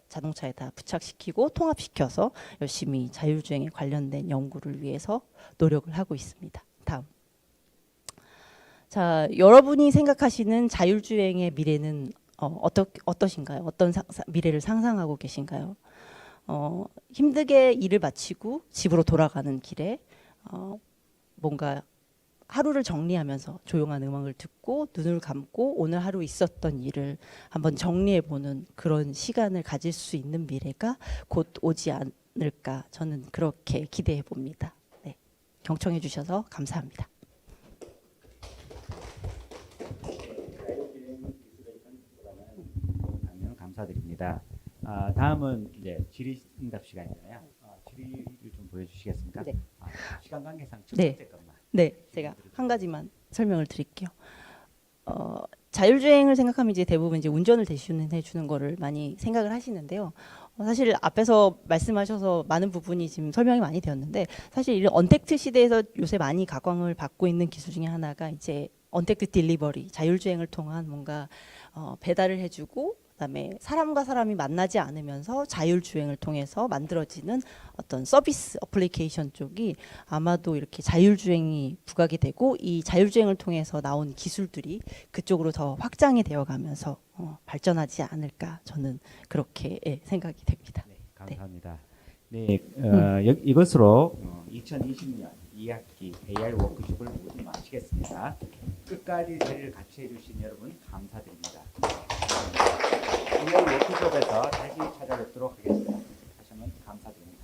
자동차에 다 부착시키고 통합시켜서 열심히 자율주행에 관련된 연구를 위해서 노력을 하고 있습니다. 다음. 자, 여러분이 생각하시는 자율주행의 미래는 어떠신가요? 어떤 미래를 상상하고 계신가요? 힘들게 일을 마치고 집으로 돌아가는 길에 뭔가 하루를 정리하면서 조용한 음악을 듣고 눈을 감고 오늘 하루 있었던 일을 한번 정리해보는 그런 시간을 가질 수 있는 미래가 곧 오지 않을까 저는 그렇게 기대해 봅니다. 네, 경청해 주셔서 감사합니다. 감사드립니다. 다음은 이제 질의응답 시간이잖아요. 질의를 좀 보여주시겠습니까? 네. 시간 관계상 첫 네. 번째 것만. 네, 제가 한 가지만 설명을 드릴게요. 자율주행을 생각하면 이제 대부분 이제 운전을 대신해 주는 거를 많이 생각을 하시는데요. 사실 앞에서 말씀하셔서 많은 부분이 지금 설명이 많이 되었는데 사실 이런 언택트 시대에서 요새 많이 각광을 받고 있는 기술 중에 하나가 이제 언택트 딜리버리, 자율주행을 통한 뭔가 배달을 해주고 그다음에 사람과 사람이 만나지 않으면서 자율주행을 통해서 만들어지는 어떤 서비스 어플리케이션 쪽이 아마도 이렇게 자율주행이 부각이 되고 이 자율주행을 통해서 나온 기술들이 그쪽으로 더 확장이 되어가면서 발전하지 않을까 저는 그렇게 생각이 됩니다. 네, 감사합니다. 네, 이것으로 2020년 2학기 AI 워크숍을 모두 마치겠습니다. 끝까지 저희를 같이 해주신 여러분 감사드립니다. AI 워크숍에서 다시 찾아뵙도록 하겠습니다. 다시 한번 감사드립니다.